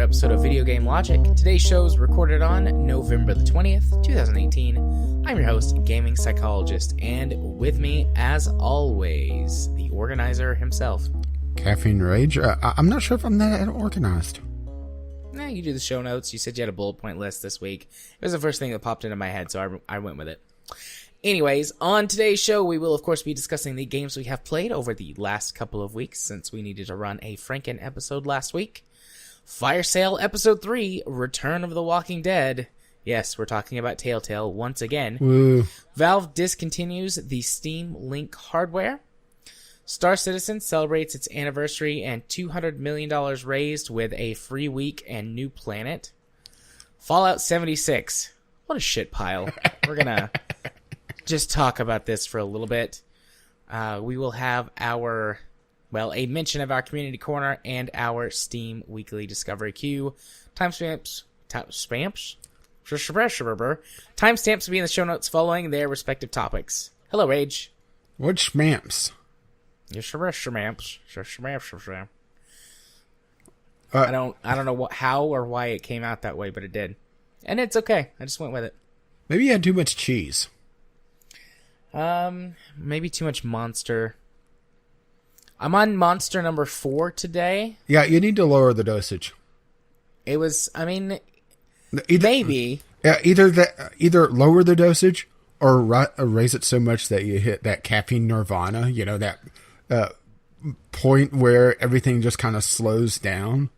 episode of Video Game Logic. Today's show is recorded on November the 20th, 2018. I'm your host, Gaming Psychologist, and with me, as always, the organizer himself. Caffeine Rage? I'm not sure if I'm that organized. Nah, you do the show notes. You said you had a bullet point list this week. It was the first thing that popped into my head, so I went with it. Anyways, on today's show, we will, of course, be discussing the games we have played over the last couple of weeks, since we needed to run a Franken episode last week. Fire Sale Episode 3, Return of the Walking Dead. Yes, we're talking about Telltale once again. Woo. Valve discontinues the Steam Link hardware. Star Citizen celebrates its anniversary and $200 million raised with a free week and new planet. Fallout 76. What a shit pile. We're gonna just talk about this for a little bit. We will have a mention of our community corner and our Steam weekly discovery queue. Timestamps will be in the show notes following their respective topics. Hello, Rage. What schmamps? I don't know how or why it came out that way, but it did. And it's okay. I just went with it. Maybe you had too much cheese. Maybe too much Monster. I'm on Monster number 4 today. Yeah, you need to lower the dosage. It was, maybe. Yeah, either lower the dosage or raise it so much that you hit that caffeine nirvana, that point where everything just kind of slows down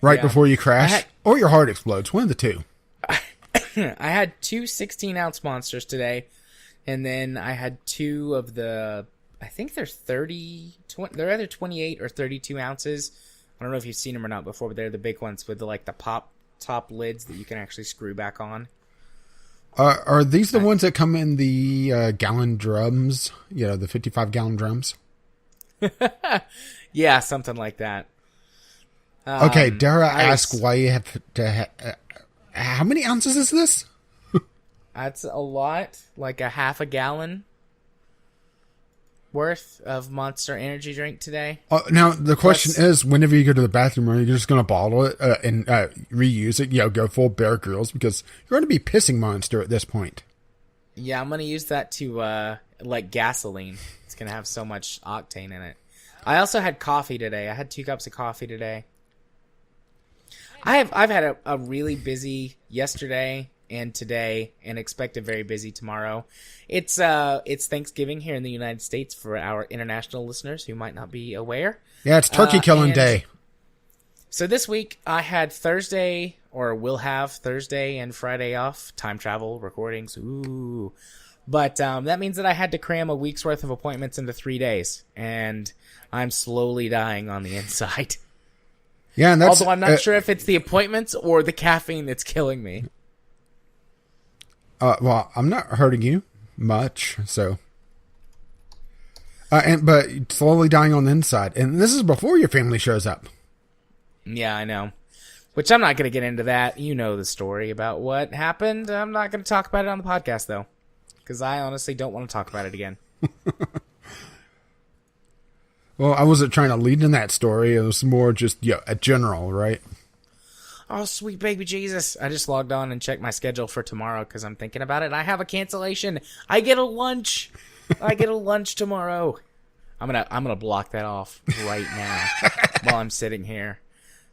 before you crash, or your heart explodes. One of the two. I had two 16-ounce Monsters today, and then I had two of the, I think they're they're either 28 or 32 ounces. I don't know if you've seen them or not before, but they're the big ones with the pop top lids that you can actually screw back on. Are these the ones that come in the gallon drums? The 55-gallon drums? Yeah, something like that. Okay, dare I ask why you have to... how many ounces is this? That's a lot. Like a half a gallon worth of Monster energy drink today. Now, the question is, whenever you go to the bathroom, are you just going to bottle it and reuse it? Go full Bear Grylls, because you're going to be pissing Monster at this point. Yeah, I'm going to use that to, like gasoline. It's going to have so much octane in it. I also had coffee today. I had 2 cups of coffee today. I've had a really busy yesterday and today, and expect a very busy tomorrow. It's Thanksgiving here in the United States for our international listeners who might not be aware. Yeah, it's turkey killing day. So this week I had Thursday, or will have Thursday and Friday off. Time travel, recordings, ooh. But that means that I had to cram a week's worth of appointments into 3 days, and I'm slowly dying on the inside. Yeah, and that's, although I'm not sure if it's the appointments or the caffeine that's killing me. Well, I'm not hurting you much, so. But slowly dying on the inside, and this is before your family shows up. Yeah, I know. Which I'm not going to get into that. You know the story about what happened. I'm not going to talk about it on the podcast, though, because I honestly don't want to talk about it again. Well, I wasn't trying to lead in that story. It was more just a general, right? Oh, sweet baby Jesus. I just logged on and checked my schedule for tomorrow because I'm thinking about it. I have a cancellation. I get a lunch. I get a lunch tomorrow. I'm gonna block that off right now while I'm sitting here.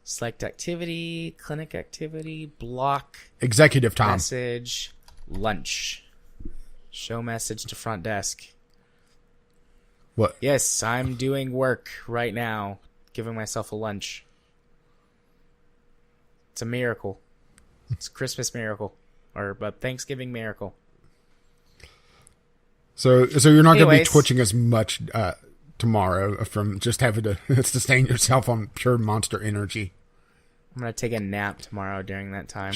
Select activity, clinic activity, block. Executive time. Message, lunch. Show message to front desk. What? Yes, I'm doing work right now, giving myself a lunch. It's a miracle. It's a Christmas miracle. Or a Thanksgiving miracle. So you're not going to be twitching as much tomorrow from just having to sustain yourself on pure Monster energy. I'm going to take a nap tomorrow during that time.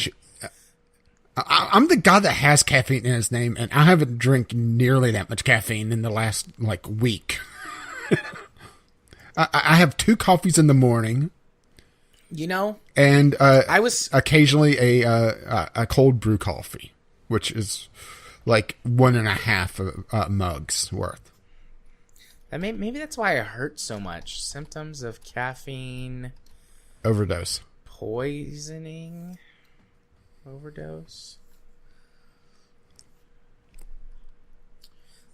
I'm the guy that has caffeine in his name, and I haven't drank nearly that much caffeine in the last, week. I have 2 coffees in the morning. And I was occasionally a cold brew coffee, which is like 1.5 mugs worth. Maybe that's why I hurt so much. Symptoms of caffeine overdose. poisoning overdose.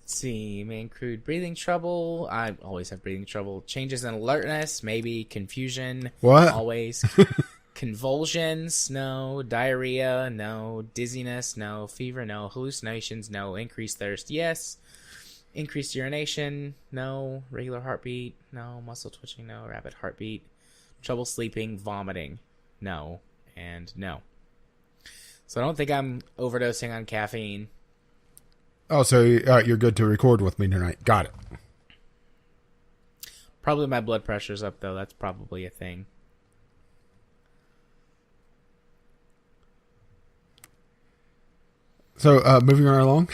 Let's see, main crude breathing trouble. I always have breathing trouble. Changes in alertness, maybe. Confusion, What? always. Convulsions, no. Diarrhea, no. Dizziness, no. Fever, no. Hallucinations, no. Increased thirst, yes. Increased urination, no. Regular heartbeat, no. Muscle twitching, no. Rapid heartbeat. Trouble sleeping, vomiting, no. And no. So I don't think I'm overdosing on caffeine. Oh, so you're good to record with me tonight. Got it. Probably my blood pressure's up, though. That's probably a thing. So, moving right along.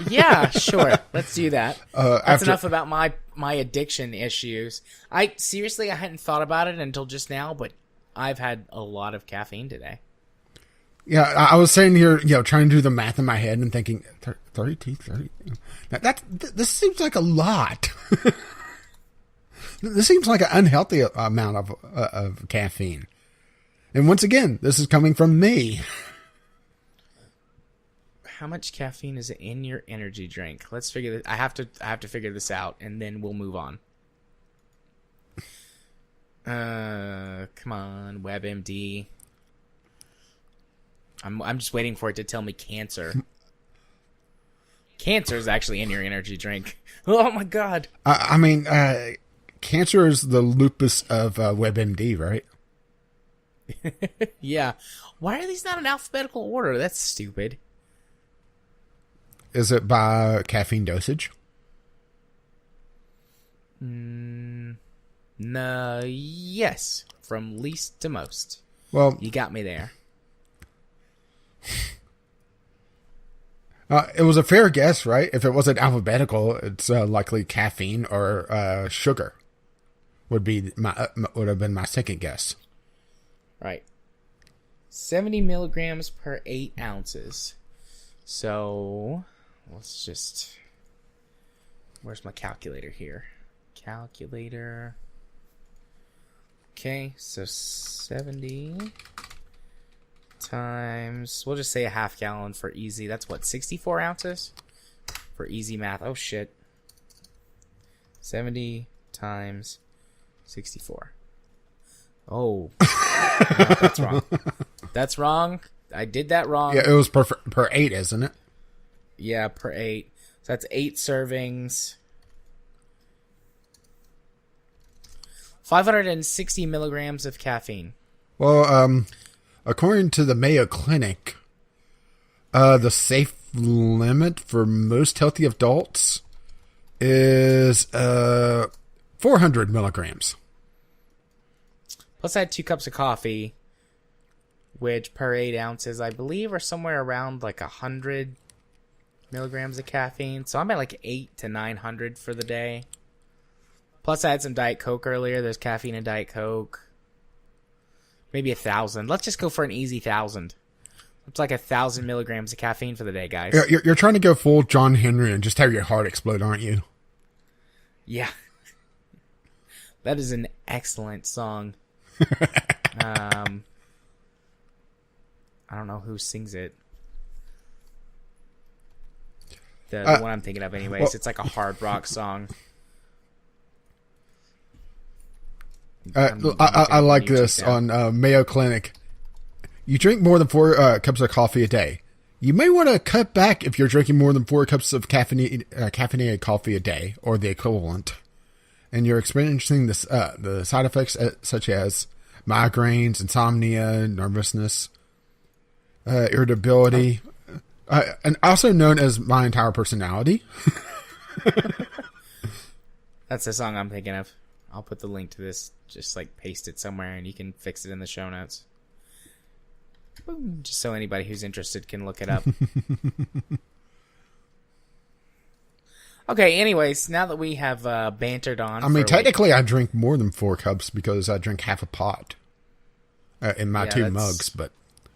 Yeah, sure. Let's do that. That's after- enough about my addiction issues. I hadn't thought about it until just now, but I've had a lot of caffeine today. Yeah, I was sitting here, trying to do the math in my head and thinking, 30. This seems like a lot. This seems like an unhealthy amount of caffeine. And once again, this is coming from me. How much caffeine is in your energy drink? Let's figure this. I have to figure this out, and then we'll move on. Come on, WebMD. I'm just waiting for it to tell me cancer. Cancer is actually in your energy drink. Oh my god. I mean, cancer is the lupus of WebMD, right? Yeah. Why are these not in alphabetical order? That's stupid. Is it by caffeine dosage? No. Yes. From least to most. Well, You got me there. It was a fair guess, right? If it wasn't alphabetical, it's likely caffeine or sugar would have been my second guess. Right. 70 milligrams per 8 ounces. So, let's just... Where's my calculator here? Calculator. Okay, so 70 times... We'll just say a half gallon for easy. That's what, 64 ounces? For easy math. Oh, shit. 70 times 64. Oh. No, that's wrong. That's wrong. I did that wrong. Yeah, it was per 8, isn't it? Yeah, per 8. So that's 8 servings. 560 milligrams of caffeine. Well, according to the Mayo Clinic, the safe limit for most healthy adults is 400 milligrams. Plus, I had 2 cups of coffee, which per 8 ounces, I believe, are somewhere around like 100 milligrams of caffeine. So I'm at like 800 to 900 for the day. Plus, I had some Diet Coke earlier. There's caffeine in Diet Coke. Maybe 1,000. Let's just go for an easy 1,000. It's like 1,000 milligrams of caffeine for the day, guys. You're trying to go full John Henry and just have your heart explode, aren't you? Yeah. That is an excellent song. I don't know who sings it. The one I'm thinking of anyways. Well, it's like a hard rock song. I like this on Mayo Clinic. You drink more than 4 cups of coffee a day. You may want to cut back if you're drinking more than 4 cups of caffeinated coffee a day, or the equivalent, and you're experiencing this, the side effects such as migraines, insomnia, nervousness, irritability, and also known as my entire personality. That's the song I'm thinking of. I'll put the link to this, just like paste it somewhere, and you can fix it in the show notes. Just so anybody who's interested can look it up. Okay, anyways, now that we have bantered on... I mean, technically I drink more than 4 cups because I drink half a pot in my 2 mugs, but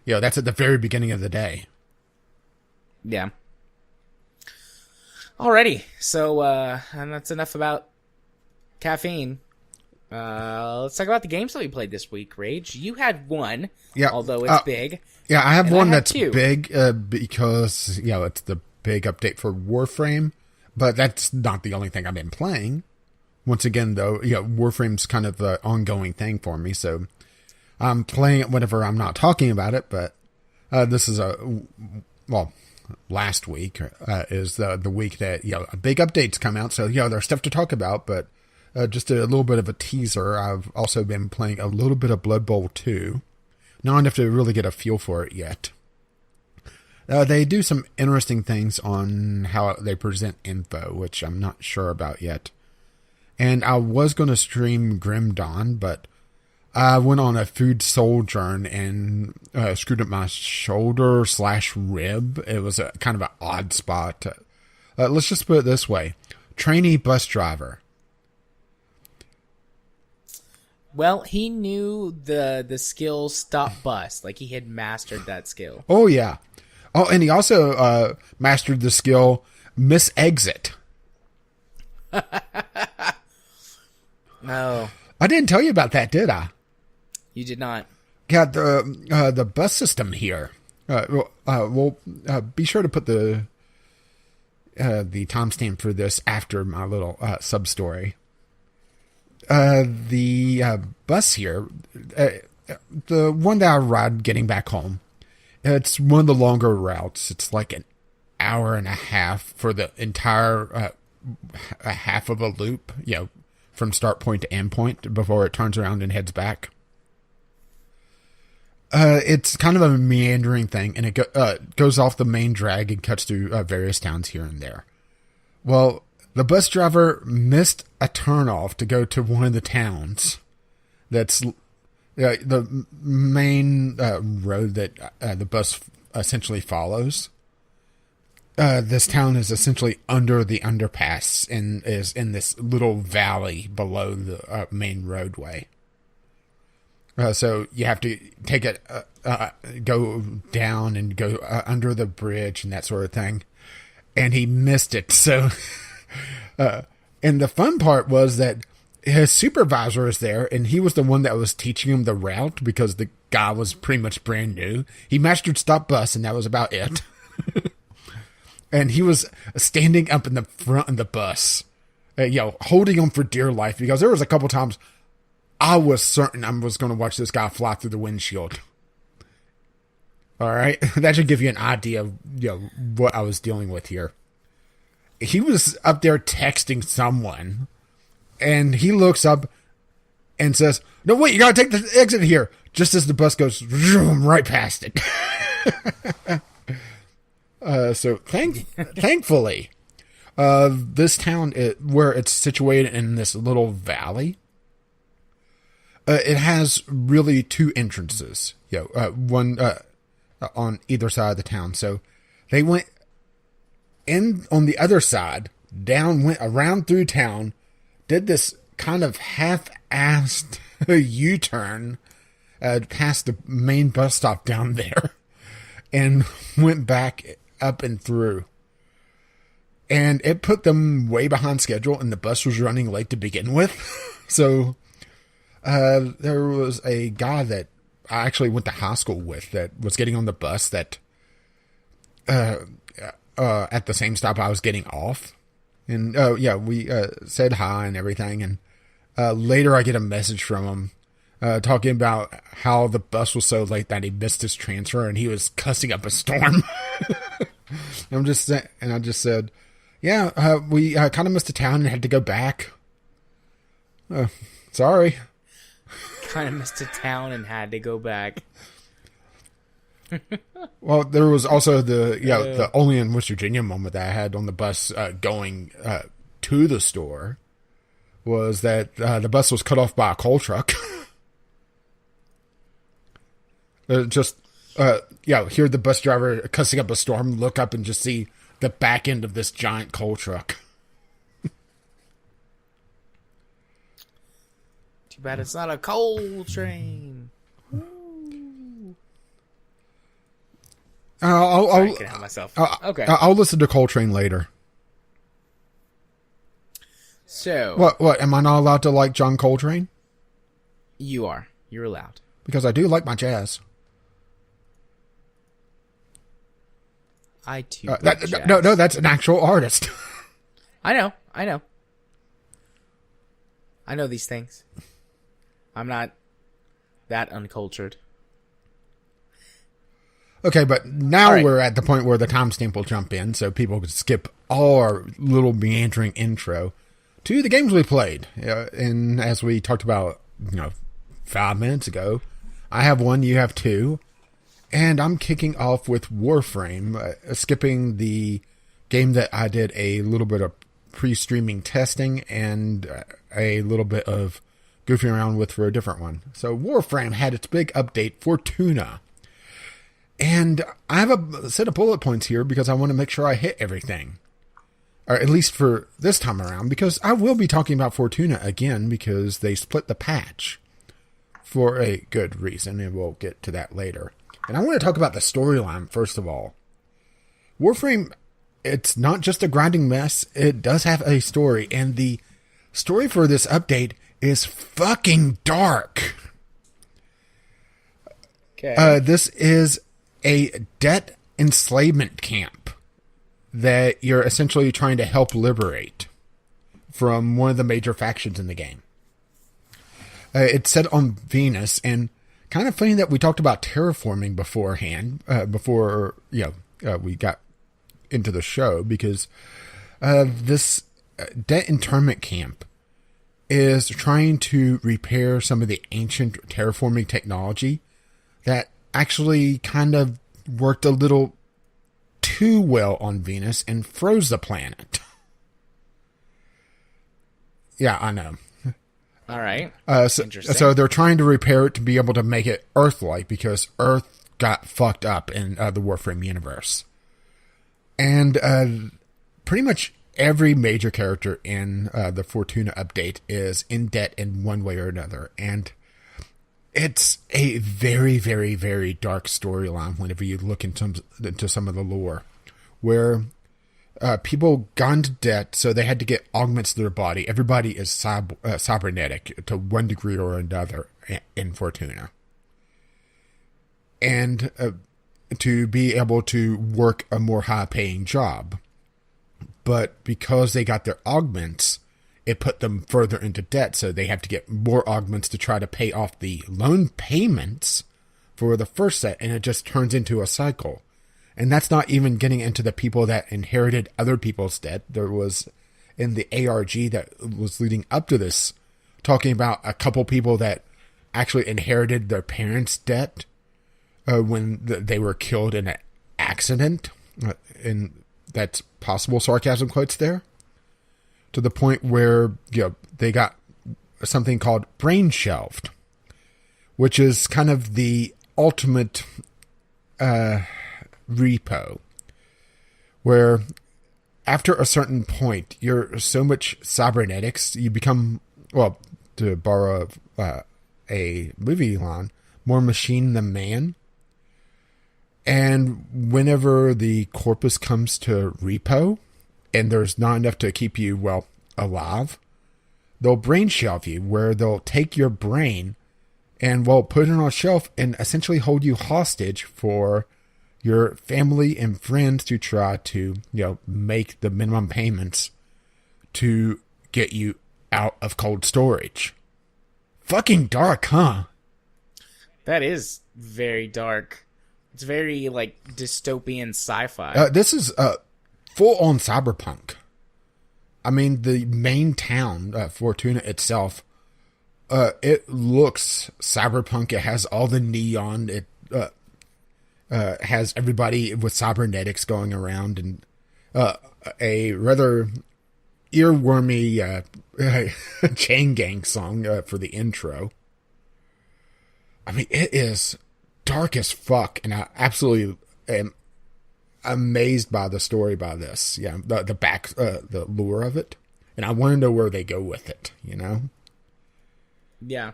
that's at the very beginning of the day. Yeah. Alrighty, so and that's enough about caffeine. Let's talk about the games that we played this week, Rage. You had one, Yeah, although it's big. Yeah, I have and one I had that's two. big because, it's the big update for Warframe, but that's not the only thing I've been playing. Once again, though, Warframe's kind of an ongoing thing for me, so I'm playing it whenever I'm not talking about it, but this is last week is the week that, big updates come out, so, there's stuff to talk about, but just a little bit of a teaser. I've also been playing a little bit of Blood Bowl 2. Not enough to really get a feel for it yet. They do some interesting things on how they present info, which I'm not sure about yet. And I was going to stream Grim Dawn, but I went on a food sojourn and screwed up my shoulder/rib. It was a kind of an odd spot. Let's just put it this way. Trainee bus driver. Well, he knew the skill stop bus. Like, he had mastered that skill. Oh, yeah. Oh, and he also mastered the skill miss exit. No. I didn't tell you about that, did I? You did not. Yeah, the bus system here. We'll be sure to put the timestamp for this after my little sub-story. The bus here, the one that I ride getting back home, it's one of the longer routes. It's like an hour and a half for the entire a half of a loop, from start point to end point before it turns around and heads back. It's kind of a meandering thing, and it goes off the main drag and cuts through various towns here and there. Well, the bus driver missed a turnoff to go to one of the towns. That's the main road that the bus essentially follows. This town is essentially under the underpass and is in this little valley below the main roadway. So you have to take it, go down and go under the bridge and that sort of thing. And he missed it. So, and the fun part was that his supervisor was there, and he was the one that was teaching him the route because the guy was pretty much brand new. He mastered stop bus, and that was about it. And he was standing up in the front of the bus, holding on for dear life, because there was a couple times I was certain I was going to watch this guy fly through the windshield. All right. That should give you an idea of, what I was dealing with here. He was up there texting someone, and he looks up and says, "No, wait, you got to take the exit here." Just as the bus goes right past it. So thankfully, this town, where it's situated in this little valley, it has really two entrances. One on either side of the town. So they went in on the other side, went around through town, did this kind of half-assed U-turn past the main bus stop down there, and went back up and through. And it put them way behind schedule, and the bus was running late to begin with. So there was a guy that I actually went to high school with that was getting on the bus that at the same stop I was getting off. And we said hi and everything. And later I get a message from him talking about how the bus was so late that he missed his transfer, and he was cussing up a storm. I just said, we kind of missed the town and had to go back. Sorry. Kind of missed a town and had to go back. Well, there was also the only in West Virginia moment that I had on the bus going to the store was that the bus was cut off by a coal truck. Hear the bus driver cussing up a storm, look up and just see the back end of this giant coal truck. Too bad it's not a coal train. Sorry, I can help myself. Okay. I'll listen to Coltrane later. So what? Am I not allowed to like John Coltrane? You are. You're allowed. Because I do like my jazz. I too. No, that's an actual artist. I know. I know these things. I'm not that uncultured. Okay, but now right. We're at the point where the timestamp will jump in, so people can skip all our little meandering intro to the games we played. And as we talked about, 5 minutes ago, I have one, you have two, and I'm kicking off with Warframe, skipping the game that I did a little bit of pre-streaming testing and a little bit of goofing around with for a different one. So Warframe had its big update, Fortuna. And I have a set of bullet points here because I want to make sure I hit everything. Or at least for this time around, because I will be talking about Fortuna again because they split the patch for a good reason, and we'll get to that later. And I want to talk about the storyline first of all. Warframe, it's not just a grinding mess, it does have a story, and the story for this update is fucking dark. Okay. This is a debt enslavement camp that you're essentially trying to help liberate from one of the major factions in the game. It's set on Venus, and kind of funny that we talked about terraforming beforehand, before we got into the show, because this debt internment camp is trying to repair some of the ancient terraforming technology that actually kind of worked a little too well on Venus and froze the planet. Yeah, I know. All right. Interesting. So they're trying to repair it to be able to make it Earth-like because Earth got fucked up in the Warframe universe. And pretty much every major character in the Fortuna update is in debt in one way or another. And it's a very, very, very dark storyline whenever you look into some of the lore, where people got into debt, so they had to get augments to their body. Everybody is cybernetic to one degree or another in Fortuna. And to be able to work a more high-paying job. But because they got their augments, it put them further into debt, so they have to get more augments to try to pay off the loan payments for the first set, and it just turns into a cycle. And that's not even getting into the people that inherited other people's debt. There was, in the ARG that was leading up to this, talking about a couple people that actually inherited their parents' debt when they were killed in an accident. And that's possible sarcasm quotes there. To the point where they got something called brain shelved, which is kind of the ultimate repo, where after a certain point, you're so much cybernetics, you become, well, to borrow a movie line, more machine than man. And whenever the corpus comes to repo, and there's not enough to keep you, alive, they'll brain shelve you, where they'll take your brain and, put it on a shelf and essentially hold you hostage for your family and friends to try to, make the minimum payments to get you out of cold storage. Fucking dark, huh? That is very dark. It's very, dystopian sci-fi. This is full-on cyberpunk. I mean, the main town, Fortuna itself, it looks cyberpunk. It has all the neon. It has everybody with cybernetics going around, and a rather earwormy chain gang song for the intro. I mean, it is dark as fuck, and I absolutely am amazed by the story by this. Yeah, the lure of it, and I want to know where they go with it. Yeah,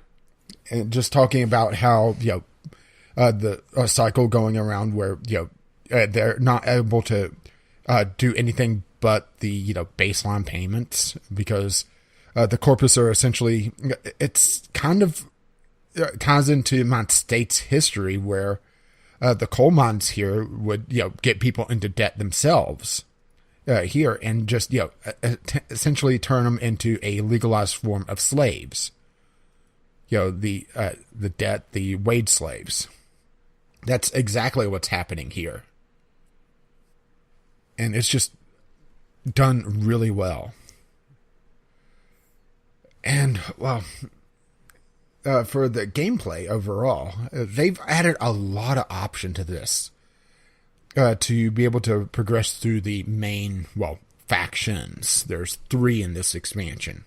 and just talking about how the cycle going around where they're not able to do anything but the baseline payments because the corpus are essentially, it's kind of ties into my state's history where the coal mines here would, get people into debt themselves here and just, essentially turn them into a legalized form of slaves. The debt, the wage slaves. That's exactly what's happening here. And it's just done really well. And, well, for the gameplay overall, they've added a lot of option to this to be able to progress through the main, factions. There's 3 in this expansion.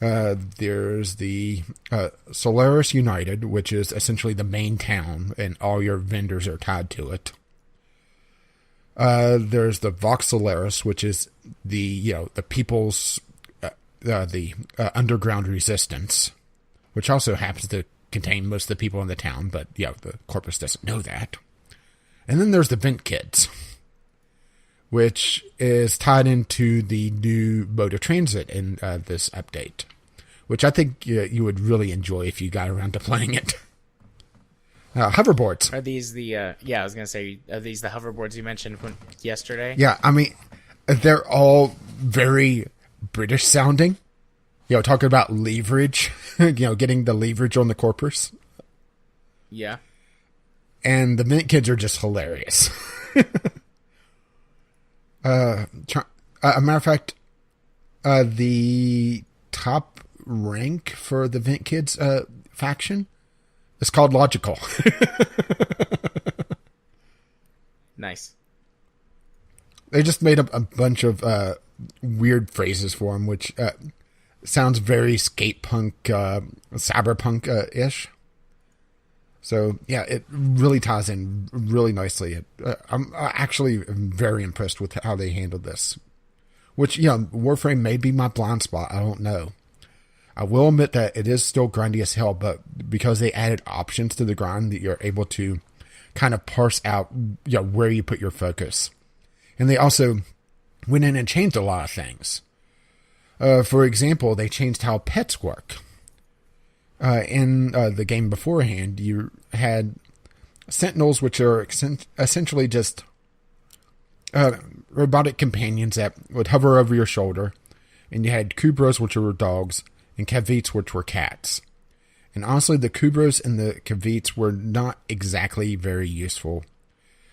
There's the Solaris United, which is essentially the main town, and all your vendors are tied to it. There's the Vox Solaris, which is the people's the underground resistance, which also happens to contain most of the people in the town, but the corpus doesn't know that. And then there's the Vent Kids, which is tied into the new mode of transit in this update, which I think you would really enjoy if you got around to playing it. Hoverboards. Are these the, I was going to say, are these the hoverboards you mentioned yesterday? Yeah, I mean, they're all very British sounding. Talking about leverage, getting the leverage on the corpus. Yeah. And the Mint Kids are just hilarious. A matter of fact, the top rank for the Vent Kids faction is called Logical. Nice. They just made up a bunch of weird phrases for them, which sounds very skate punk, cyberpunk-ish. So, yeah, it really ties in really nicely. I'm actually very impressed with how they handled this. Which, Warframe may be my blind spot. I don't know. I will admit that it is still grindy as hell, but because they added options to the grind, that you're able to kind of parse out where you put your focus. And they also went in and changed a lot of things. For example, they changed how pets work. In the game beforehand, you had sentinels, which are essentially just robotic companions that would hover over your shoulder. And you had kubros, which were dogs, and kavits, which were cats. And honestly, the kubros and the kavits were not exactly very useful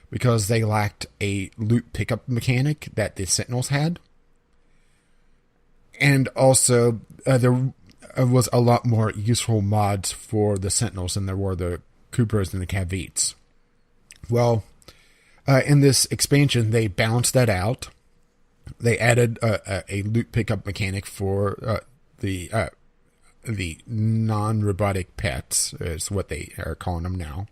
because they lacked a loot pickup mechanic that the sentinels had. And also, there was a lot more useful mods for the sentinels than there were the kubros and the kavits. Well, in this expansion, they balanced that out. They added a loot pickup mechanic for the non-robotic pets, is what they are calling them now.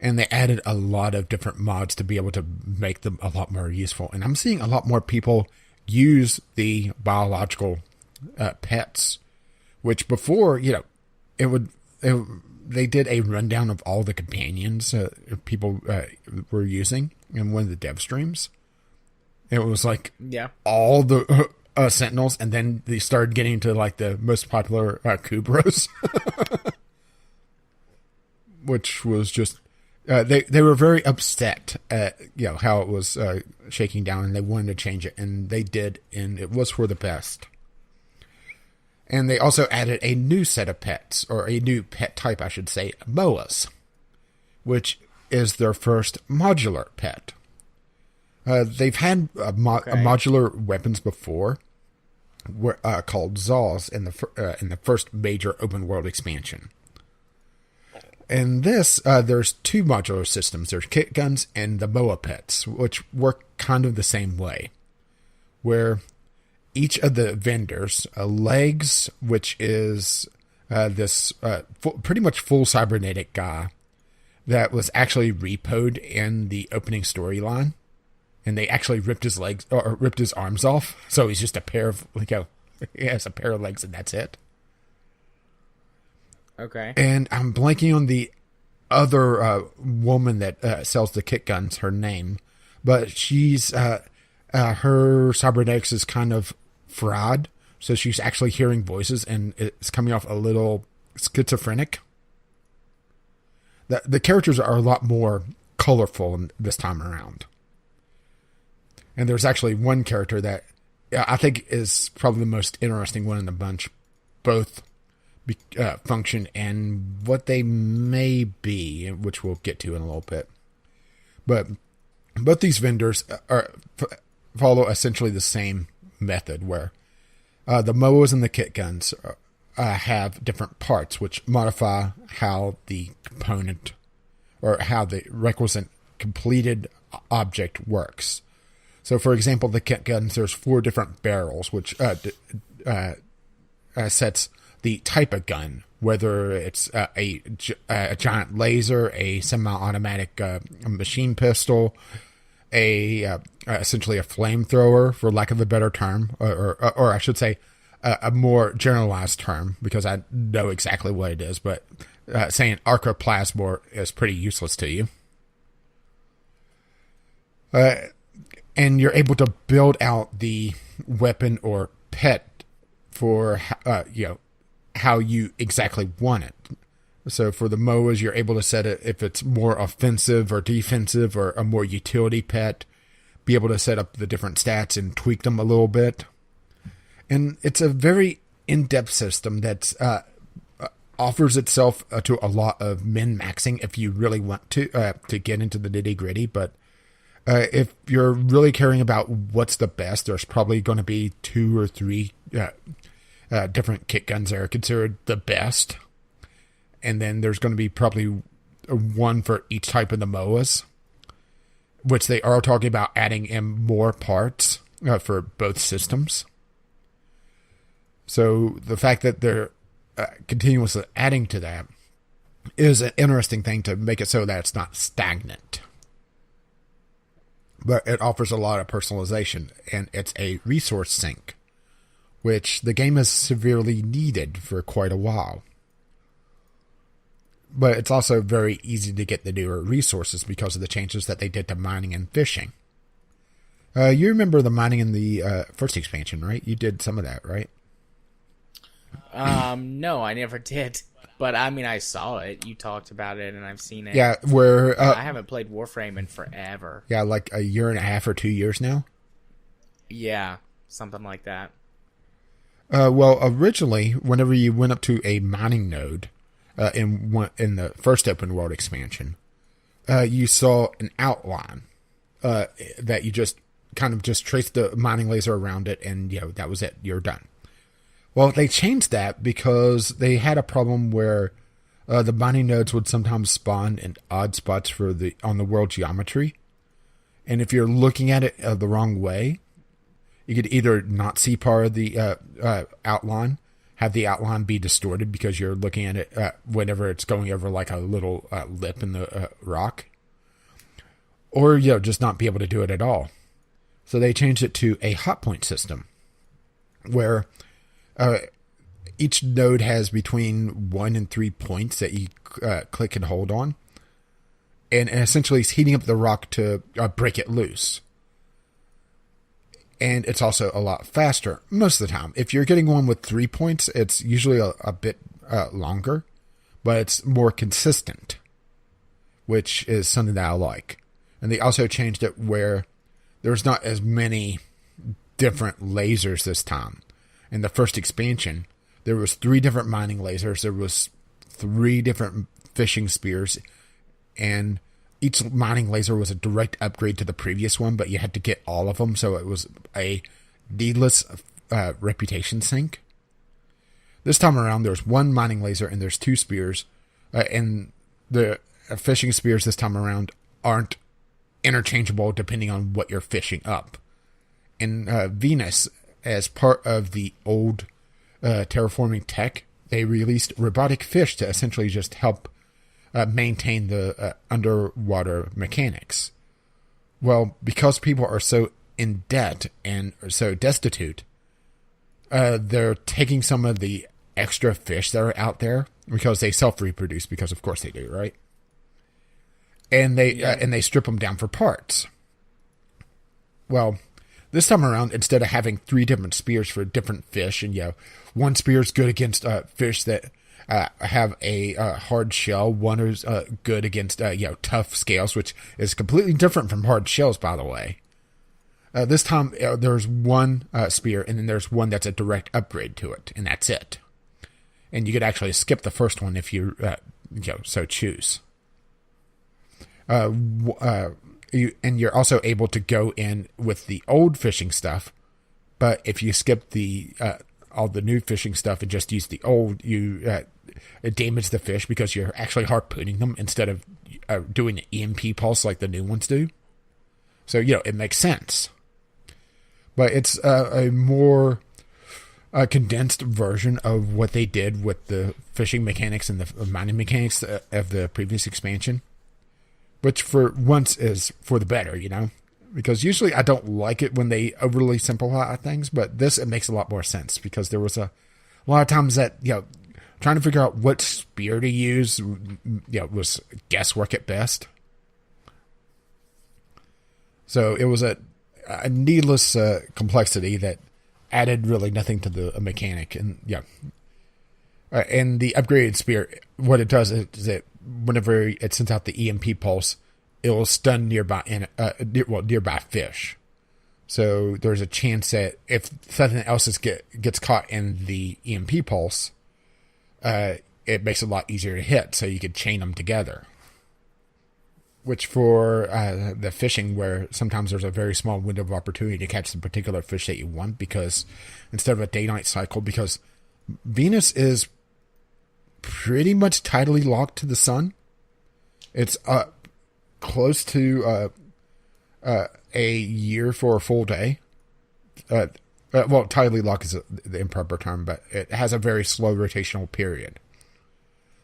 And they added a lot of different mods to be able to make them a lot more useful. And I'm seeing a lot more people use the biological pets, which before, they did a rundown of all the companions people were using in one of the dev streams. It was like all the sentinels, and then they started getting to like the most popular kubros, which was just they were very upset at how it was shaking down, and they wanted to change it, and they did, and it was for the best. And they also added a new set of pets, or a new pet type, I should say, boas, which is their first modular pet. They've had a modular weapons before, called Zaws in the first major open world expansion. In this, there's 2 modular systems. There's kit guns and the boa pets, which work kind of the same way, where each of the vendors, Legs, which is this pretty much full cybernetic guy that was actually repoed in the opening storyline, and they actually ripped his legs or ripped his arms off, so he's just a pair of he has a pair of legs and that's it. Okay. And I'm blanking on the other woman that sells the kit guns, her name, but she's her cybernetics is kind of fried, so she's actually hearing voices, and it's coming off a little schizophrenic. The characters are a lot more colorful this time around. And there's actually one character that I think is probably the most interesting one in the bunch, both function and what they may be, which we'll get to in a little bit. But both these vendors follow essentially the same method, where the MOAs and the kit guns have different parts which modify how the component or how the requisite completed object works. So, for example, the kit guns, there's 4 different barrels, which sets the type of gun, whether it's a giant laser, a semi-automatic machine pistol, essentially a flamethrower, for lack of a better term, or I should say a more generalized term, because I know exactly what it is, but saying arcoplasmor is pretty useless to you. And you're able to build out the weapon or pet for how you exactly want it. So for the MOAs, you're able to set it if it's more offensive or defensive or a more utility pet. Be able to set up the different stats and tweak them a little bit. And it's a very in-depth system that offers itself to a lot of min-maxing if you really want to get into the nitty-gritty. But if you're really caring about what's the best, there's probably going to be 2 or 3 different kit guns that are considered the best. And then there's going to be probably 1 for each type of the MOAs, which they are talking about adding in more parts for both systems. So the fact that they're continuously adding to that is an interesting thing to make it so that it's not stagnant. But it offers a lot of personalization, and it's a resource sink, which the game has severely needed for quite a while. But it's also very easy to get the newer resources because of the changes that they did to mining and fishing. You remember the mining in the first expansion, right? You did some of that, right? No, I never did. But, I mean, I saw it. You talked about it, and I've seen it. Yeah, where... I haven't played Warframe in forever. Yeah, like a year and a half or 2 years now? Yeah, something like that. Well, originally, whenever you went up to a mining node in the first open world expansion, you saw an outline that you just kind of just traced the mining laser around it, and that was it. You're done. Well, they changed that because they had a problem where the mining nodes would sometimes spawn in odd spots on the world geometry, and if you're looking at it the wrong way, you could either not see part of the outline, have the outline be distorted because you're looking at it whenever it's going over like a little lip in the rock, or just not be able to do it at all. So they changed it to a hotpoint system, where each node has between 1 and 3 points that you click and hold on, and essentially it's heating up the rock to break it loose. And it's also a lot faster most of the time. If you're getting one with 3 points, it's usually a bit longer, but it's more consistent, which is something that I like. And they also changed it where there's not as many different lasers this time. In the first expansion, there was 3 different mining lasers, there was 3 different fishing spears, and each mining laser was a direct upgrade to the previous one, but you had to get all of them, so it was a needless reputation sink. This time around, there's 1 mining laser and there's 2 spears, and the fishing spears this time around aren't interchangeable depending on what you're fishing up. In Venus, as part of the old terraforming tech, they released robotic fish to essentially just help maintain the underwater mechanics. Well, because people are so in debt and are so destitute, they're taking some of the extra fish that are out there because they self-reproduce, because of course they do, right? And they strip them down for parts. Well, this time around, instead of having 3 different spears for different fish, and one spear is good against fish that have a hard shell. One is good against tough scales, which is completely different from hard shells, by the way. This time there's one spear, and then there's one that's a direct upgrade to it, and that's it. And you could actually skip the first one if you so choose. You're also able to go in with the old fishing stuff, but if you skip the all the new fishing stuff and just use the old, you damage the fish because you're actually harpooning them instead of doing an EMP pulse like the new ones do. So it makes sense. But it's a more condensed version of what they did with the fishing mechanics and the mining mechanics of the previous expansion. Which for once is for the better, Because usually I don't like it when they overly simplify things, but it makes a lot more sense because there was a lot of times that, trying to figure out what spear to use, was guesswork at best. So it was a needless complexity that added really nothing to the mechanic. And and the upgraded spear, what it does is that whenever it sends out the EMP pulse, it will stun nearby fish. So there's a chance that if something else gets caught in the EMP pulse, it makes it a lot easier to hit. So you could chain them together. Which for the fishing, where sometimes there's a very small window of opportunity to catch the particular fish that you want, because instead of a day-night cycle, because Venus is pretty much tidally locked to the sun. It's close to a year for a full day. Tidally locked is the improper term, but it has a very slow rotational period.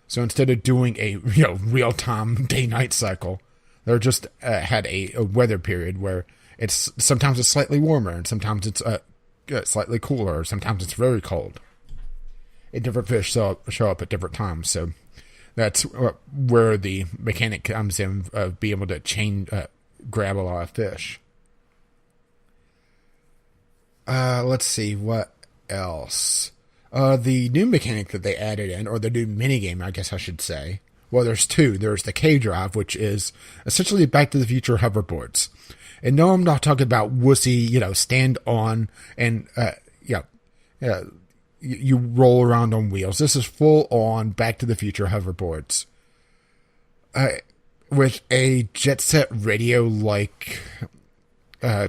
So instead of doing a real-time day-night cycle, they just had a weather period where sometimes it's slightly warmer and sometimes it's slightly cooler, or sometimes it's very cold. And different fish show up at different times, so that's where the mechanic comes in of being able to grab a lot of fish. Let's see, what else? The new mechanic that they added in, or the new minigame, I guess I should say. Well, there's two. There's the K-Drive, which is essentially Back to the Future hoverboards. And no, I'm not talking about wussy, stand on and, you roll around on wheels. This is full on Back to the Future hoverboards. With a jet set radio-like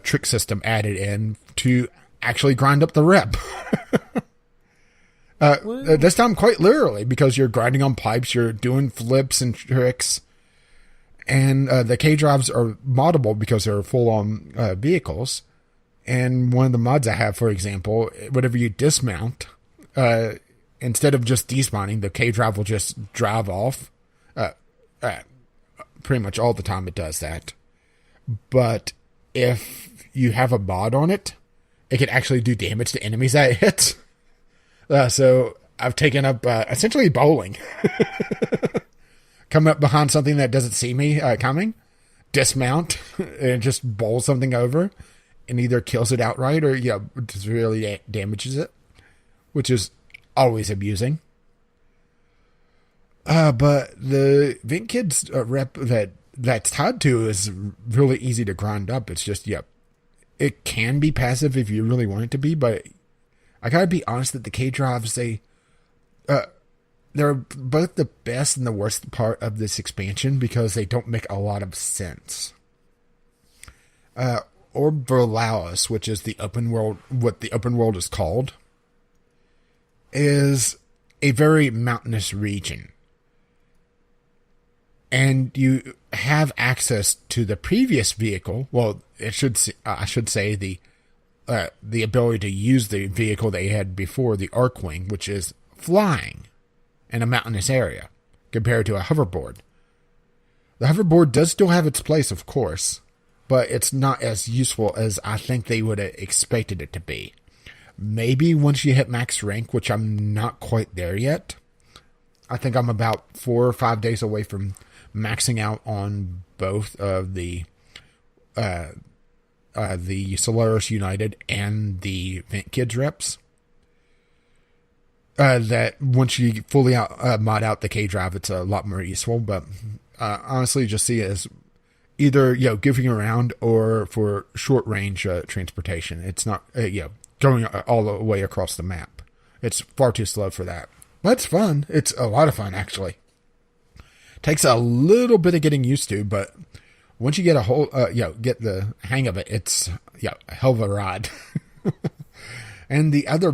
trick system added in to actually grind up the rep. This time quite literally, because you're grinding on pipes, you're doing flips and tricks. And the K-Drives are moddable because they're full-on vehicles. And one of the mods I have, for example, whenever you dismount, instead of just desmounting, the K-Drive will just drive off. Pretty much all the time it does that. But if you have a mod on it, it can actually do damage to enemies that it hits. So I've taken up essentially bowling. Come up behind something that doesn't see me coming, dismount, and just bowl something over, and either kills it outright or just really damages it, which is always amusing. But the Vent Kids rep that's tied to is really easy to grind up. It's just, it can be passive if you really want it to be, but I gotta be honest that the K-Drives, they're both the best and the worst part of this expansion because they don't make a lot of sense. Orb Verlaus, which is the open world, what the open world is called, is a very mountainous region. And you have access to the previous vehicle. Well, I should say the ability to use the vehicle they had before, the Arcwing, which is flying in a mountainous area compared to a hoverboard. The hoverboard does still have its place, of course, but it's not as useful as I think they would have expected it to be. Maybe once you hit max rank, which I'm not quite there yet. I think I'm about 4 or 5 days away from maxing out on both of the Solaris United and the Vent Kids reps. that once you fully mod out the K drive, it's a lot more useful. But honestly, just see it as either goofing around or for short range transportation. It's not going all the way across the map. It's far too slow for that. But it's fun. It's a lot of fun, actually. Takes a little bit of getting used to, but once you get get the hang of it, it's a hell of a ride. And the other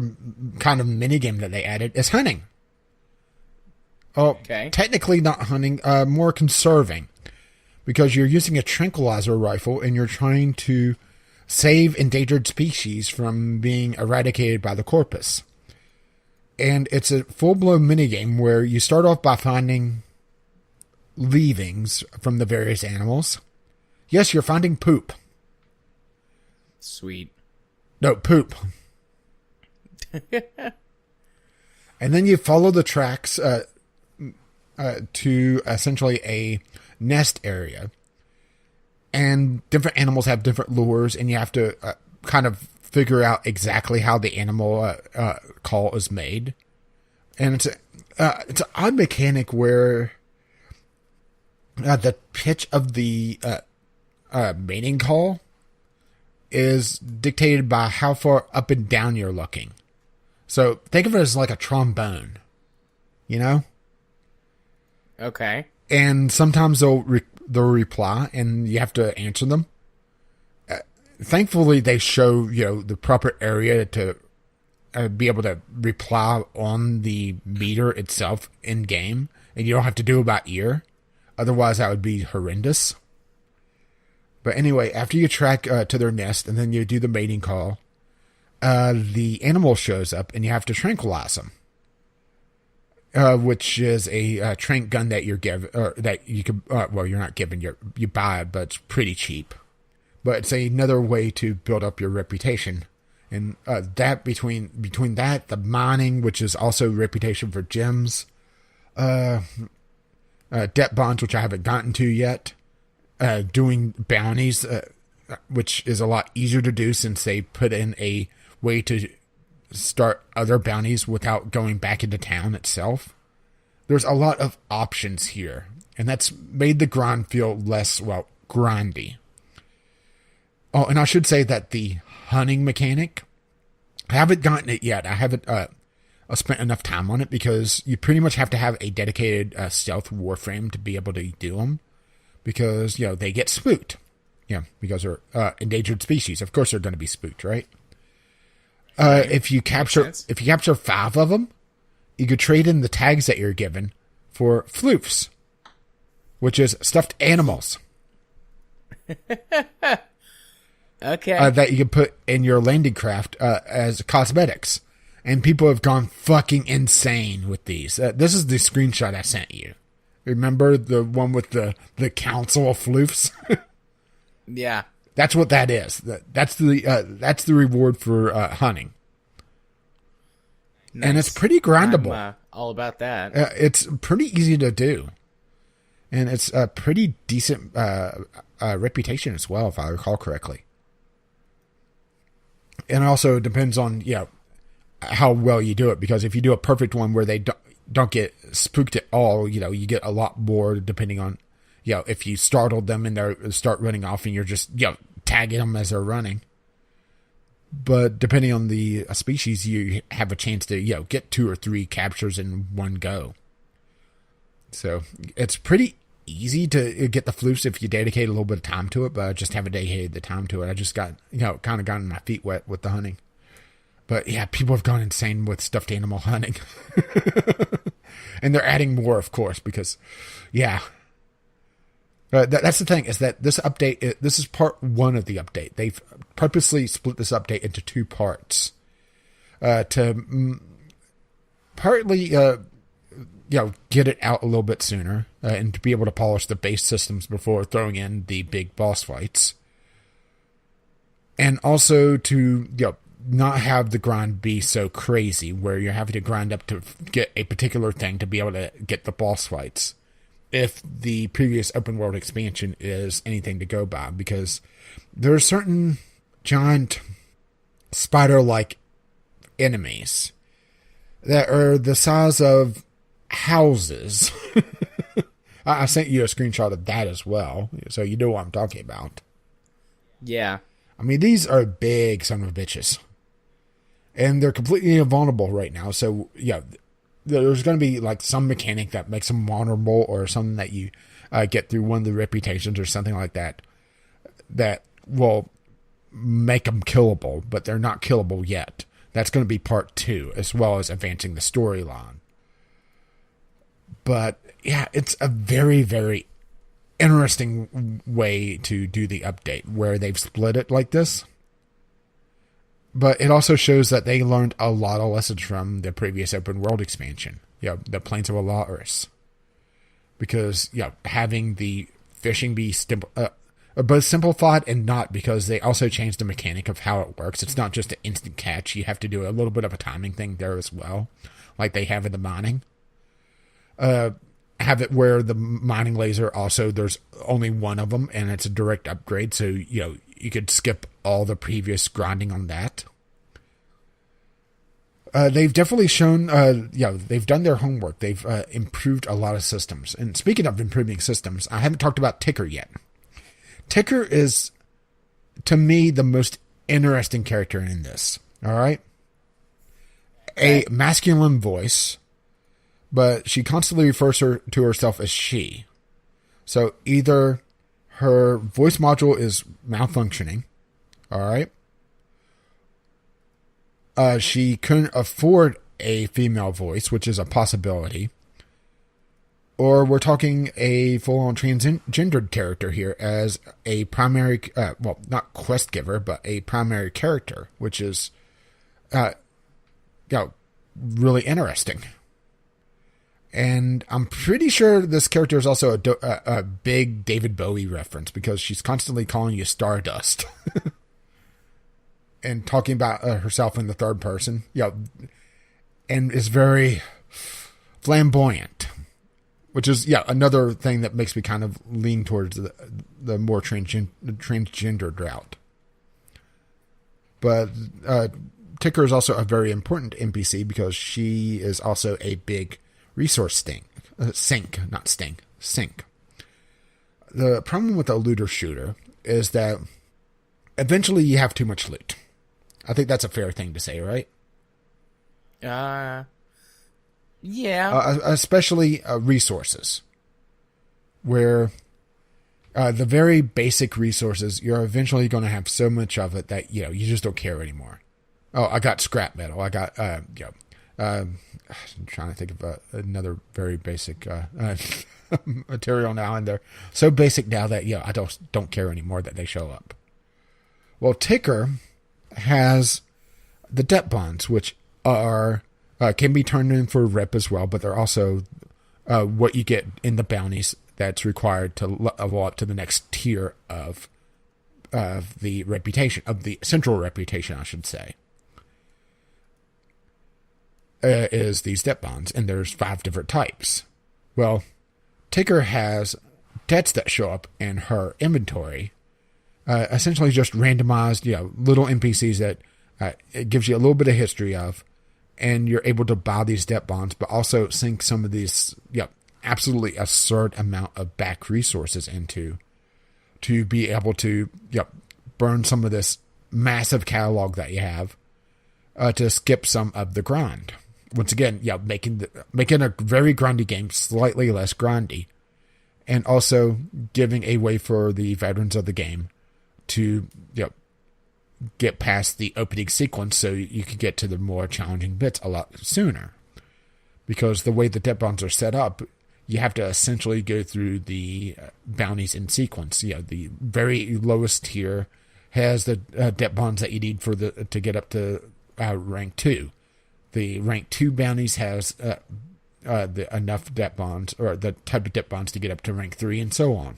kind of mini game that they added is hunting. Oh, okay. Technically not hunting, more conserving, because you're using a tranquilizer rifle and you're trying to save endangered species from being eradicated by the corpus. And it's a full-blown minigame where you start off by finding leavings from the various animals. Yes, you're finding poop. Sweet. No, poop. And then you follow the tracks to essentially a nest area. And different animals have different lures, and you have to kind of figure out exactly how the animal call is made. And it's an odd mechanic where the pitch of the mating call is dictated by how far up and down you're looking. So think of it as like a trombone, Okay. And sometimes they'll reply, and you have to answer them. Thankfully, they show the proper area to be able to reply on the meter itself in game, and you don't have to do it by ear. Otherwise, that would be horrendous. But anyway, after you track to their nest and then you do the mating call, the animal shows up and you have to tranquilize them. Which is a trank gun that you're given, or that you could, you're not given, you buy it, but it's pretty cheap. But it's another way to build up your reputation. And that between that, the mining, which is also reputation for gems, debt bonds, which I haven't gotten to yet, doing bounties, which is a lot easier to do since they put in a way to start other bounties without going back into town itself. There's a lot of options here, and that's made the grind feel less, grindy. Oh, and I should say that the hunting mechanic, I haven't gotten it yet. I haven't spent enough time on it because you pretty much have to have a dedicated stealth warframe to be able to do them, because they get spooked. Because they're endangered species. Of course, they're going to be spooked, right? If you capture 5 of them, you could trade in the tags that you're given for floofs, which is stuffed animals. Okay. That you can put in your landing craft as cosmetics. And people have gone fucking insane with these. This is the screenshot I sent you. Remember the one with the council of floofs? Yeah. That's what that is. That's the reward for hunting. Nice. And it's pretty grindable. I'm all about that. It's pretty easy to do. And it's a pretty decent reputation as well, if I recall correctly. And also it depends on how well you do it, because if you do a perfect one where they don't get spooked at all, you get a lot more depending on if you startled them and they start running off and you're just tagging them as they're running. But depending on the species, you have a chance to get 2 or 3 captures in one go. So it's pretty easy to get the floofs if you dedicate a little bit of time to it, but I just haven't dedicated the time to it. I just got kind of gotten my feet wet with the hunting. But yeah, people have gone insane with stuffed animal hunting. And they're adding more, of course, because that's the thing, is that this update, this is part 1 of the update. They've purposely split this update into 2 parts to partly, get it out a little bit sooner and to be able to polish the base systems before throwing in the big boss fights. And also to, not have the grind be so crazy where you're having to grind up to get a particular thing to be able to get the boss fights, if the previous open world expansion is anything to go by, because there are certain giant spider-like enemies that are the size of houses. I sent you a screenshot of that as well, so you know what I'm talking about. Yeah. I mean, these are big son of bitches. And they're completely invulnerable right now, so, yeah, there's going to be, like, some mechanic that makes them vulnerable or something that you get through one of the reputations or something like that that will make them killable, but they're not killable yet. That's going to be part 2, as well as advancing the storyline. But, yeah, it's a very, very interesting way to do the update, where they've split it like this. But it also shows that they learned a lot of lessons from the previous open world expansion. The Plains of Alaris. Because, having the fishing be both simplified and not, because they also changed the mechanic of how it works. It's not just an instant catch. You have to do a little bit of a timing thing there as well, like they have in the mining. Have it where the mining laser also, there's only one of them, and it's a direct upgrade, so, you could skip all the previous grinding on that. They've definitely shown, they've done their homework. They've improved a lot of systems. And speaking of improving systems, I haven't talked about Ticker yet. Ticker is, to me, the most interesting character in this. All right? A masculine voice, but she constantly refers to herself as she. So either her voice module is malfunctioning, all right? She couldn't afford a female voice, which is a possibility. Or we're talking a full-on transgendered character here as a primary, not quest giver, but a primary character, which is, really interesting. And I'm pretty sure this character is also a big David Bowie reference, because she's constantly calling you Stardust. And talking about herself in the third person. And is very flamboyant. Which is, another thing that makes me kind of lean towards the more transgendered route. But Ticker is also a very important NPC, because she is also a big resource sink. The problem with a looter shooter is that eventually you have too much loot. I think that's a fair thing to say, right? Yeah. Especially resources. Where the very basic resources, you're eventually going to have so much of it that, you just don't care anymore. Oh, I got scrap metal. I got, I'm trying to think of another very basic material now, and they're so basic now that, I don't care anymore that they show up. Well, Ticker has the debt bonds, which are can be turned in for rep as well, but they're also what you get in the bounties that's required to level up to the next tier of the reputation, of the central reputation, I should say, is these debt bonds, and there's 5 different types. Well, Ticker has debts that show up in her inventory. Essentially just randomized, little NPCs that it gives you a little bit of history of, and you're able to buy these debt bonds, but also sink some of these, absolutely absurd amount of back resources into, to be able to, burn some of this massive catalog that you have, to skip some of the grind. Once again, making a very grindy game slightly less grindy, and also giving a way for the veterans of the game to get past the opening sequence, so you can get to the more challenging bits a lot sooner. Because the way the debt bonds are set up, you have to essentially go through the bounties in sequence. The very lowest tier has the debt bonds that you need to get up to rank 2. The rank 2 bounties has enough debt bonds, or the type of debt bonds to get up to rank 3, and so on.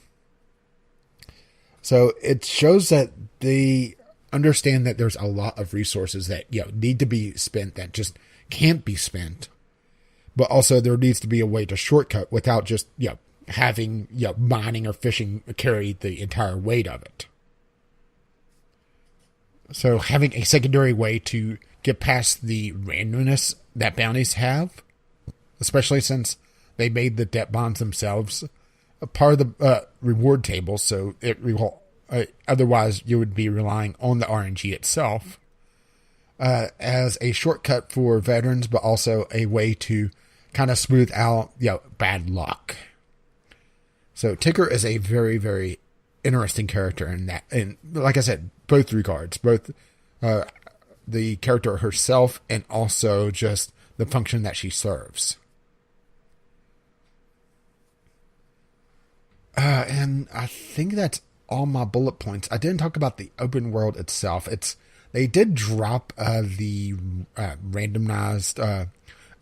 So it shows that they understand that there's a lot of resources that need to be spent that just can't be spent, but also there needs to be a way to shortcut without just having mining or fishing carry the entire weight of it. So having a secondary way to get past the randomness that bounties have, especially since they made the debt bonds themselves a part of the reward table, so otherwise you would be relying on the RNG itself as a shortcut for veterans, but also a way to kind of smooth out bad luck. So Tigger is a very, very interesting character in that, and like I said, both regards, both the character herself and also just the function that she serves. And I think that's all my bullet points. I didn't talk about the open world itself. They did drop the randomized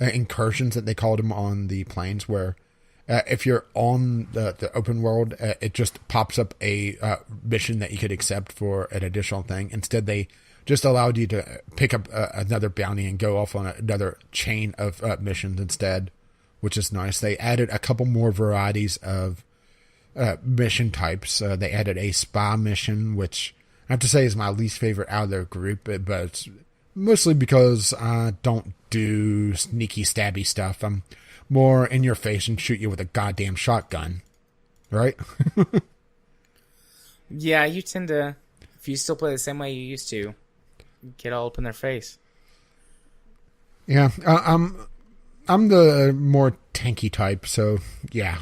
incursions that they called them on the planes, where if you're on the open world, it just pops up a mission that you could accept for an additional thing. Instead, they just allowed you to pick up another bounty and go off on another chain of missions instead, which is nice. They added a couple more varieties of mission types. They added a spy mission, which I have to say is my least favorite out of their group, but it's mostly because I don't do sneaky stabby stuff. I'm more in your face and shoot you with a goddamn shotgun, right? Yeah, you tend to, if you still play the same way you used to, get all up in their face. Yeah, I'm the more tanky type, so yeah.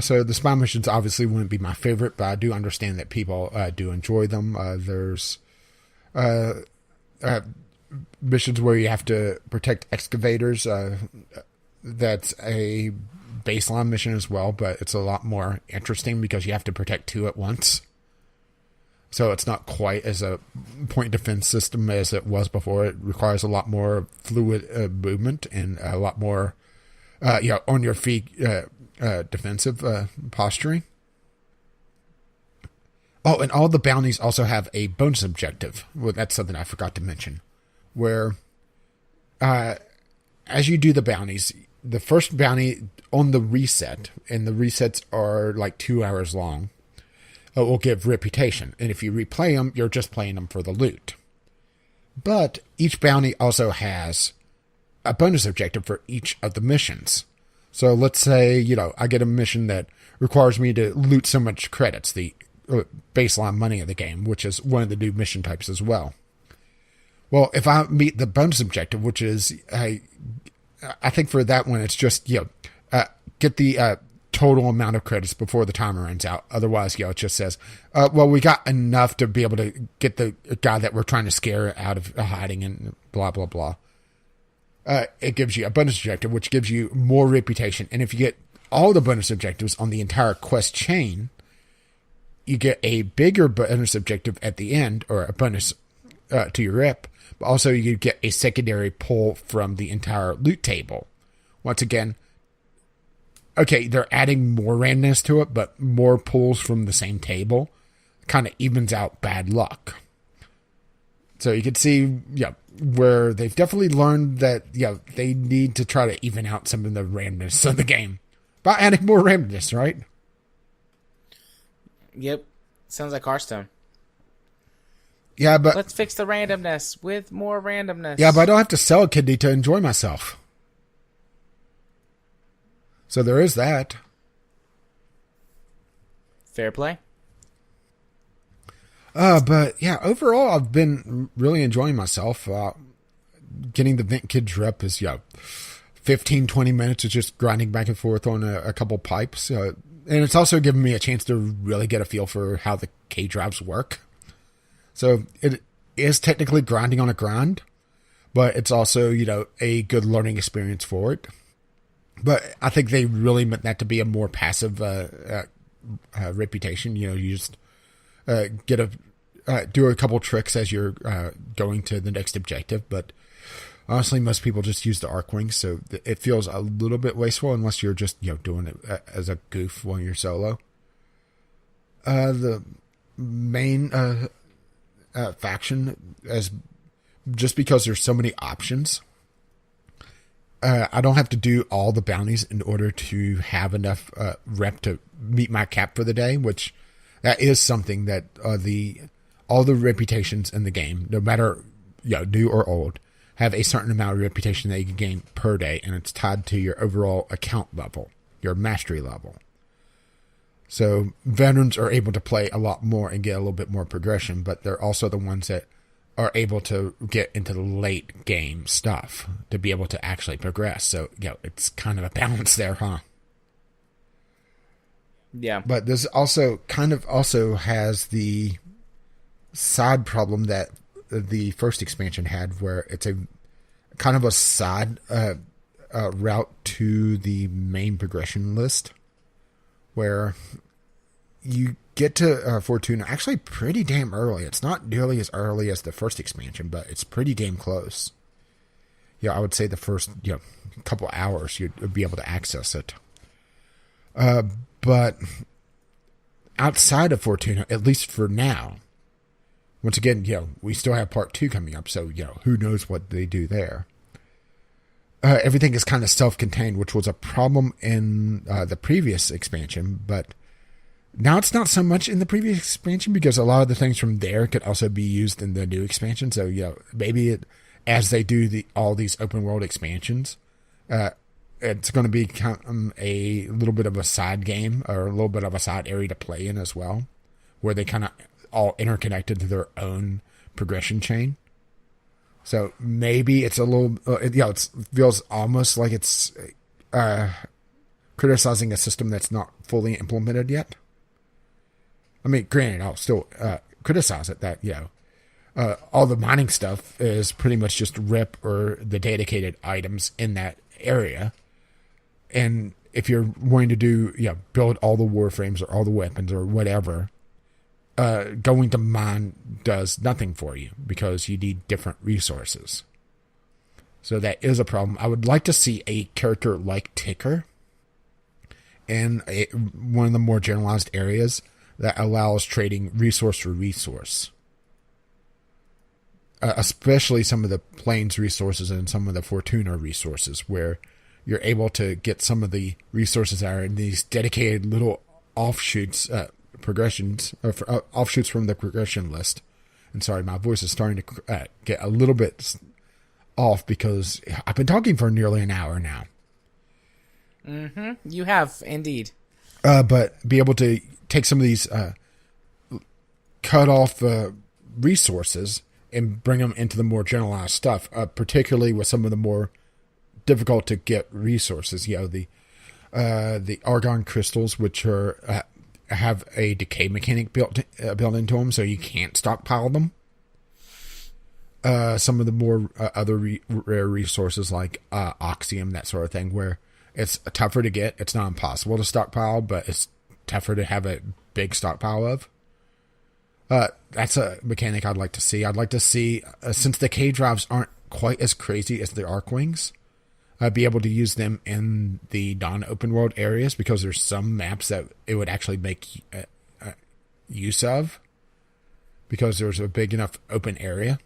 So the spy missions obviously wouldn't be my favorite, but I do understand that people do enjoy them. There's missions where you have to protect excavators. That's a baseline mission as well, but it's a lot more interesting because you have to protect two at once. So it's not quite as a point defense system as it was before. It requires a lot more fluid movement and a lot more on your feet defensive posturing. Oh, and all the bounties also have a bonus objective. Well, that's something I forgot to mention. Where, as you do the bounties, the first bounty on the reset, and the resets are like 2 hours long, will give reputation. And if you replay them, you're just playing them for the loot. But each bounty also has a bonus objective for each of the missions. So let's say, I get a mission that requires me to loot so much credits, the baseline money of the game, which is one of the new mission types as well. Well, if I meet the bonus objective, which is, I think for that one, it's just, get the total amount of credits before the timer runs out. Otherwise, it just says, well, we got enough to be able to get the guy that we're trying to scare out of hiding and blah, blah, blah. It gives you a bonus objective, which gives you more reputation. And if you get all the bonus objectives on the entire quest chain, you get a bigger bonus objective at the end, or a bonus to your rep. But also you get a secondary pull from the entire loot table. Once again, okay, they're adding more randomness to it, but more pulls from the same table kind of evens out bad luck. So you can see, where they've definitely learned that, they need to try to even out some of the randomness of the game by adding more randomness, right? Yep. Sounds like Hearthstone. Yeah, but let's fix the randomness with more randomness. Yeah, but I don't have to sell a kidney to enjoy myself. So there is that. Fair play. But yeah, overall, I've been really enjoying myself. Getting the Vent Kids rep is, 15, 20 minutes of just grinding back and forth on a couple pipes. And it's also given me a chance to really get a feel for how the K drives work. So it is technically grinding on a grind, but it's also, a good learning experience for it. But I think they really meant that to be a more passive reputation. You just do a couple tricks as you're going to the next objective. But honestly, most people just use the arc wings, so it feels a little bit wasteful unless you're just doing it as a goof while you're solo. The main faction, as just because there's so many options, I don't have to do all the bounties in order to have enough rep to meet my cap for the day, which that is something that all the reputations in the game, no matter new or old, have a certain amount of reputation that you can gain per day, and it's tied to your overall account level, your mastery level. So veterans are able to play a lot more and get a little bit more progression, but they're also the ones that are able to get into the late game stuff to be able to actually progress. So, it's kind of a balance there, huh? Yeah. But this also has the side problem that the first expansion had, where it's a kind of a side route to the main progression list, where you get to Fortuna actually pretty damn early. It's not nearly as early as the first expansion, but it's pretty damn close. I would say the first couple hours you'd be able to access it. But outside of Fortuna, at least for now, once again, we still have part 2 coming up, so, who knows what they do there. Everything is kind of self-contained, which was a problem in the previous expansion, but now it's not so much in the previous expansion because a lot of the things from there could also be used in the new expansion. So, maybe as they do all these open world expansions, it's going to become a little bit of a side game or a little bit of a side area to play in as well, where they kind of all interconnected to their own progression chain. So maybe it's a little, it feels almost like it's criticizing a system that's not fully implemented yet. I mean, granted, I'll still criticize it that, all the mining stuff is pretty much just rip or the dedicated items in that area. And if you're wanting to do, build all the warframes or all the weapons or whatever, going to mine does nothing for you because you need different resources. So that is a problem. I would like to see a character like Ticker in one of the more generalized areas that allows trading resource for resource. Especially some of the Plains resources and some of the Fortuna resources, where you're able to get some of the resources that are in these dedicated little offshoots, offshoots from the progression list. And sorry, my voice is starting to get a little bit off because I've been talking for nearly an hour now. Mm-hmm. You have, indeed. But be able to take some of these cut off resources and bring them into the more generalized stuff, particularly with some of the more difficult to get resources. The argon crystals, which are have a decay mechanic built into them, so you can't stockpile them. Some of the more other rare resources like oxium, that sort of thing, where it's tougher to get. It's not impossible to stockpile, but it's tougher to have a big stockpile of. That's a mechanic I'd like to see. I'd like to see, since the K drives aren't quite as crazy as the Arcwings, be able to use them in the non-open world areas, because there's some maps that it would actually make use of, because there's a big enough open area.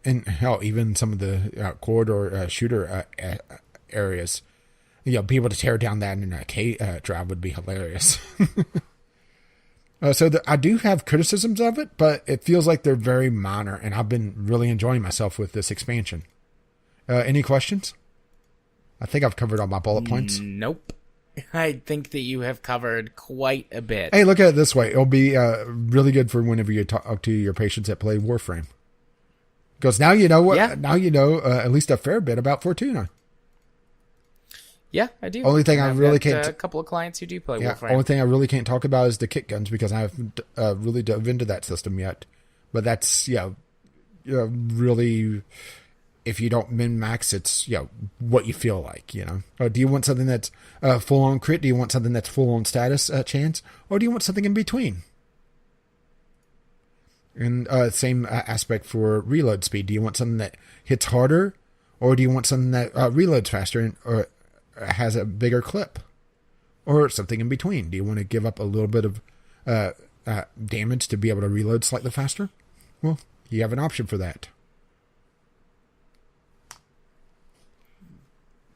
And hell, even some of the corridor shooter areas, be able to tear down that in a K drive would be hilarious. So I do have criticisms of it, but it feels like they're very minor, and I've been really enjoying myself with this expansion. Any questions? I think I've covered all my bullet points. Nope. I think that you have covered quite a bit. Hey, look at it this way. It'll be really good for whenever you talk to your patients that play Warframe. Because now you know what. Yeah. Now you know at least a fair bit about Fortuna. Yeah, I do. Only thing I really can't. A couple of clients who do play Warframe. Only thing I really can't talk about is the kick guns, because I haven't really dove into that system yet. But that's really, if you don't min max, it's what you feel like. Do you want something that's full on crit? Do you want something that's full on status chance, or do you want something in between? And same aspect for reload speed. Do you want something that hits harder, or do you want something that reloads faster or has a bigger clip, or something in between? Do you want to give up a little bit of damage to be able to reload slightly faster? Well, you have an option for that.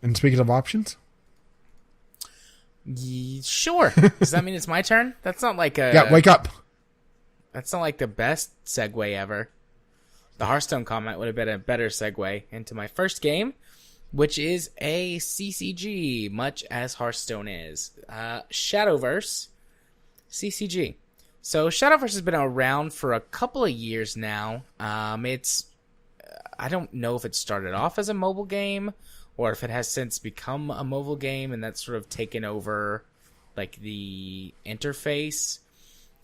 And speaking of options, sure. Does that mean it's my turn? That's not like a... Yeah, wake up. That's not like the best segue ever. The Hearthstone comment would have been a better segue into my first game, which is a CCG, much as Hearthstone is. Shadowverse CCG. So Shadowverse has been around for a couple of years now. I don't know if it started off as a mobile game or if it has since become a mobile game and that's sort of taken over like the interface.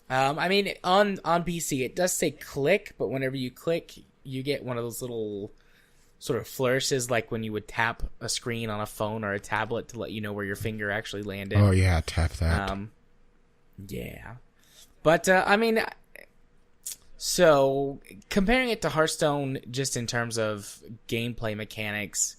I mean, on PC it does say click, but whenever you click, you get one of those little sort of flourishes like when you would tap a screen on a phone or a tablet to let you know where your finger actually landed. Oh yeah, tap that. Yeah. But, I mean, so comparing it to Hearthstone just in terms of gameplay mechanics,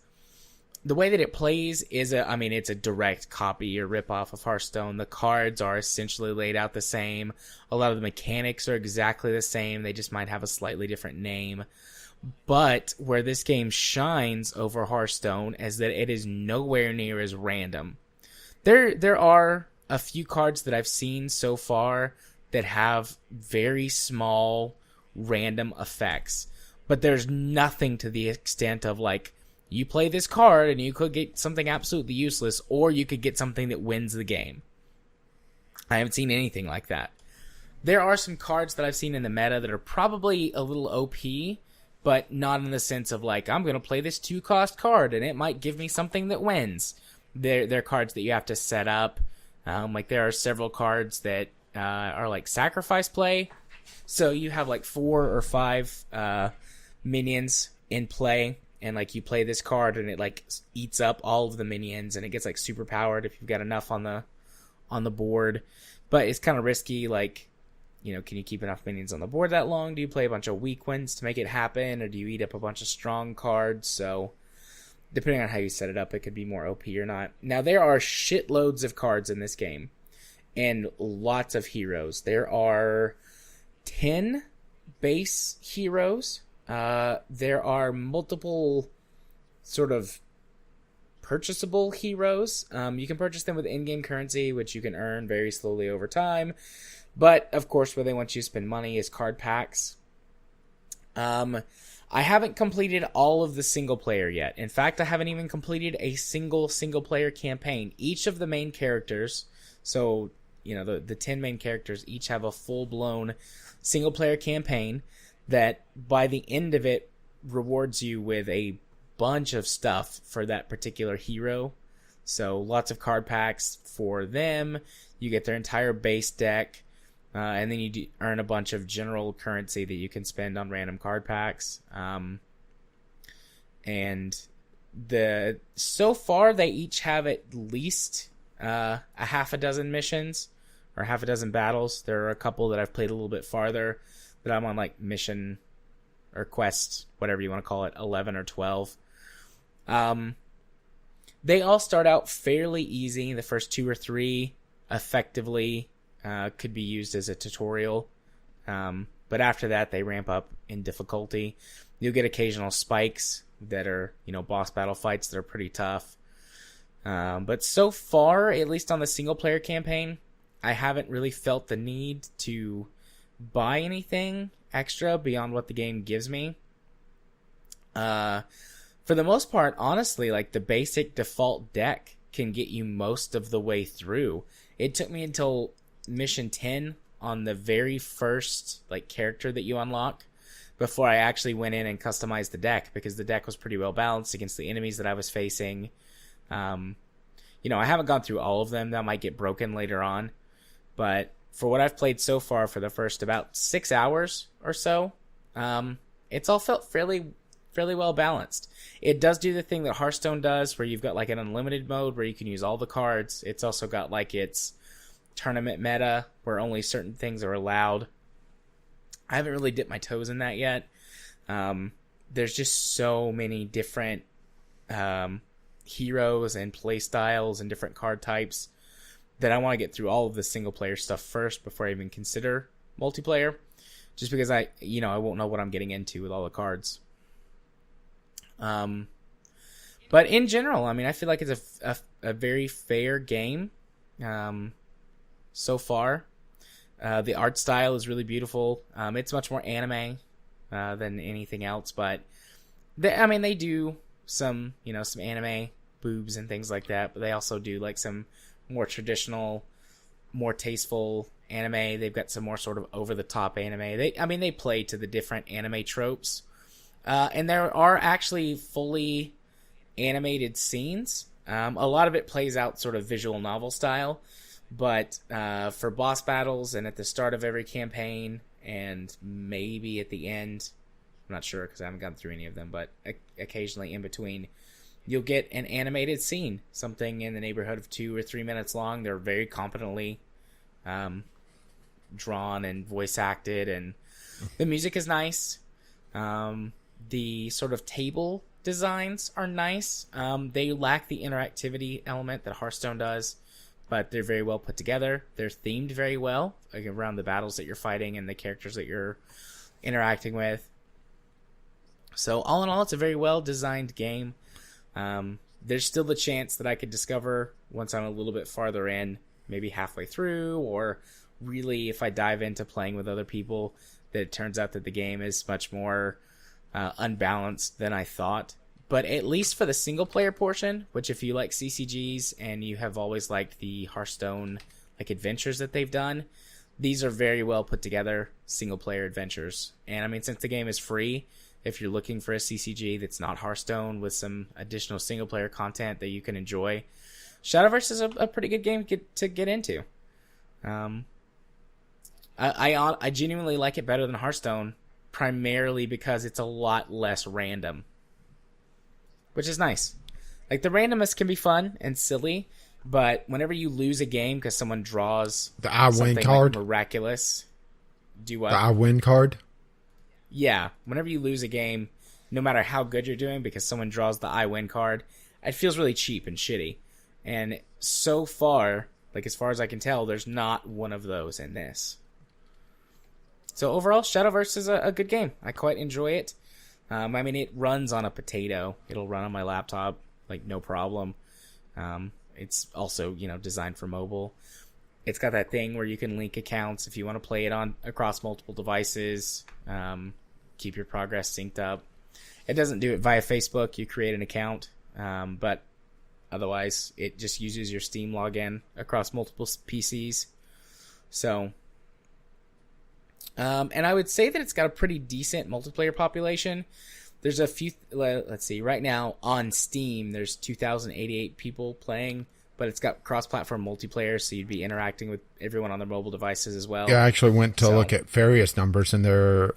the way that it plays is it's a direct copy or ripoff of Hearthstone. The cards are essentially laid out the same. A lot of the mechanics are exactly the same. They just might have a slightly different name. But where this game shines over Hearthstone is that it is nowhere near as random. There are a few cards that I've seen so far that have very small random effects, but there's nothing to the extent of like you play this card and you could get something absolutely useless or you could get something that wins the game. I haven't seen anything like that. There are some cards that I've seen in the meta that are probably a little OP, but not in the sense of like I'm going to play this 2-cost card and it might give me something that wins. They're cards that you have to set up. Like there are several cards that are like sacrifice play, so you have like 4 or 5 minions in play, and like you play this card and it like eats up all of the minions and it gets like super powered if you've got enough on the board. But it's kind of risky, like, you know, can you keep enough minions on the board that long? Do you play a bunch of weak ones to make it happen, or do you eat up a bunch of strong cards? So depending on how you set it up, it could be more OP or not. Now there are shitloads of cards in this game and lots of heroes. There are 10 base heroes. There are multiple sort of purchasable heroes. You can purchase them with in-game currency, which you can earn very slowly over time. But, of course, where they want you to spend money is card packs. I haven't completed all of the single player yet. In fact, I haven't even completed a single player campaign. Each of the main characters, so you know, the 10 main characters each have a full-blown single-player campaign that, by the end of it, rewards you with a bunch of stuff for that particular hero. So, lots of card packs for them. You get their entire base deck, and then you earn a bunch of general currency that you can spend on random card packs. And so far, they each have at least a half a dozen missions or half a dozen battles. There are a couple that I've played a little bit farther that I'm on like mission or quest, whatever you want to call it, 11 or 12. They all start out fairly easy. The first 2 or 3 effectively could be used as a tutorial. But after that, they ramp up in difficulty. You'll get occasional spikes that are, you know, boss battle fights that are pretty tough. But so far, at least on the single-player campaign, I haven't really felt the need to buy anything extra beyond what the game gives me. For the most part, honestly, like the basic default deck can get you most of the way through. It took me until mission 10 on the very first like character that you unlock before I actually went in and customized the deck, because the deck was pretty well balanced against the enemies that I was facing. You know, I haven't gone through all of them. That might get broken later on. But for what I've played so far for the first about 6 hours or so, it's all felt fairly well balanced. It does do the thing that Hearthstone does, where you've got like an unlimited mode where you can use all the cards. It's also got like its tournament meta where only certain things are allowed. I haven't really dipped my toes in that yet. There's just so many different heroes and play styles and different card types that I want to get through all of the single player stuff first before I even consider multiplayer, just because I won't know what I'm getting into with all the cards. But in general, I mean, I feel like it's a very fair game so far. The art style is really beautiful. It's much more anime than anything else, but they do some anime boobs and things like that, but they also do like some more traditional, more tasteful anime. They've got some more sort of over the top anime. They play to the different anime tropes. And there are actually fully animated scenes. A lot of it plays out sort of visual novel style, but for boss battles and at the start of every campaign and maybe at the end, I'm not sure because I haven't gone through any of them, but occasionally in between, you'll get an animated scene, something in the neighborhood of 2 or 3 minutes long. They're very competently drawn and voice acted, and the music is nice. The sort of table designs are nice. They lack the interactivity element that Hearthstone does, but they're very well put together. They're themed very well, like around the battles that you're fighting and the characters that you're interacting with. So all in all, it's a very well designed game. There's still the chance that I could discover once I'm a little bit farther in, maybe halfway through, or really if I dive into playing with other people, that it turns out that the game is much more unbalanced than I thought. But at least for the single player portion, which if you like CCGs and you have always liked the Hearthstone like adventures that they've done, these are very well put together single player adventures. And since the game is free, if you're looking for a CCG that's not Hearthstone with some additional single player content that you can enjoy, Shadowverse is a pretty good game to get into. I genuinely like it better than Hearthstone, primarily because it's a lot less random, which is nice. Like, the randomness can be fun and silly, but whenever you lose a game because someone draws the I win something card, like miraculous, do what? The I win card. Yeah, whenever you lose a game, no matter how good you're doing, because someone draws the I win card, it feels really cheap and shitty. And so far, like as far as I can tell, there's not one of those in this. So overall, Shadowverse is a good game. I quite enjoy it. It runs on a potato. It'll run on my laptop, like no problem. It's also, designed for mobile. It's got that thing where you can link accounts if you want to play it across multiple devices. Keep your progress synced up. It doesn't do it via Facebook. You create an account, but otherwise it just uses your Steam login across multiple PCs. So, and I would say that it's got a pretty decent multiplayer population. There's a few. Let's see. Right now on Steam, there's 2,088 people playing. But it's got cross-platform multiplayer, so you'd be interacting with everyone on their mobile devices as well. Yeah, I actually went to look at various numbers, and they're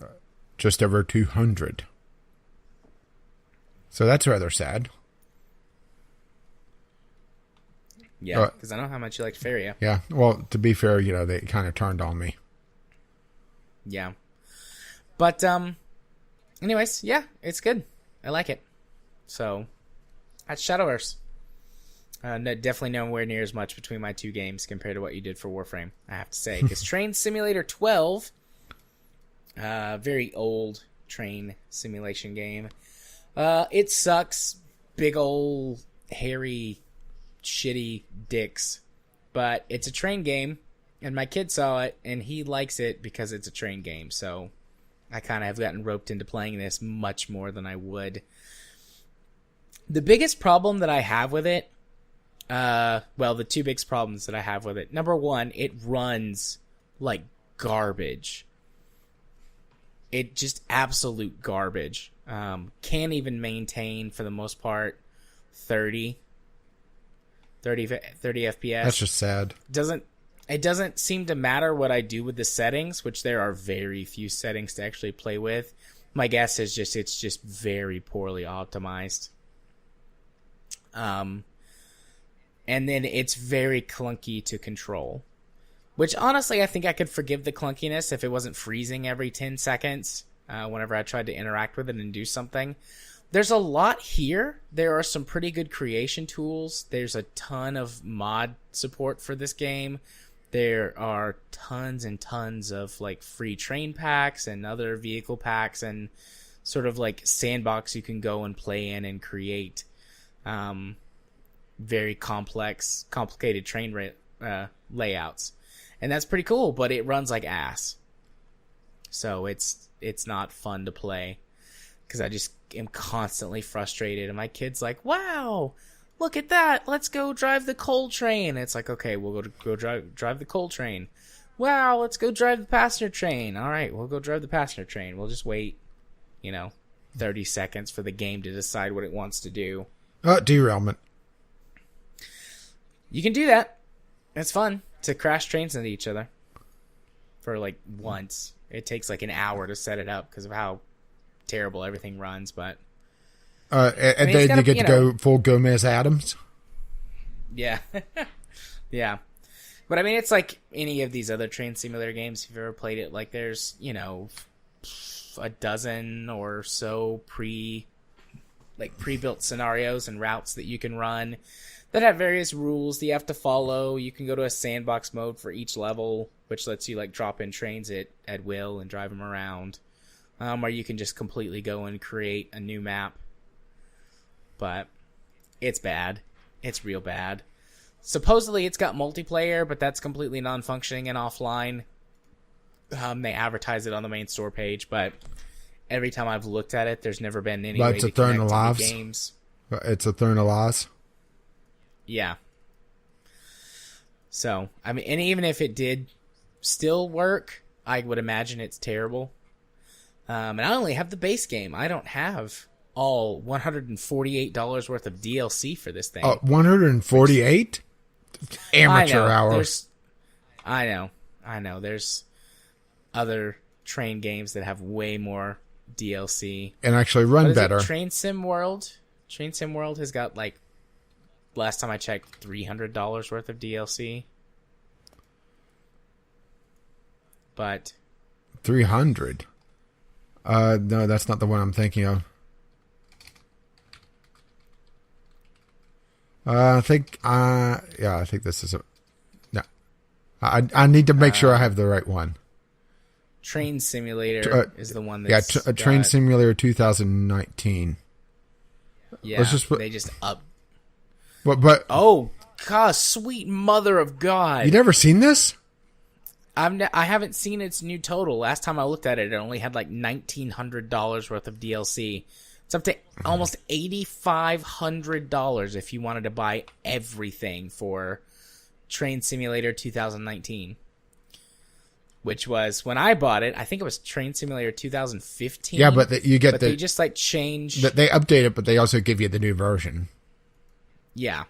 just over 200. So that's rather sad. Yeah, because I know how much you like Faria. Yeah, well, to be fair, they kind of turned on me. Yeah. But, anyways, yeah, it's good. I like it. So, that's Shadowverse. Definitely nowhere near as much between my two games compared to what you did for Warframe, I have to say. Because Trainz Simulator 12, very old train simulation game. It sucks. Big old, hairy, shitty dicks. But it's a train game, and my kid saw it, and he likes it because it's a train game. So I kind of have gotten roped into playing this much more than I would. The biggest problem that I have with it, the two biggest problems that I have with it. Number one, it runs like garbage. It just absolute garbage. Can't even maintain, for the most part, 30 FPS. That's just sad. It doesn't seem to matter what I do with the settings, which there are very few settings to actually play with. My guess is it's just very poorly optimized. And then it's very clunky to control. Which, honestly, I think I could forgive the clunkiness if it wasn't freezing every 10 seconds whenever I tried to interact with it and do something. There's a lot here. There are some pretty good creation tools. There's a ton of mod support for this game. There are tons and tons of free train packs and other vehicle packs and sort of sandbox you can go and play in and create very complicated train layouts. And that's pretty cool, but it runs like ass. So it's not fun to play because I just am constantly frustrated. And my kid's like, wow, look at that. Let's go drive the coal train. It's like, okay, we'll go drive the coal train. Wow, let's go drive the passenger train. All right, we'll go drive the passenger train. We'll just wait, 30 seconds for the game to decide what it wants to do. Derailment. You can do that. It's fun to crash trains into each other for like once. It takes like an hour to set it up because of how terrible everything runs. But and then you get to go full Gomez Adams. Yeah, yeah. But I mean, it's like any of these other train simulator games. If you've ever played it, like there's a dozen or so pre-built scenarios and routes that you can run that have various rules that you have to follow. You can go to a sandbox mode for each level, which lets you like drop in trains at will and drive them around. Or you can just completely go and create a new map. But it's bad. It's real bad. Supposedly it's got multiplayer, but that's completely non-functioning and offline. They advertise it on the main store page, but every time I've looked at it, there's never been any way to connect to the games. It's a Thorn of Lies. Yeah. So, I mean, and even if it did still work, I would imagine it's terrible. And I only have the base game. I don't have all $148 worth of DLC for this thing. 148? Amateur hour. I know. There's other train games that have way more DLC. And actually run better. Train Sim World? Train Sim World has got, like, last time I checked, $300 worth of DLC. But 300? No, that's not the one I'm thinking of. I think this is no. I need to make sure I have the right one. Train Simulator is the one that's Trainz Simulator 2019. Yeah, they just up. But oh God, sweet mother of God! You never seen this? I haven't seen its new total. Last time I looked at it, it only had like $1,900 worth of DLC. It's up to almost $8,500 if you wanted to buy everything for Trainz Simulator 2019. Which was, when I bought it, I think it was Trainz Simulator 2015. Yeah, but they just like changed. They update it, but they also give you the new version. Yeah.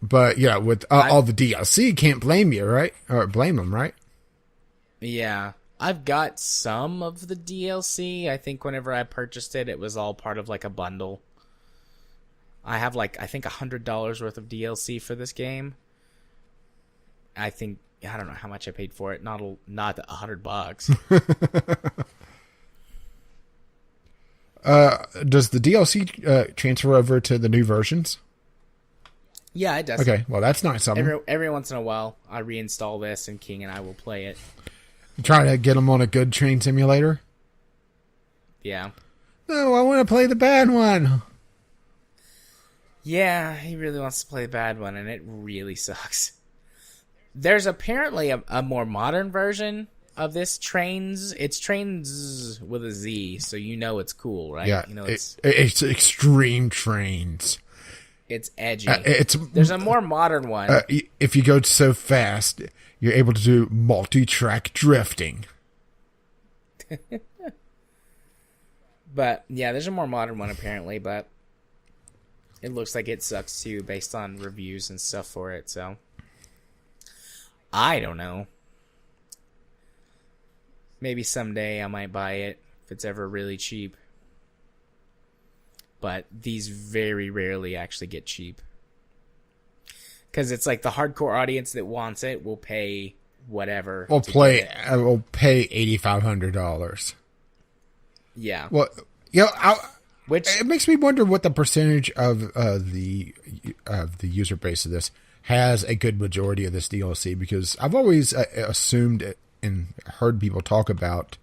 But yeah, with all the DLC, can't blame you, right? Or blame them, right? Yeah. I've got some of the DLC. I think whenever I purchased it, it was all part of like a bundle. I have like, I think $100 worth of DLC for this game. I don't know how much I paid for it. Not $100. Does the DLC transfer over to the new versions? Yeah, it does. Okay, well that's nice. Every once in a while, I reinstall this, and King and I will play it. Try to get them on a good train simulator. Yeah. No, I want to play the bad one. Yeah, he really wants to play the bad one, and it really sucks. There's apparently a more modern version of this Trainz. It's Trainz with a Z, so you know it's cool, right? Yeah, it's Extreme Trainz. It's edgy. There's a more modern one. If you go so fast, you're able to do multi-track drifting. But, yeah, there's a more modern one apparently, but it looks like it sucks too based on reviews and stuff for it, so I don't know. Maybe someday I might buy it if it's ever really cheap. But these very rarely actually get cheap. Because it's like the hardcore audience that wants it will pay whatever. Will pay $8,500. Yeah. Well, it makes me wonder what the percentage of the user base of this has a good majority of this DLC, because I've always assumed and heard people talk about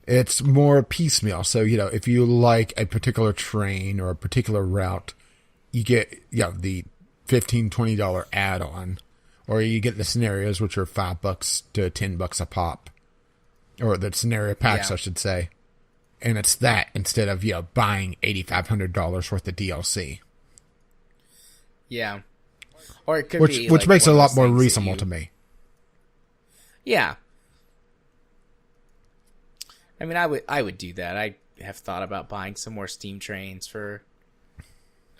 it's more piecemeal. So, if you like a particular train or a particular route, you get the $15-$20 add-on. or you get the scenarios, which are $5 to $10 a pop, or the scenario packs, I should say. And it's that instead of buying $8,500 worth of DLC. Yeah, or it could be which makes it a lot more reasonable to me. Yeah, I mean, I would do that. I have thought about buying some more Steam trains for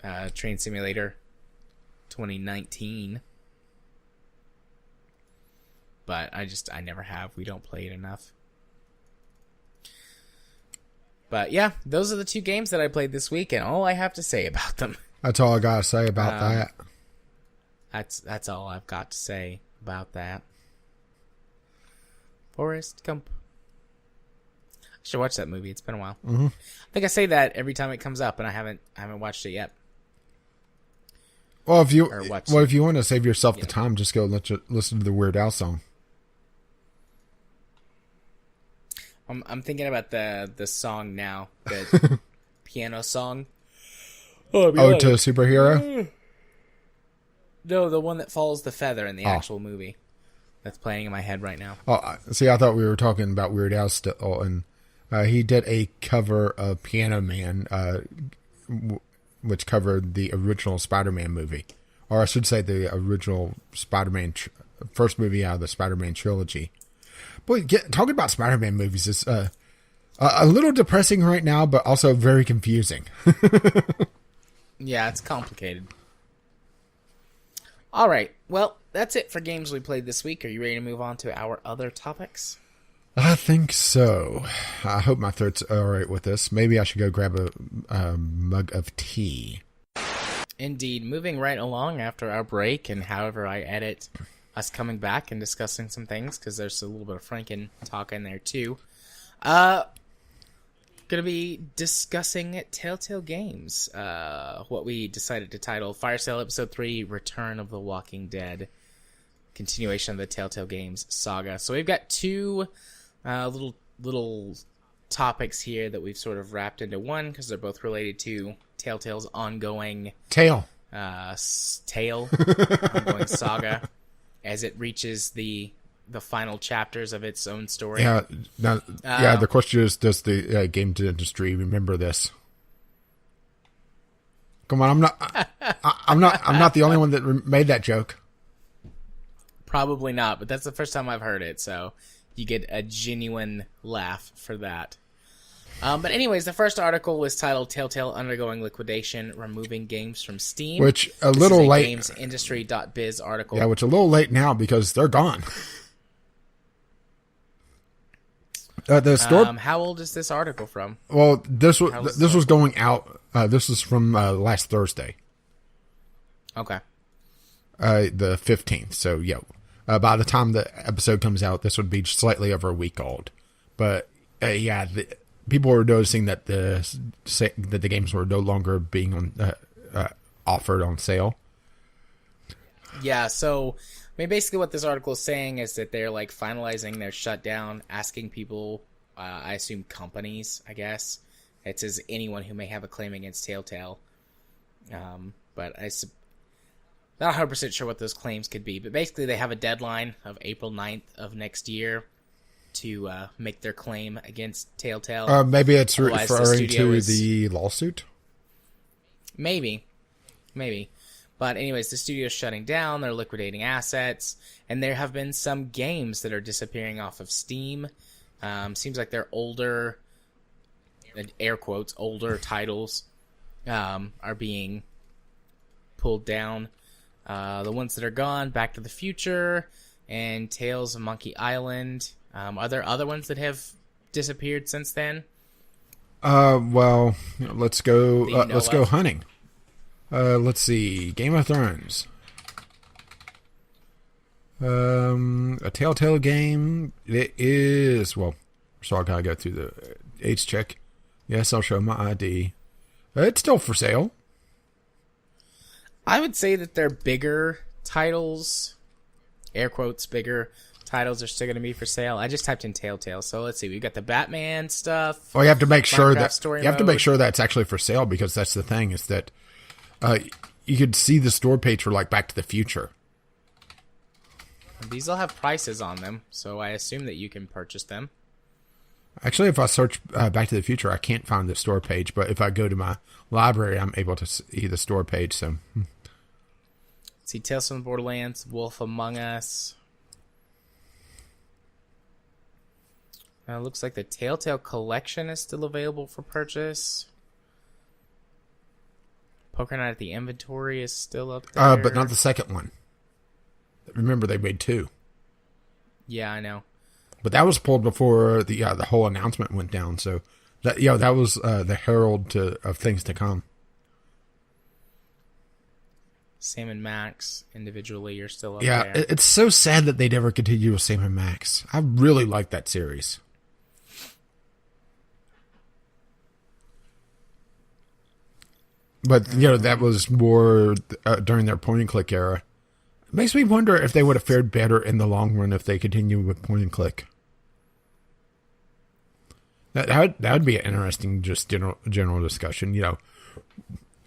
Trainz Simulator 2019, but I never have. We don't play it enough. But yeah, those are the 2 games that I played this week, and all I have to say about them. That's all I gotta say about that. That's all I've got to say about that. Forrest Gump. I should watch that movie. It's been a while. Mm-hmm. I think I say that every time it comes up, and I haven't watched it yet. Well, if you want to save yourself the time, just go listen to the Weird Al song. I'm thinking about the song now, the piano song. To a Superhero? No, the one that follows the feather in the actual movie. That's playing in my head right now. Oh, see, I thought we were talking about Weird Al still, and he did a cover of Piano Man, which covered the original Spider-Man movie. Or I should say the original Spider-Man, first movie out of the Spider-Man trilogy. Boy, talking about Spider-Man movies is a little depressing right now, but also very confusing. Yeah, it's complicated. All right, well, that's it for games we played this week. Are you ready to move on to our other topics? I think so. I hope my throat's all right with this. Maybe I should go grab a mug of tea. Indeed. Moving right along after our break, and however I edit us coming back and discussing some things, because there's a little bit of Franken talk in there too. Going to be discussing Telltale Games, what we decided to title Fire Sale Episode 3, Return of the Walking Dead, continuation of the Telltale Games saga. So we've got 2 little topics here that we've sort of wrapped into one, because they're both related to Telltale's ongoing ongoing saga as it reaches the final chapters of its own story. Yeah. Now, the question is, does the game industry remember this? Come on, I'm not the only one that made that joke. Probably not, but that's the first time I've heard it, so you get a genuine laugh for that. But anyways, the first article was titled "Telltale Undergoing Liquidation, Removing Games from Steam," which a little late. GamesIndustry.biz article. Yeah, which a little late now because they're gone. The store. How old is this article from? Well, this was going out. This was from last Thursday. Okay. The 15th. So yeah, by the time the episode comes out, this would be slightly over a week old. But people were noticing that the games were no longer being offered on sale. Yeah. So I mean, basically what this article is saying is that they're like finalizing their shutdown, asking people, I assume companies, I guess. It says anyone who may have a claim against Telltale. But I'm not 100% sure what those claims could be. But basically they have a deadline of April 9th of next year to make their claim against Telltale. Maybe it's referring to the lawsuit? Maybe. But anyways, the studio's shutting down, they're liquidating assets, and there have been some games that are disappearing off of Steam. Seems like they're older, air quotes, older titles are being pulled down. The ones that are gone, Back to the Future and Tales of Monkey Island. Are there other ones that have disappeared since then? Well, let's go. Let's go hunting. Let's see. Game of Thrones. A Telltale game. It is. Well, so I gotta go through the age check. Yes, I'll show my ID. It's still for sale. I would say that their bigger titles, air quotes, bigger titles are still going to be for sale. I just typed in Telltale, so let's see. We've got the Batman stuff. Well, you have to make sure that's actually for sale, because that's the thing is that you could see the store page for like Back to the Future. These will have prices on them, so I assume that you can purchase them. Actually, if I search Back to the Future, I can't find the store page, but if I go to my library, I'm able to see the store page. So, see Tales from the Borderlands, Wolf Among Us. Looks like the Telltale Collection is still available for purchase. Poker Night at the Inventory is still up there. But not the second one. Remember, they made 2. Yeah, I know. But that was pulled before the whole announcement went down. So that was the herald of things to come. Sam and Max individually are still up there. Yeah, it's so sad that they never continue with Sam and Max. I really like that series. But that was more during their point and click era. It makes me wonder if they would have fared better in the long run if they continued with point and click. That would be an interesting, just general discussion.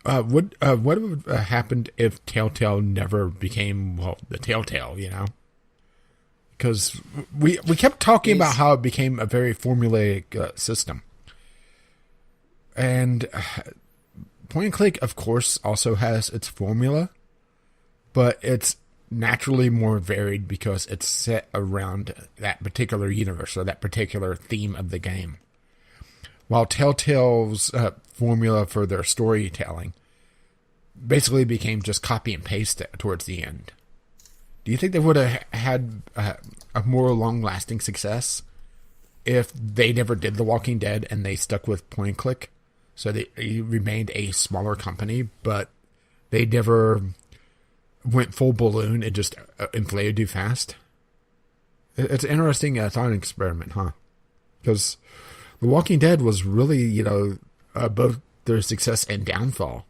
What would have happened if Telltale never became the Telltale? Because we kept talking about how it became a very formulaic system, and point and click, of course, also has its formula, but it's naturally more varied because it's set around that particular universe or that particular theme of the game. While Telltale's formula for their storytelling basically became just copy and paste towards the end. Do you think they would have had a more long-lasting success if they never did The Walking Dead and they stuck with point and click? So they remained a smaller company, but they never went full balloon and just inflated too fast. It's an interesting thought experiment, huh? Because The Walking Dead was really, both their success and downfall.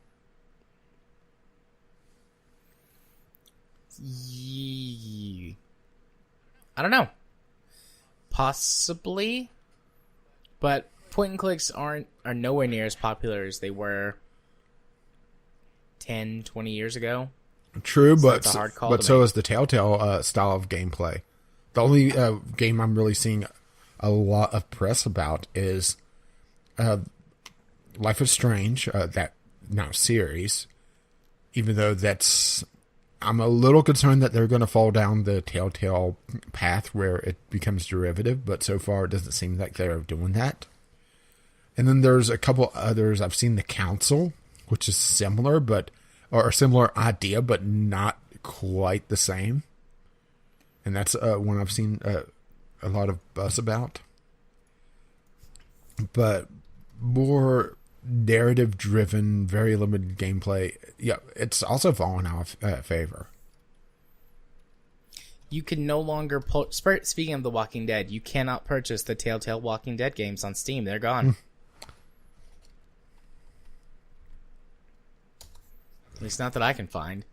I don't know. Possibly, but point and clicks are nowhere near as popular as they were 10, 20 years ago. True, So but it's a hard call to so make. is the Telltale style of gameplay. The only game I'm really seeing a lot of press about is Life is Strange, that now series. Even though I'm a little concerned that they're going to fall down the Telltale path where it becomes derivative, but so far it doesn't seem like they're doing that. And then there's a couple others. I've seen The Council, which is similar, or a similar idea, but not quite the same. And that's one I've seen a lot of buzz about. But more narrative-driven, very limited gameplay. Yeah, it's also fallen out of favor. You can no longer... Speaking of The Walking Dead, you cannot purchase the Telltale Walking Dead games on Steam. They're gone. At least not that I can find.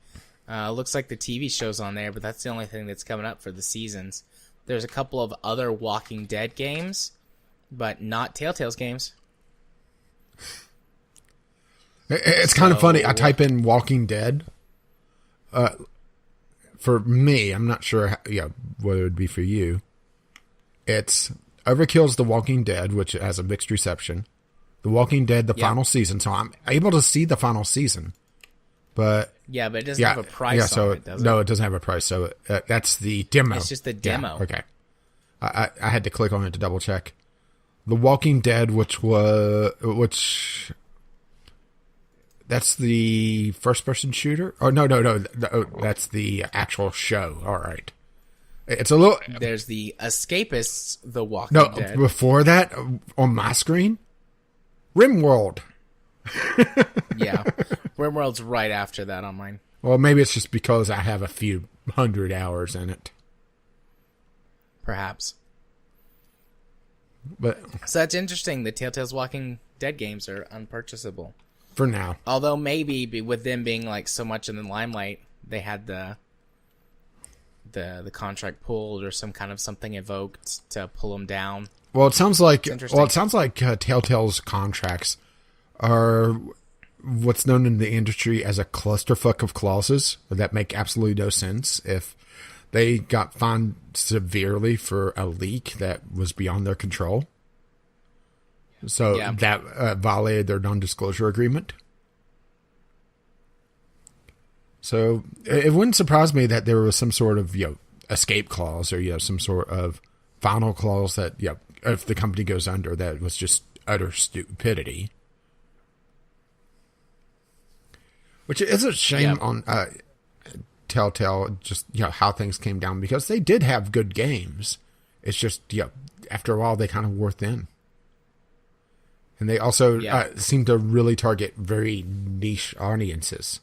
Looks like the TV show's on there, but that's the only thing that's coming up for the seasons. There's a couple of other Walking Dead games, but not Telltale's games. It's kind of funny. I type in Walking Dead. For me, I'm not sure what it would be for you. It's Overkill's The Walking Dead, which has a mixed reception. The Walking Dead, the final season. So I'm able to see the final season. But but it doesn't have a price on it, does it? No, it doesn't have a price. So that's the demo. It's just the demo. Yeah, okay. I had to click on it to double check. The Walking Dead, that's the first person shooter? Oh, no. That's the actual show. All right. It's a little... There's the Escapists, The Walking Dead. No, before that, on my screen, RimWorld. Yeah. RimWorld's right after that on mine. Well, maybe it's just because I have a few 100 hours in it. Perhaps. But So that's interesting. The Telltale's Walking Dead games are unpurchasable. For now. Although maybe with them being like so much in the limelight, they had the contract pulled or some kind of something invoked to pull them down. Well, it sounds like Telltale's contracts are what's known in the industry as a clusterfuck of clauses that make absolutely no sense. If they got fined severely for a leak that was beyond their control. So that violated their non-disclosure agreement. So it wouldn't surprise me that there was some sort of escape clause or some sort of final clause that if the company goes under, that was just utter stupidity. Which is a shame on Telltale, just how things came down, because they did have good games. It's just after a while they kind of wore thin. And they also seem to really target very niche audiences.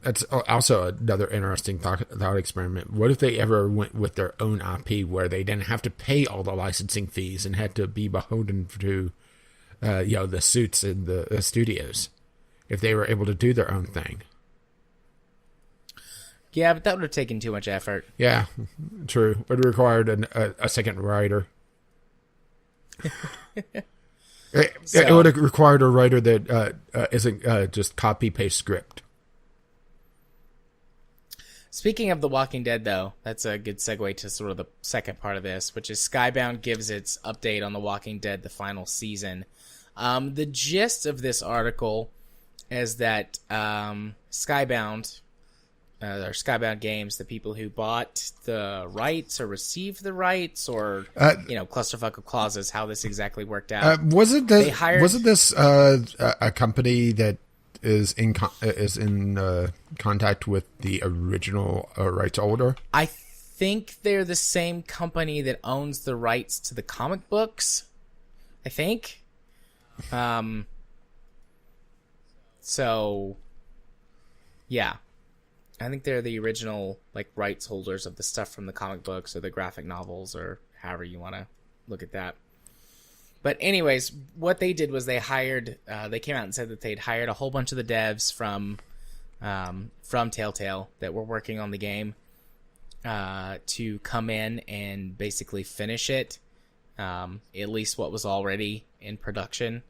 That's also another interesting thought experiment. What if they ever went with their own IP, where they didn't have to pay all the licensing fees and had to be beholden to the suits in the studios, if they were able to do their own thing? Yeah, but that would have taken too much effort. Yeah, true. It would have required a second writer. It would have required a writer that isn't just copy-paste script. Speaking of The Walking Dead, though, that's a good segue to sort of the second part of this, which is Skybound gives its update on The Walking Dead, the final season. The gist of this article is that Skybound, or Skybound Games, the people who bought the rights or received the rights, or clusterfuck of clauses, how this exactly worked out. Wasn't this a company that is in contact with the original rights holder? I think they're the same company that owns the rights to the comic books. I think. So, yeah. I think they're the original rights holders of the stuff from the comic books or the graphic novels, or however you want to look at that. But anyways, what they did was they came out and said that they'd hired a whole bunch of the devs from Telltale that were working on the game to come in and basically finish it, at least what was already in production.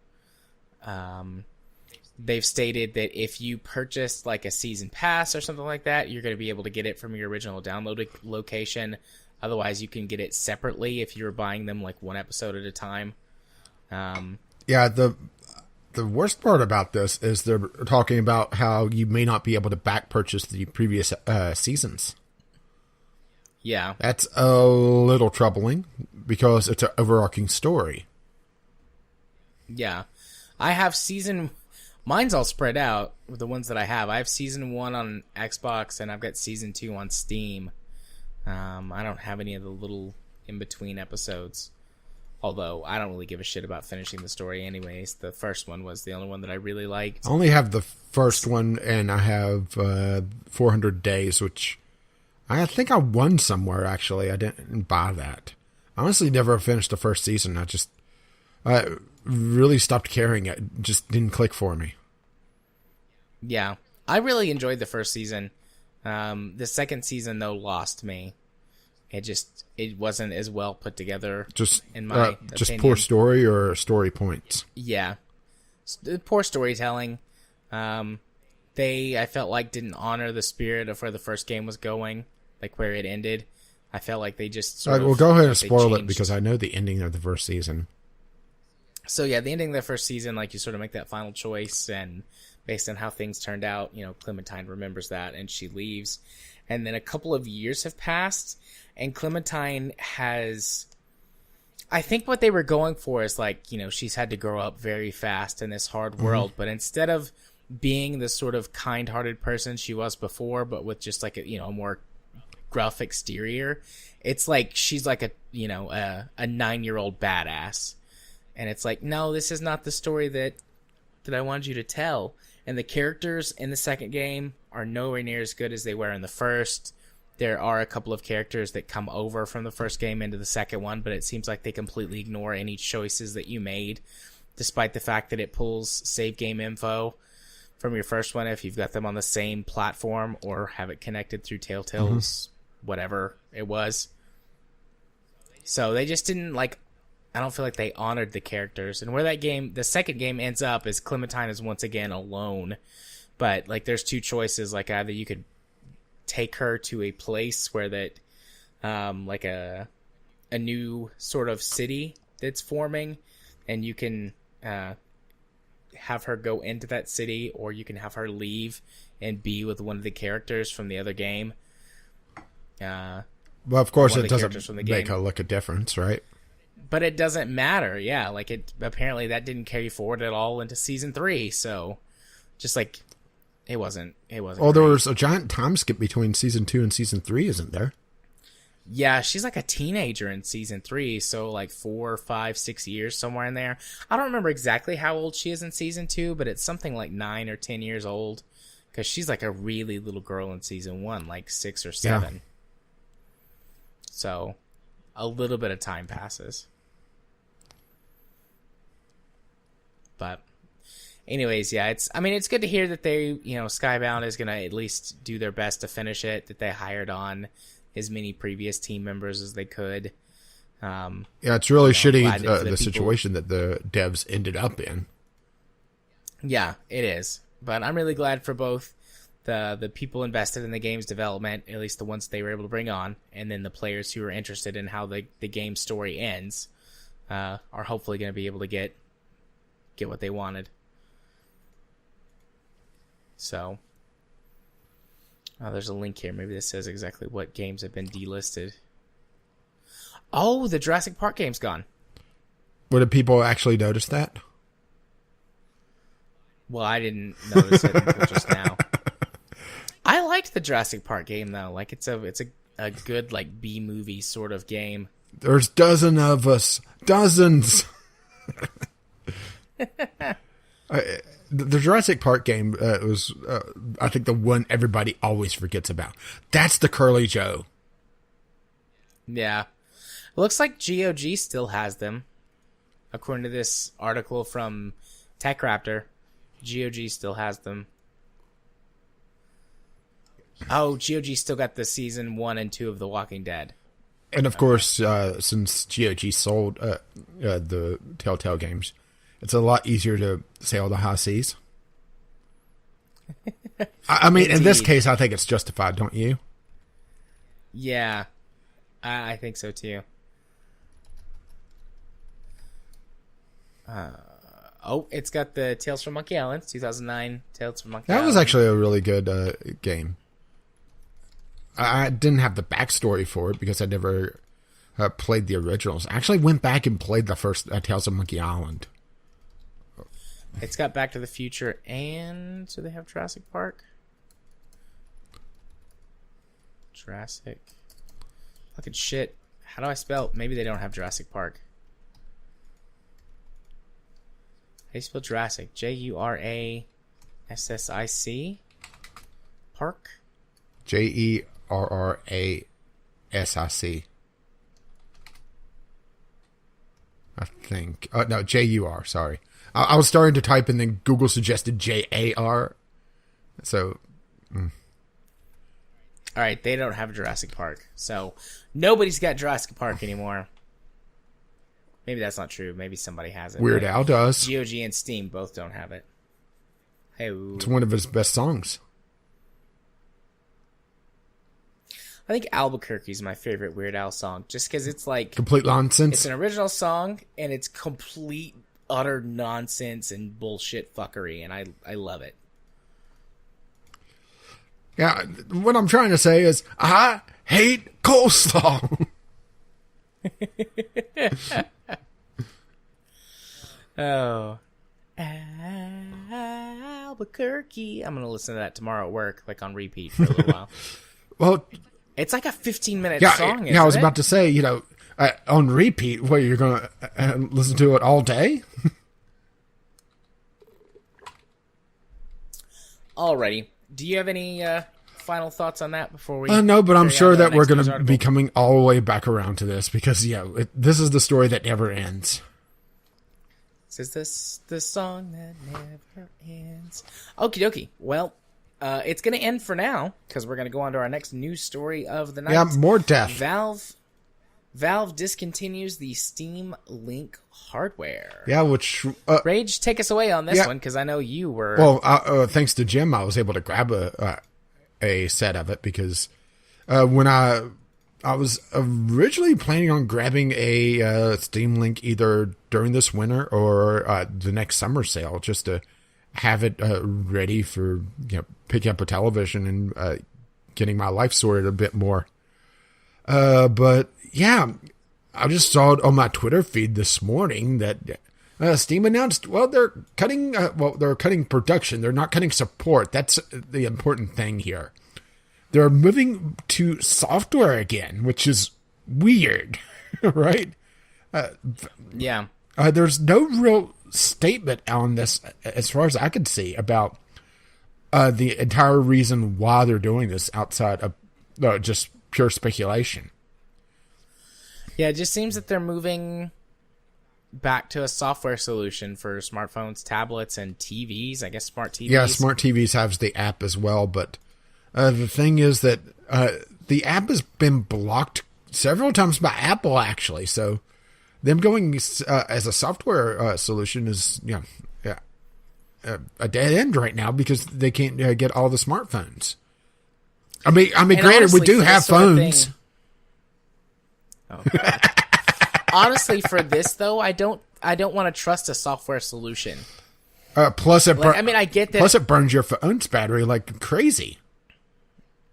They've stated that if you purchased a season pass or something like that, you're going to be able to get it from your original download location. Otherwise, you can get it separately if you're buying them one episode at a time. The worst part about this is they're talking about how you may not be able to back purchase the previous seasons. Yeah. That's a little troubling because it's an overarching story. Yeah. I have mine's all spread out with the ones that I have. I have season 1 on Xbox and I've got season 2 on Steam. I don't have any of the little in-between episodes. Although, I don't really give a shit about finishing the story anyways. The first one was the only one that I really liked. I only have the first one, and I have 400 Days, which I think I won somewhere, actually. I didn't buy that. I honestly never finished the first season. I really stopped caring. It just didn't click for me. Yeah. I really enjoyed the first season. The second season, though, lost me. It wasn't as well put together. In my opinion. Poor story or story points. Yeah, poor storytelling. I felt like didn't honor the spirit of where the first game was going, where it ended. I felt like they just go ahead and spoil it because I know the ending of the first season. So yeah, the ending of the first season, you sort of make that final choice, and based on how things turned out, Clementine remembers that and she leaves, and then a couple of years have passed. And Clementine has, I think what they were going for is she's had to grow up very fast in this hard world. But instead of being the sort of kind-hearted person she was before, but with just a more gruff exterior, it's she's a 9-year-old badass. And it's no, this is not the story that I wanted you to tell. And the characters in the second game are nowhere near as good as they were in the first. There are a couple of characters that come over from the first game into the second one, but it seems like they completely ignore any choices that you made, despite the fact that it pulls save game info from your first one if you've got them on the same platform or have it connected through Telltale's whatever it was. So they just didn't I don't feel like they honored the characters. And where the second game ends up is Clementine is once again alone. But there's two choices. Either you could take her to a place where that, like a new sort of city that's forming, and you can have her go into that city, or you can have her leave and be with one of the characters from the other game. Well, of course, it doesn't make game. her look a difference, right? But it doesn't matter, yeah. Like, it apparently that didn't carry forward at all into season 3, so just like it wasn't. Well, there was a giant time skip between season 2 and season 3, isn't there? Yeah, she's like a teenager in season 3, so like 4, 5, 6 years, somewhere in there. I don't remember exactly how old she is in season 2, but it's something like 9 or 10 years old, because she's like a really little girl in season 1, like 6 or 7. Yeah. So a little bit of time passes. But anyways, yeah, it's good to hear that they, Skybound is going to at least do their best to finish it, that they hired on as many previous team members as they could. Yeah, it's really shitty, the situation that the devs ended up in. Yeah, it is. But I'm really glad for both the people invested in the game's development, at least the ones they were able to bring on, and then the players who are interested in how the game story ends are hopefully going to be able to get what they wanted. So, there's a link here. Maybe this says exactly what games have been delisted. Oh, the Jurassic Park game's gone. But did people actually notice that? Well, I didn't notice it until just now. I liked the Jurassic Park game though. Like, it's a good like B movie sort of game. There's dozens of us. Dozens. The Jurassic Park game was, I think, the one everybody always forgets about. That's the Curly Joe. Yeah. It looks like GOG still has them. According to this article from TechRaptor, GOG still has them. Oh, GOG still got the season 1 and 2 of The Walking Dead. And of course, since GOG sold the Telltale games, it's a lot easier to sail the high seas. I mean, in this case, I think it's justified, don't you? Yeah, I think so too. It's got the Tales from Monkey Island, 2009 Tales from Monkey Island. That was actually a really good game. I didn't have the backstory for it because I never played the originals. I actually went back and played the first Tales from Monkey Island. It's got Back to the Future, and do they have Jurassic Park? Jurassic. Fucking shit. How do I spell? Maybe they don't have Jurassic Park. How do you spell Jurassic? Jurassic? Park? Jerrasic. I think. No, JUR, sorry. I was starting to type and then Google suggested JAR. So. All right, they don't have Jurassic Park. So nobody's got Jurassic Park anymore. Maybe that's not true. Maybe somebody has it. Weird Al does. GOG and Steam both don't have it. Hey, it's one of his best songs. I think Albuquerque's my favorite Weird Al song, just because it's like complete nonsense. It's an original song, and it's complete, utter nonsense and bullshit fuckery, and I love it. Yeah, what I'm trying to say is, I hate coleslaw. Oh, Albuquerque. I'm gonna listen to that tomorrow at work, like on repeat for a little while. Well, it's like a 15-minute song. Yeah, I was about to say, on repeat, what, you're gonna listen to it all day? Alrighty. Do you have any final thoughts on that before we? No, but I'm sure that we're going to be coming all the way back around to this because, this is the story that never ends. Is this the song that never ends? Okie dokie. Well, it's going to end for now because we're going to go on to our next news story of the night. Yeah, more death. Valve discontinues the Steam Link hardware. Yeah, which... Rage, take us away on this one, because I know you were... Well, thanks to Jim, I was able to grab a set of it because when I was originally planning on grabbing a Steam Link either during this winter or the next summer sale, just to have it ready for picking up a television and getting my life sorted a bit more. But yeah, I just saw it on my Twitter feed this morning that Steam announced, they're cutting production. They're not cutting support. That's the important thing here. They're moving to software again, which is weird, right? Yeah. There's no real statement on this, as far as I could see, about the entire reason why they're doing this outside of just pure speculation. Yeah, it just seems that they're moving back to a software solution for smartphones, tablets, and TVs. I guess smart TVs. Yeah, smart TVs has the app as well, but the thing is that the app has been blocked several times by Apple, actually. So them going as a software solution is a dead end right now because they can't get all the smartphones. I mean, granted, honestly, we do have phones. Oh, God. Honestly, for this though, I don't want to trust a software solution. Plus, I get that. Plus, it burns your phone's battery like crazy.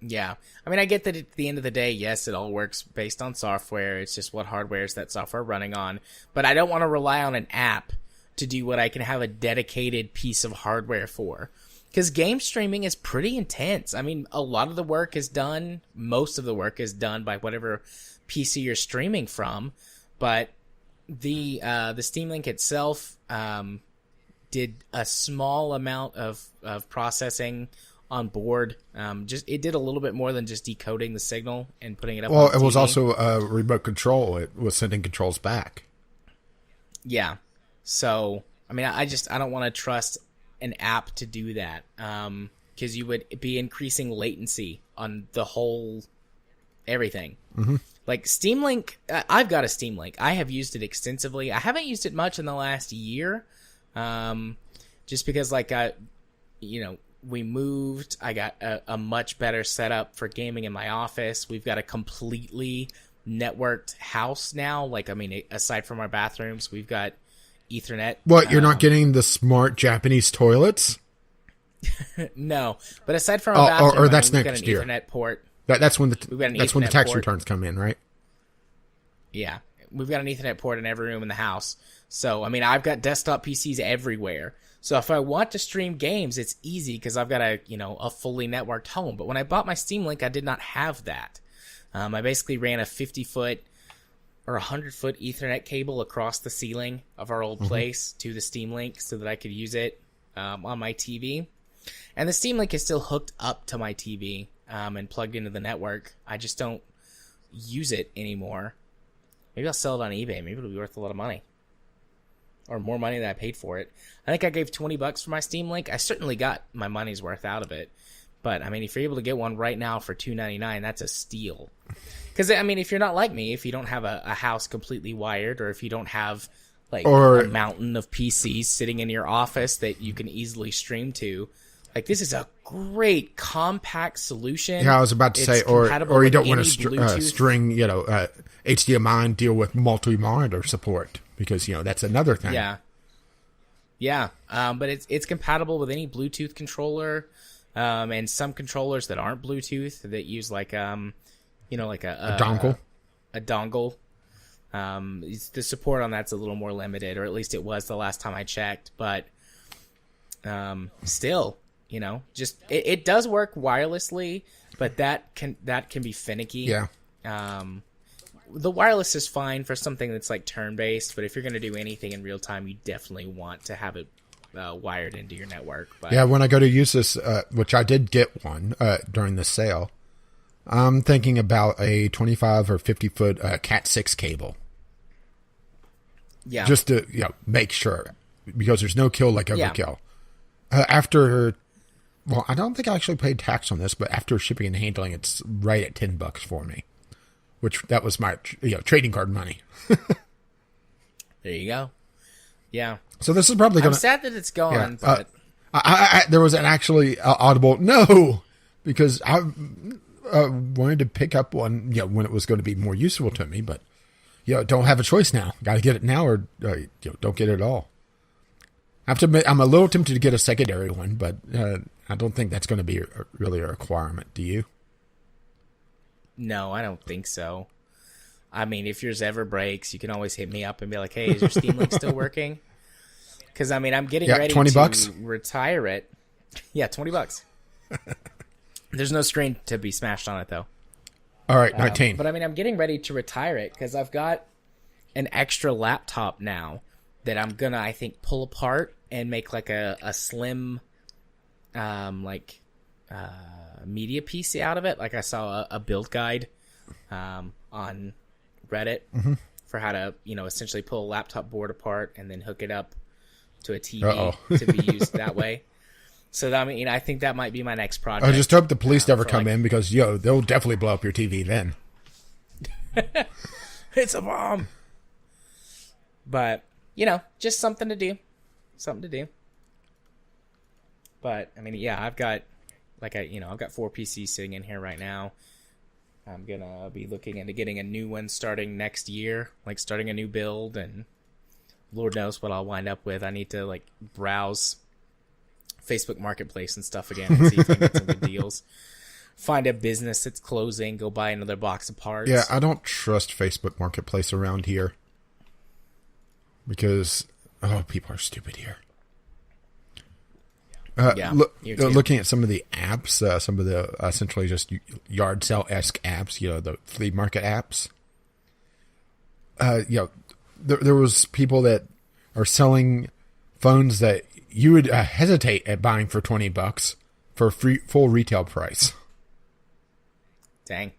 Yeah, I mean, I get that at the end of the day, yes, it all works based on software. It's just what hardware is that software running on. But I don't want to rely on an app to do what I can have a dedicated piece of hardware for. Because game streaming is pretty intense. I mean, a lot of the work is done. Most of the work is done by whatever PC you're streaming from. But the Steam Link itself did a small amount of processing on board. It did a little bit more than just decoding the signal and putting it up. Well, on the it was TV. also a remote control. It was sending controls back. Yeah. So, I mean, I don't want to trust an app to do that because you would be increasing latency on the whole everything. Mm-hmm. Like Steam Link, I've got a Steam Link. I have used it extensively. I haven't used it much in the last year, just because we moved. I got a much better setup for gaming in my office. We've got a completely networked house now. Aside from our bathrooms, we've got Ethernet. What, you're not getting the smart Japanese toilets? No, but aside from our bathroom, or that's we've next got an year. Ethernet port. That's when the tax port. returns come in, right? Yeah, we've got an Ethernet port in every room in the house. So, I mean, I've got desktop PCs everywhere. So if I want to stream games, it's easy because I've got a fully networked home. But when I bought my Steam Link, I did not have that. I basically ran a 50-foot or 100-foot Ethernet cable across the ceiling of our old place to the Steam Link so that I could use it on my TV. And the Steam Link is still hooked up to my TV and plugged into the network. I just don't use it anymore. Maybe I'll sell it on eBay. Maybe it'll be worth a lot of money. Or more money than I paid for it. I think I gave $20 for my Steam Link. I certainly got my money's worth out of it. But, I mean, if you're able to get one right now for $2.99, that's a steal. Because, I mean, if you're not like me, if you don't have a house completely wired, or if you don't have, a mountain of PCs sitting in your office that you can easily stream to, this is a great compact solution. Yeah, I was about to say, or you don't want to string, HDMI and deal with multi-monitor support. Because, that's another thing. Yeah. But it's compatible with any Bluetooth controller, and some controllers that aren't Bluetooth that use a dongle. A dongle. The support on that's a little more limited, or at least it was the last time I checked. But still, just it does work wirelessly, but that can be finicky. Yeah. The wireless is fine for something that's turn-based, but if you're going to do anything in real time, you definitely want to have it wired into your network. But yeah, when I go to use this, which I did get one during the sale, I'm thinking about a 25 or 50-foot Cat6 cable. Yeah. Just to make sure, because there's no kill like overkill. I don't think I actually paid tax on this, but after shipping and handling, it's right at $10 for me. Which that was my trading card money. There you go. Yeah. So this is probably going to... I'm sad that it's gone, but... there was an actually audible, no! because I wanted to pick up one, when it was going to be more useful to me, but don't have a choice now. Got to get it now, or don't get it at all. I have to admit, I'm a little tempted to get a secondary one, but I don't think that's going to be really a requirement. Do you? No, I don't think so. I mean, if yours ever breaks, you can always hit me up and be like, "Hey, is your Steam Link still working?" Because I'm getting ready $20? to retire it. Yeah, $20. There's no screen to be smashed on it though. All right, 19. But I'm getting ready to retire it because I've got an extra laptop now that I'm gonna, I think, pull apart and make like a slim, media PC out of it. Like I saw a build guide, on Reddit for how to, essentially pull a laptop board apart and then hook it up to a TV to be used that way. So I think that might be my next project. I just hope the police never come in because they'll definitely blow up your TV then. It's a bomb. But just something to do. But I've got I've got 4 PCs sitting in here right now. I'm gonna be looking into getting a new one starting next year, like starting a new build, and Lord knows what I'll wind up with. I need to browse Facebook Marketplace and stuff again and see if I can get some good deals. Find a business that's closing, go buy another box of parts. Yeah, I don't trust Facebook Marketplace around here because people are stupid here. Looking at some of the apps, some of the essentially just yard sale-esque apps, the flea market apps. There was people that are selling phones that you would hesitate at buying for $20 for full retail price. Dang.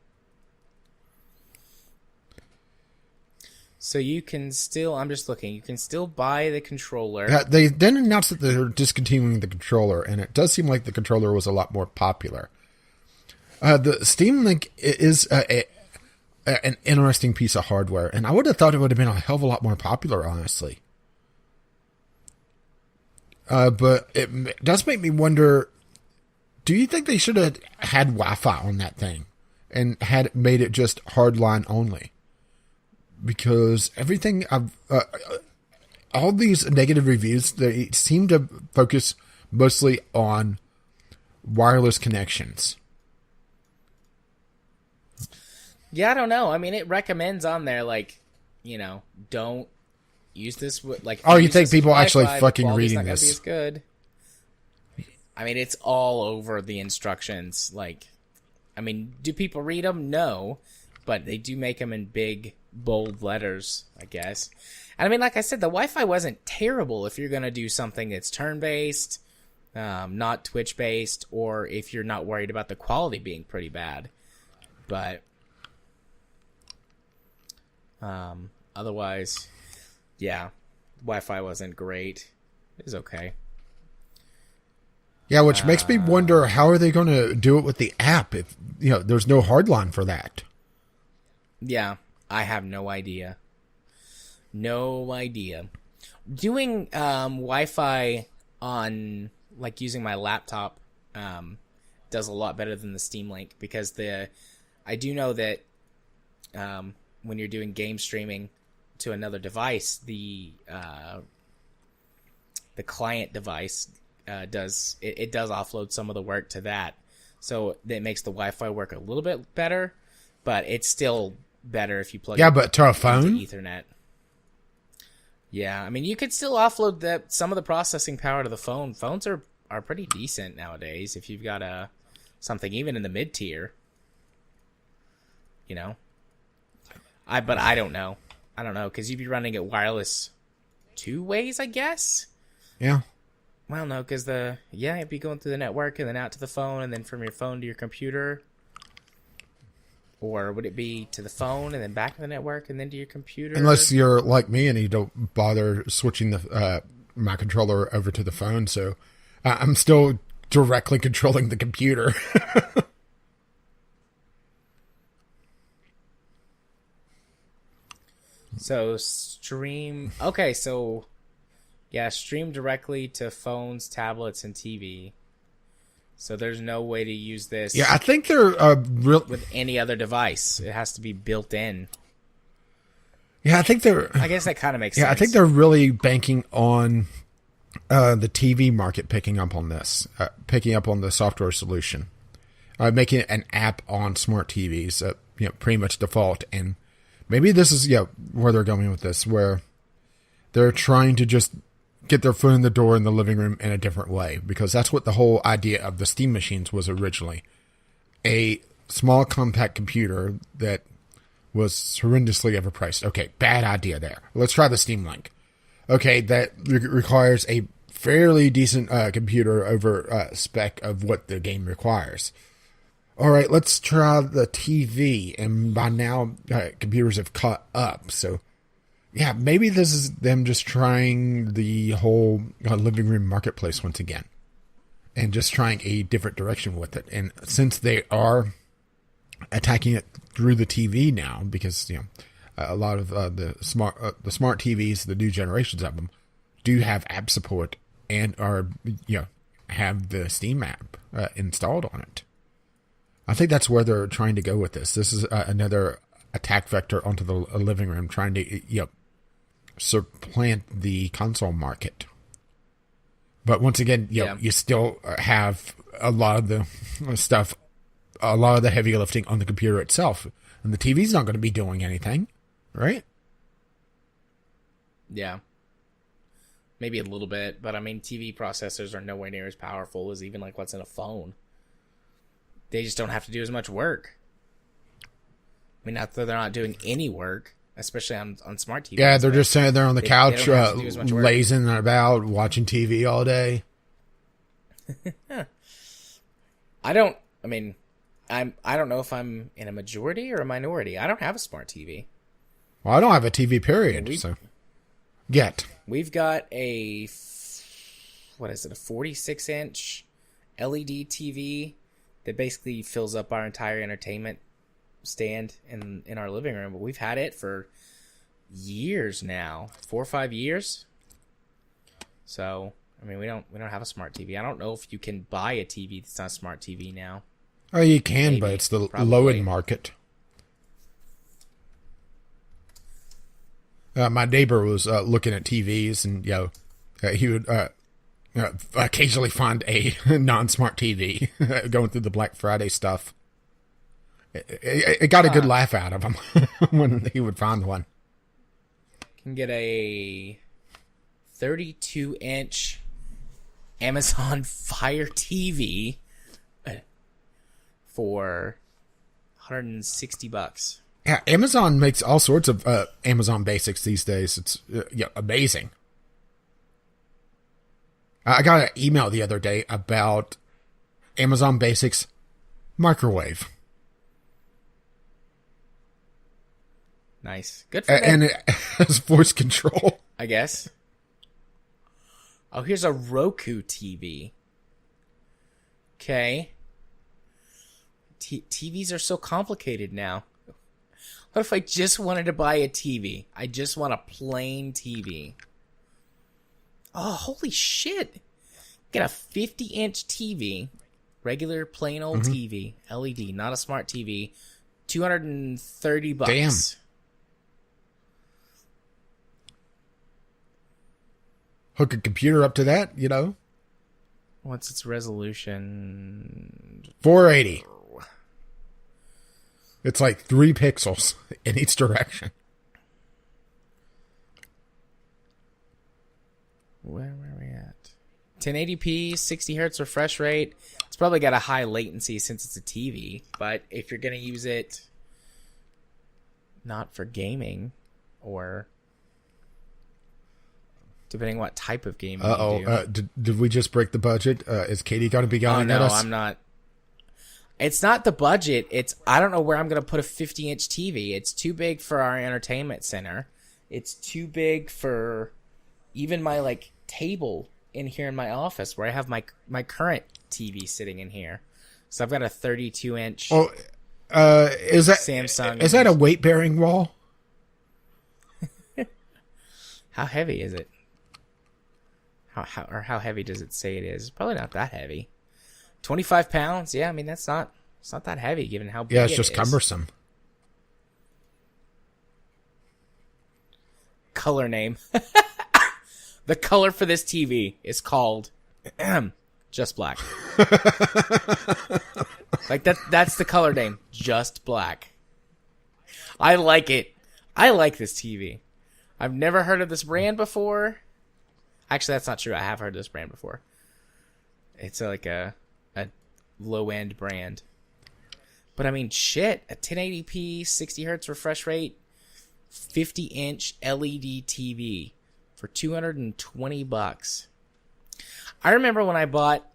So you can still, I'm just looking, you can still buy the controller. They then announced that they're discontinuing the controller, and it does seem like the controller was a lot more popular. The Steam Link is an interesting piece of hardware, and I would have thought it would have been a hell of a lot more popular, honestly. But it does make me wonder, do you think they should have had Wi-Fi on that thing and had made it just hardline only? Because everything all these negative reviews, they seem to focus mostly on wireless connections. Yeah, I don't know. It recommends on there, don't use this with, you think people actually fucking reading this? Be as good. It's all over the instructions. Do people read them? No, but they do make them in big, bold letters, I guess. And like I said, the Wi-Fi wasn't terrible if you're going to do something that's turn-based, not Twitch-based, or if you're not worried about the quality being pretty bad. But otherwise, yeah, Wi-Fi wasn't great. It was okay. Yeah, which makes me wonder, how are they going to do it with the app if there's no hardline for that? Yeah, I have no idea. No idea. Doing Wi-Fi on using my laptop does a lot better than the Steam Link, because I do know that when you're doing game streaming to another device, the client device does offload some of the work to that, so that makes the Wi-Fi work a little bit better, but it's still better if you plug but to a phone into Ethernet. Yeah, you could still offload some of the processing power to the phone. Phones are pretty decent nowadays if you've got something even in the mid tier. But I don't know. Because you'd be running it wireless 2 ways, I guess. Yeah. Well, no, because it'd be going through the network and then out to the phone and then from your phone to your computer. Or would it be to the phone and then back to the network and then to your computer? Unless you're like me and you don't bother switching my controller over to the phone, so I'm still directly controlling the computer. So stream... Okay, so... Yeah, stream directly to phones, tablets, and TV. So there's no way to use this Yeah, I think they're with any other device. It has to be built in. Yeah, I think they're. I guess that kind of makes sense. Yeah, I think they're really banking on the TV market picking up on this, picking up on the software solution, making it an app on smart TVs, pretty much default. And maybe this is where they're going with this, where they're trying to just get their foot in the door in the living room in a different way, because that's what the whole idea of the Steam machines was originally. A small compact computer that was horrendously overpriced. Okay, bad idea there. Let's try the Steam Link. Okay, that requires a fairly decent computer over spec of what the game requires. All right, let's try the TV, and by now computers have caught up, so yeah, maybe this is them just trying the whole living room marketplace once again. And just trying a different direction with it. And since they are attacking it through the TV now, because a lot of the smart TVs, the new generations of them, do have app support and are have the Steam app installed on it. I think that's where they're trying to go with this. This is another attack vector onto the living room, trying to supplant the console market. But once again, you still have a lot of the stuff, a lot of the heavy lifting on the computer itself, and the TV's not going to be doing anything, right? Yeah. Maybe a little bit, but I mean, TV processors are nowhere near as powerful as even like what's in a phone. They just don't have to do as much work. I mean, not that they're not doing any work, especially on smart TVs. Yeah, they're just sitting there on the couch, lazing about, watching TV all day. I don't know if I'm in a majority or a minority. I don't have a smart TV. Well, I don't have a TV, period. We've got a 46-inch LED TV that basically fills up our entire entertainment stand in our living room. But we've had it for years now, 4 or 5 years. So I mean, we don't have a smart TV. I don't know if you can buy a TV that's not a smart TV now. Oh, you can, maybe, but it's the low-end market. My neighbor was looking at TVs, and he would occasionally find a non-smart TV going through the Black Friday stuff. It got a good laugh out of him when he would find one. Can get a 32-inch Amazon Fire TV for $160. Yeah, Amazon makes all sorts of Amazon basics these days. It's amazing. I got an email the other day about Amazon Basics microwave. Nice. Good for them. And it has voice control. I guess. Oh, here's a Roku TV. Okay. TVs are so complicated now. What if I just wanted to buy a TV? I just want a plain TV. Oh, holy shit. Get a 50-inch TV. Regular, plain old TV. LED, not a smart TV. $230. Damn. Hook a computer up to that, What's its resolution? 480. It's like 3 pixels in each direction. Where are we at? 1080p, 60 hertz refresh rate. It's probably got a high latency since it's a TV, but if you're going to use it not for gaming or depending what type of game you do. Did we just break the budget? Is Katie going to be yelling at us? No, I'm not. It's not the budget. I don't know where I'm going to put a 50-inch TV. It's too big for our entertainment center. It's too big for even my table in here in my office where I have my current TV sitting in here. So I've got a 32-inch is that Samsung. Is that a weight-bearing wall? How heavy is it? How heavy does it say it is? It's probably not that heavy. 25 pounds. Yeah, I mean, it's not that heavy given how big Yeah, it's it just is. cumbersome. Color name. The color for this TV is called Just Black. Like that's the color name. Just Black. I like it. I like this TV. I've never heard of this brand before. Actually, that's not true. I have heard of this brand before. It's like a low-end brand. But I mean, shit. A 1080p, 60 hertz refresh rate, 50-inch LED TV for $220. I remember when I bought,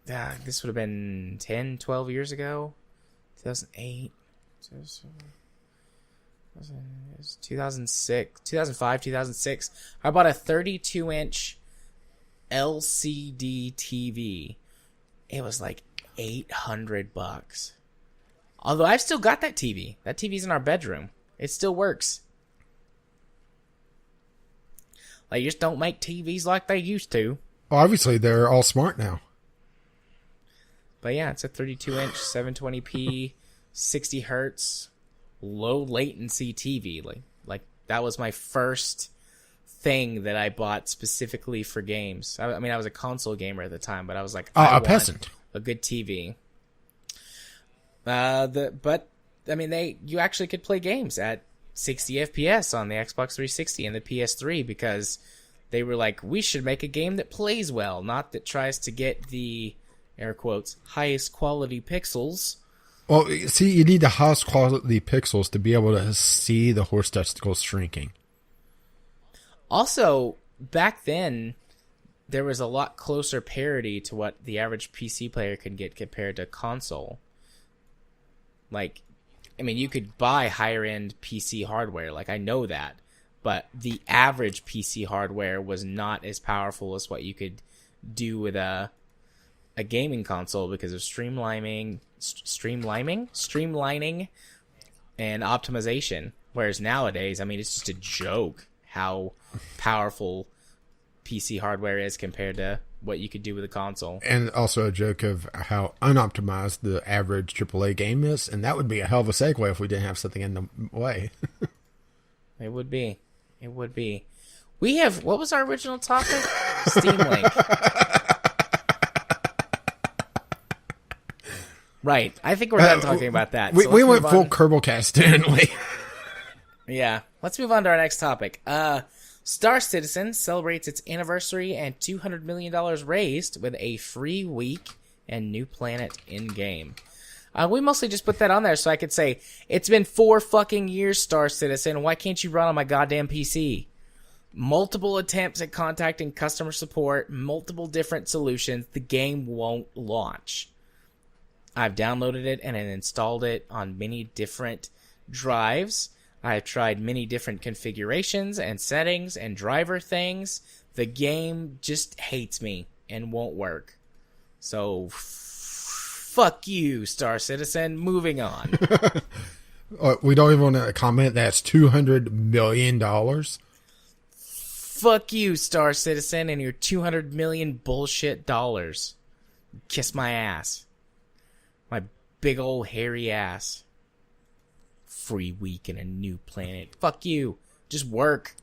this would have been 10, 12 years ago, 2008, 2006, 2005, 2006. I bought a 32-inch LCD TV. It was like $800. Although I've still got that TV. That TV's in our bedroom. It still works. They just don't make TVs like they used to. Well, obviously, they're all smart now. But yeah, it's a 32-inch, 720p, 60 hertz, low latency TV. Like that was my first thing that I bought specifically for games. I mean, I was a console gamer at the time, but I was like, I want peasant. A good TV. But I mean, you actually could play games at 60 FPS on the Xbox 360 and the PS3 because they were like, we should make a game that plays well, not that tries to get the, air quotes, highest quality pixels. Well, see, you need the highest quality pixels to be able to see the horse testicles shrinking. Also, back then, there was a lot closer parity to what the average PC player could get compared to console. Like, I mean, you could buy higher-end PC hardware, like I know that, but the average PC hardware was not as powerful as what you could do with a gaming console because of streamlining and optimization. Whereas nowadays, I mean, it's just a joke how powerful PC hardware is compared to what you could do with a console. And also a joke of how unoptimized the average AAA game is. And that would be a hell of a segue if we didn't have something in the way. It would be. It would be. We have, what was our original topic? Steam Link. Right. I think we're done talking about that. We went full Kerbalcast, didn't we? Yeah. Let's move on to our next topic. Star Citizen celebrates its anniversary and $200 million raised with a free week and new planet in-game. We mostly just put that on there so I could say, it's been 4 fucking years, Star Citizen. Why can't you run on my goddamn PC? Multiple attempts at contacting customer support, multiple different solutions. The game won't launch. I've downloaded it and installed it on many different drives. I've tried many different configurations and settings and driver things. The game just hates me and won't work. So, fuck you, Star Citizen. Moving on. We don't even want to comment that's $200 million. Fuck you, Star Citizen, and your 200 million bullshit dollars. Kiss my ass. My big old hairy ass. Free week and a new planet. Fuck you. Just work.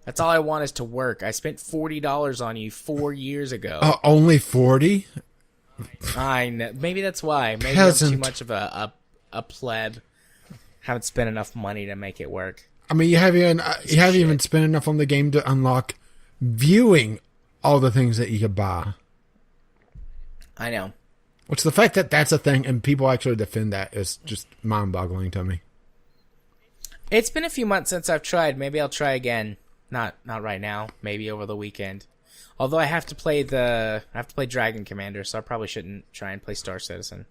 That's all I want is to work. I spent $40 on you 4 years ago. Only 40? I know. Maybe that's why. Maybe Peasant. I'm too much of a pleb. Haven't spent enough money to make it work. I mean, you haven't even spent enough on the game to unlock viewing all the things that you could buy. I know. Which the fact that that's a thing and people actually defend that is just mind-boggling to me. It's been a few months since I've tried. Maybe I'll try again. Not right now. Maybe over the weekend. Although I have to play Dragon Commander, so I probably shouldn't try and play Star Citizen.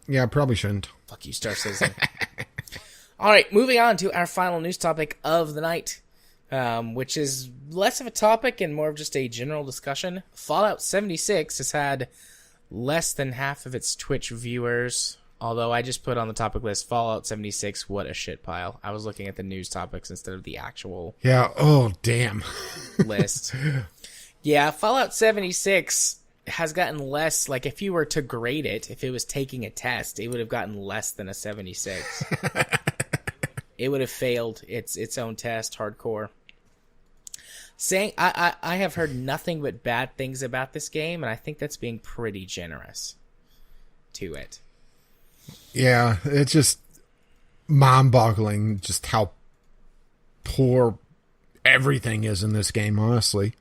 Yeah, I probably shouldn't. Fuck you, Star Citizen. All right, moving on to our final news topic of the night, which is less of a topic and more of just a general discussion. Fallout 76 has had less than half of its Twitch viewers, although I just put on the topic list, Fallout 76, what a shit pile. I was looking at the news topics instead of the actual Yeah, oh, damn. list. Yeah, Fallout 76 has gotten less. Like, if you were to grade it, if it was taking a test, it would have gotten less than a 76. It would have failed its own test hardcore. Saying I have heard nothing but bad things about this game, and I think that's being pretty generous to it. Yeah, it's just mind-boggling just how poor everything is in this game, honestly.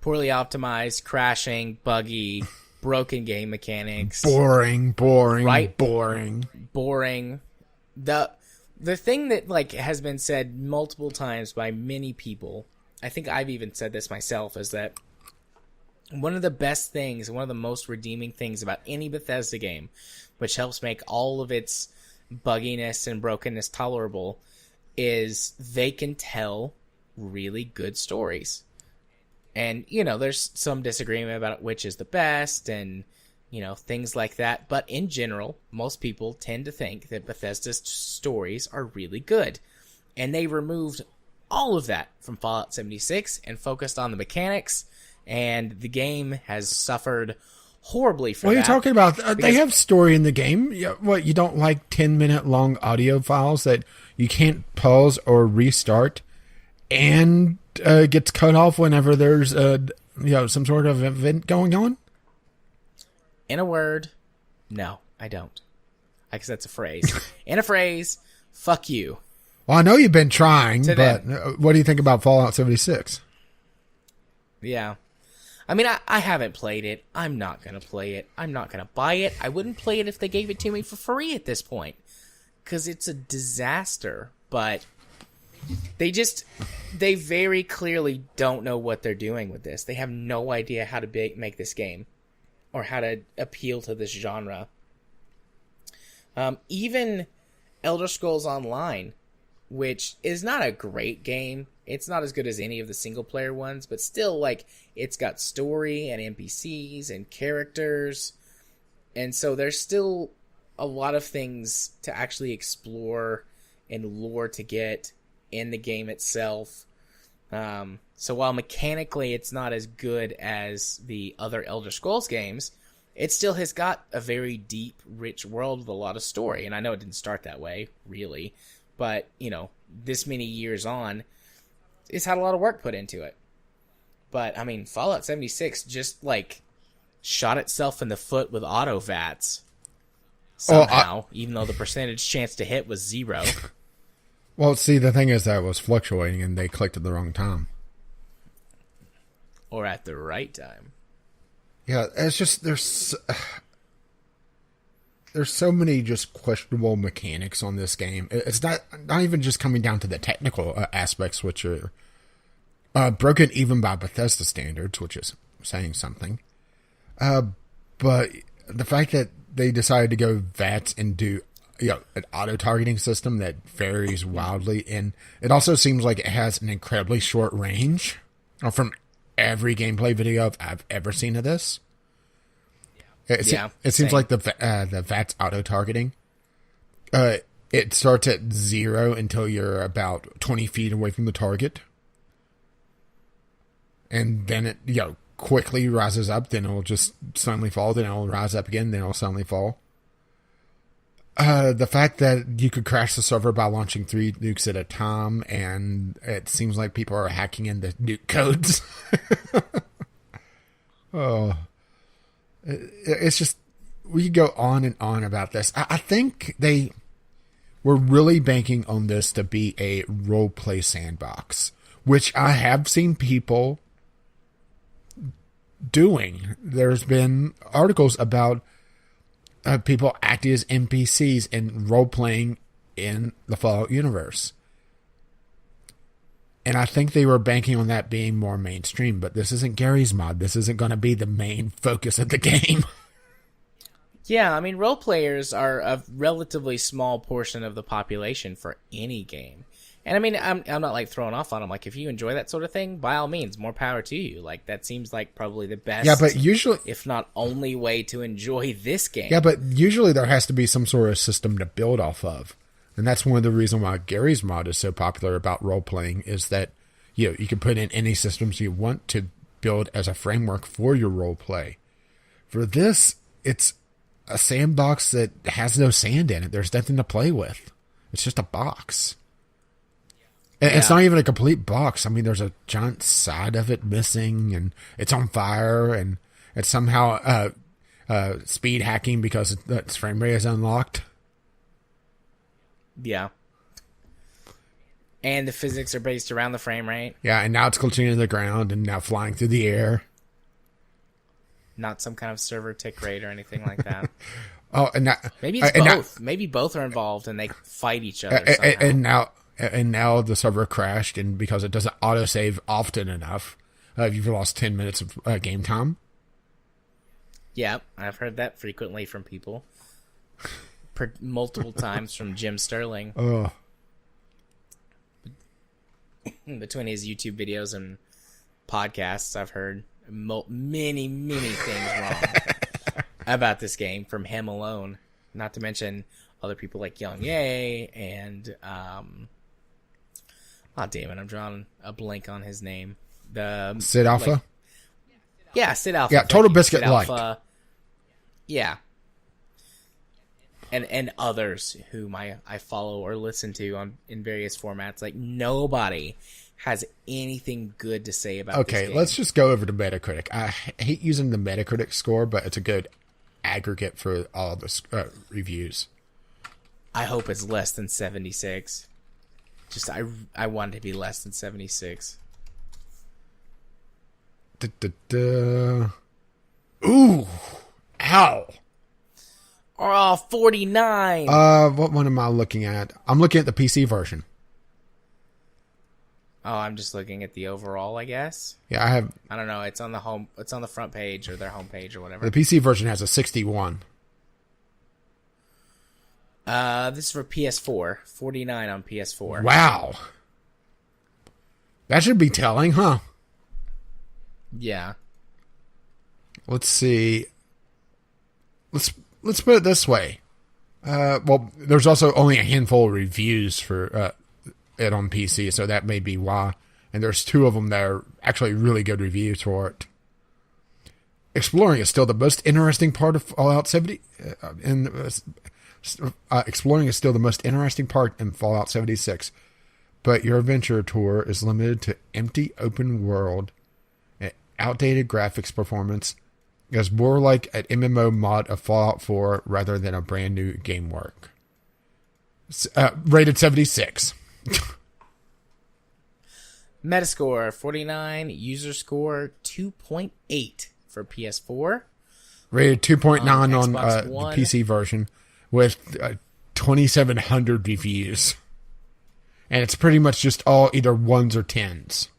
Poorly optimized, crashing, buggy, broken game mechanics. Boring. Right? Boring. The thing that like has been said multiple times by many people, I think I've even said this myself, is that one of the best things, one of the most redeeming things about any Bethesda game, which helps make all of its bugginess and brokenness tolerable, is they can tell really good stories. And, you know, there's some disagreement about which is the best and, you know, things like that. But in general, most people tend to think that Bethesda's stories are really good. And they removed all of that from Fallout 76 and focused on the mechanics. And the game has suffered horribly for that. What are you talking about? They have story in the game. What, you don't like 10-minute long audio files that you can't pause or restart and gets cut off whenever there's some sort of event going on? In a word, no, I don't. I guess that's a phrase. In a phrase, fuck you. Well, I know you've been trying, but what do you think about Fallout 76? Yeah. I mean, I haven't played it. I'm not going to play it. I'm not going to buy it. I wouldn't play it if they gave it to me for free at this point. Because it's a disaster. But they very clearly don't know what they're doing with this. They have no idea how to make this game. Or how to appeal to this genre. Even Elder Scrolls Online, which is not a great game. It's not as good as any of the single-player ones, but still, like, it's got story and NPCs and characters. And so there's still a lot of things to actually explore and lore to get in the game itself. So while mechanically it's not as good as the other Elder Scrolls games, it still has got a very deep, rich world with a lot of story. And I know it didn't start that way, really. But, you know, this many years on, it's had a lot of work put into it. But, I mean, Fallout 76 just, like, shot itself in the foot with auto VATs. Somehow, even though the percentage chance to hit was 0. Well, see, the thing is that it was fluctuating and they clicked at the wrong time. Or at the right time. Yeah, it's just, there's so many just questionable mechanics on this game. It's not even just coming down to the technical aspects, which are broken even by Bethesda standards, which is saying something. But the fact that they decided to go VATS and do an auto-targeting system that varies wildly, and it also seems like it has an incredibly short range from every gameplay video I've ever seen of this. It seems like the VATS auto-targeting, it starts at 0 until you're about 20 feet away from the target. And then it quickly rises up, then it'll just suddenly fall, then it'll rise up again, then it'll suddenly fall. The fact that you could crash the server by launching 3 nukes at a time, and it seems like people are hacking into nuke codes. It's just, we could go on and on about this. I think they were really banking on this to be a role-play sandbox, which I have seen people doing. There's been articles about people acting as NPCs and role-playing in the Fallout universe. And I think they were banking on that being more mainstream, but this isn't Gary's mod. This isn't going to be the main focus of the game. Yeah, I mean, role players are a relatively small portion of the population for any game. And I mean, I'm not like throwing off on them. Like, if you enjoy that sort of thing, by all means, more power to you. Like, that seems like probably the best, yeah, but usually, if not only way to enjoy this game. Yeah, but usually there has to be some sort of system to build off of. And that's one of the reasons why Gary's mod is so popular about role-playing, is that you can put in any systems you want to build as a framework for your role play. For this, it's a sandbox that has no sand in it. There's nothing to play with. It's just a box. And it's not even a complete box. I mean, there's a giant side of it missing, and it's on fire, and it's somehow speed hacking because its frame rate is unlocked. Yeah. And the physics are based around the frame rate. Yeah, and now it's glitching in the ground and now flying through the air. Not some kind of server tick rate or anything like that. Oh, and now, maybe it's both. Maybe both are involved and they fight each other somehow. And now the server crashed, and because it doesn't autosave often enough, you've lost 10 minutes of game time. Yeah, I've heard that frequently from people. Multiple times from Jim Sterling. Oh. Between his YouTube videos and podcasts, I've heard many things wrong about this game from him alone. Not to mention other people like Young Ye and damn it, I'm drawing a blank on his name. The Sid Alpha? Yeah, Sid Alpha. Yeah, Total Biscuit Light. Yeah. And others whom I follow or listen to in various formats. Like, nobody has anything good to say about this game. Let's just go over to Metacritic. I hate using the Metacritic score, but it's a good aggregate for all the reviews. I hope it's less than 76. Just, I want it to be less than 76. Ooh! Ow! Oh, 49! What one am I looking at? I'm looking at the PC version. Oh, I'm just looking at the overall, I guess. Yeah, I don't know. It's on the front page or their homepage or whatever. The PC version has a 61. This is for PS4. 49 on PS4. Wow. That should be telling, huh? Yeah. Let's see. Let's put it this way. Well, there's also only a handful of reviews for it on PC, so that may be why. And there's 2 of them that are actually really good reviews for it. Exploring is still the most interesting part of Fallout 70. Exploring is still the most interesting part in Fallout 76. But your adventure tour is limited to empty open world, outdated graphics performance. It's more like an MMO mod of Fallout 4 rather than a brand new game work. Rated 76. Metascore 49, user score 2.8 for PS4. Rated 2.9 on Xbox the One. PC version with 2,700 reviews. And it's pretty much just all either 1s or 10s.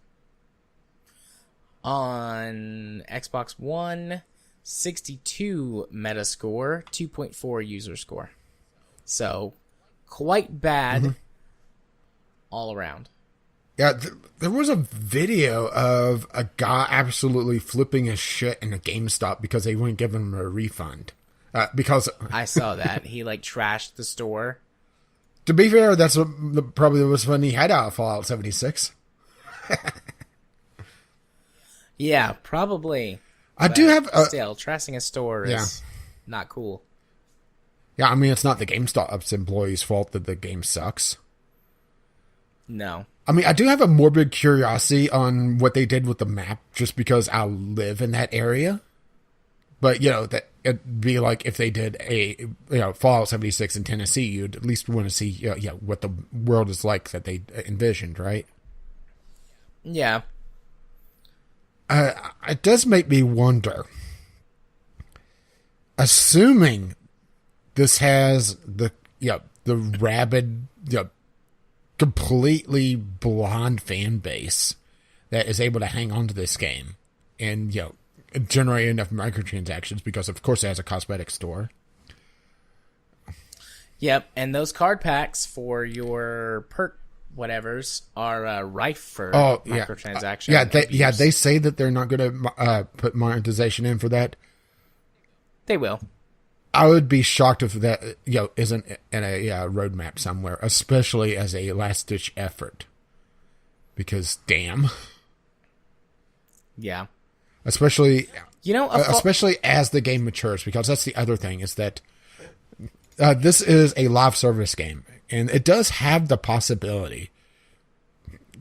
On Xbox One, 62 Metascore, 2.4 user score. So, quite bad all around. Yeah, there was a video of a guy absolutely flipping his shit in a GameStop because they wouldn't give him a refund. Because I saw that. He, trashed the store. To be fair, that's probably the most fun he had out of Fallout 76. Yeah, probably. I do have... still, trashing a store is not cool. Yeah, I mean, it's not the GameStop's employees' fault that the game sucks. No. I mean, I do have a morbid curiosity on what they did with the map, just because I live in that area. But, that it'd be like if they did a Fallout 76 in Tennessee, you'd at least want to see what the world is like that they envisioned, right? Yeah. It does make me wonder, assuming this has the rabid, completely blonde fan base that is able to hang on to this game and, generate enough microtransactions because, of course, it has a cosmetic store. Yep, and those card packs for your perk whatevers are rife for microtransactions. They say that they're not going to put monetization in for that. They will. I would be shocked if that isn't in a roadmap somewhere, especially as a last ditch effort. Because damn. Yeah. especially especially as the game matures, because that's the other thing is that this is a live service game, and it does have the possibility.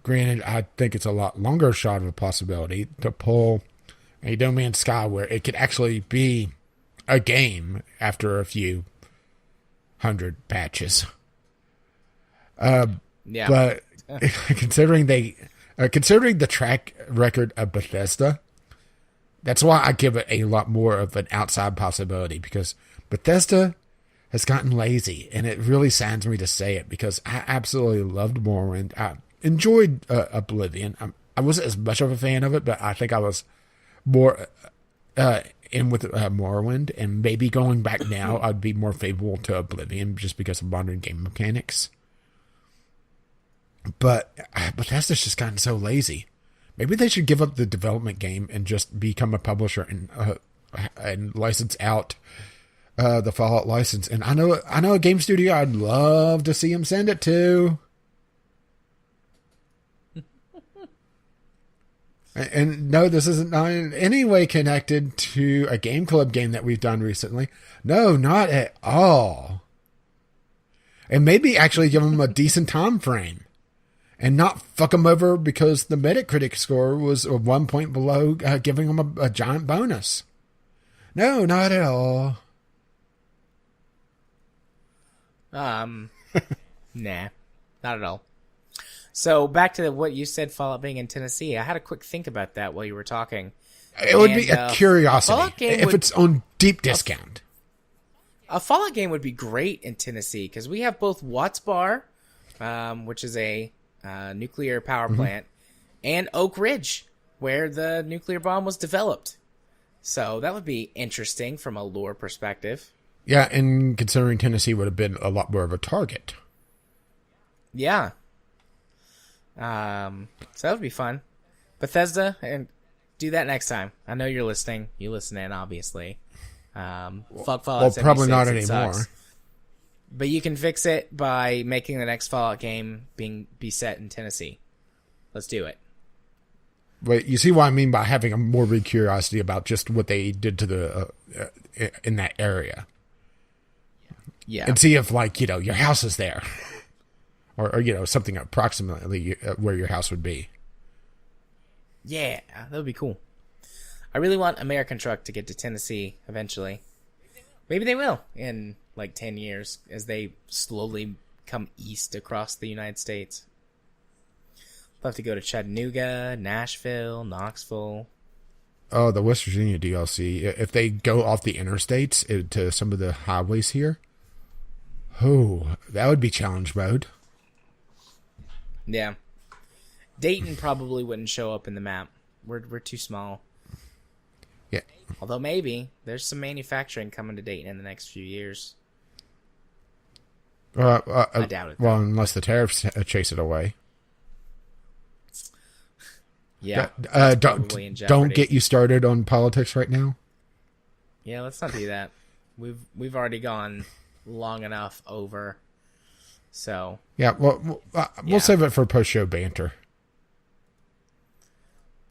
Granted, I think it's a lot longer shot of a possibility to pull a No Man's Sky where it could actually be a game after a few hundred patches. But considering the track record of Bethesda, that's why I give it a lot more of an outside possibility, because Bethesda has gotten lazy, and it really saddens me to say it, because I absolutely loved Morrowind. I enjoyed Oblivion. I wasn't as much of a fan of it, but I think I was more in with Morrowind, and maybe going back now, I'd be more favorable to Oblivion just because of modern game mechanics. But Bethesda's just gotten so lazy. Maybe they should give up the development game and just become a publisher and license out the Fallout license. And I know a game studio I'd love to see them send it to. And no, this isn't in any way connected to a game club game that we've done recently. No, not at all. And maybe actually give them a decent time frame. And not fuck them over because the Metacritic score was 1 point below, giving them a giant bonus. No, not at all. Nah, not at all. So back to what you said, Fallout being in Tennessee. I had a quick think about that while you were talking. It would be a curiosity if it's on deep discount. A Fallout game would be great in Tennessee because we have both Watts Bar, which is a nuclear power plant, and Oak Ridge, where the nuclear bomb was developed. So that would be interesting from a lore perspective. Yeah, and considering Tennessee would have been a lot more of a target. Yeah. So that would be fun. Bethesda, and do that next time. I know you're listening. You listen in, obviously. Fuck Fallout 76. Probably not anymore. Sucks. But you can fix it by making the next Fallout game be set in Tennessee. Let's do it. But you see what I mean by having a morbid curiosity about just what they did to the in that area. Yeah. And see if, like, your house is there. or something approximately where your house would be. Yeah, that would be cool. I really want American Truck to get to Tennessee eventually. Maybe they will in like 10 years as they slowly come east across the United States. They'll have to go to Chattanooga, Nashville, Knoxville. Oh, the West Virginia DLC. If they go off the interstates to some of the highways here, that would be challenge mode. Yeah. Dayton probably wouldn't show up in the map. We're too small. Yeah. Although maybe there's some manufacturing coming to Dayton in the next few years. I doubt it. Well, unless the tariffs chase it away. Yeah. Don't get you started on politics right now. Yeah, let's not do that. We've already gone long enough over. So. Yeah, well, we'll save it for post-show banter.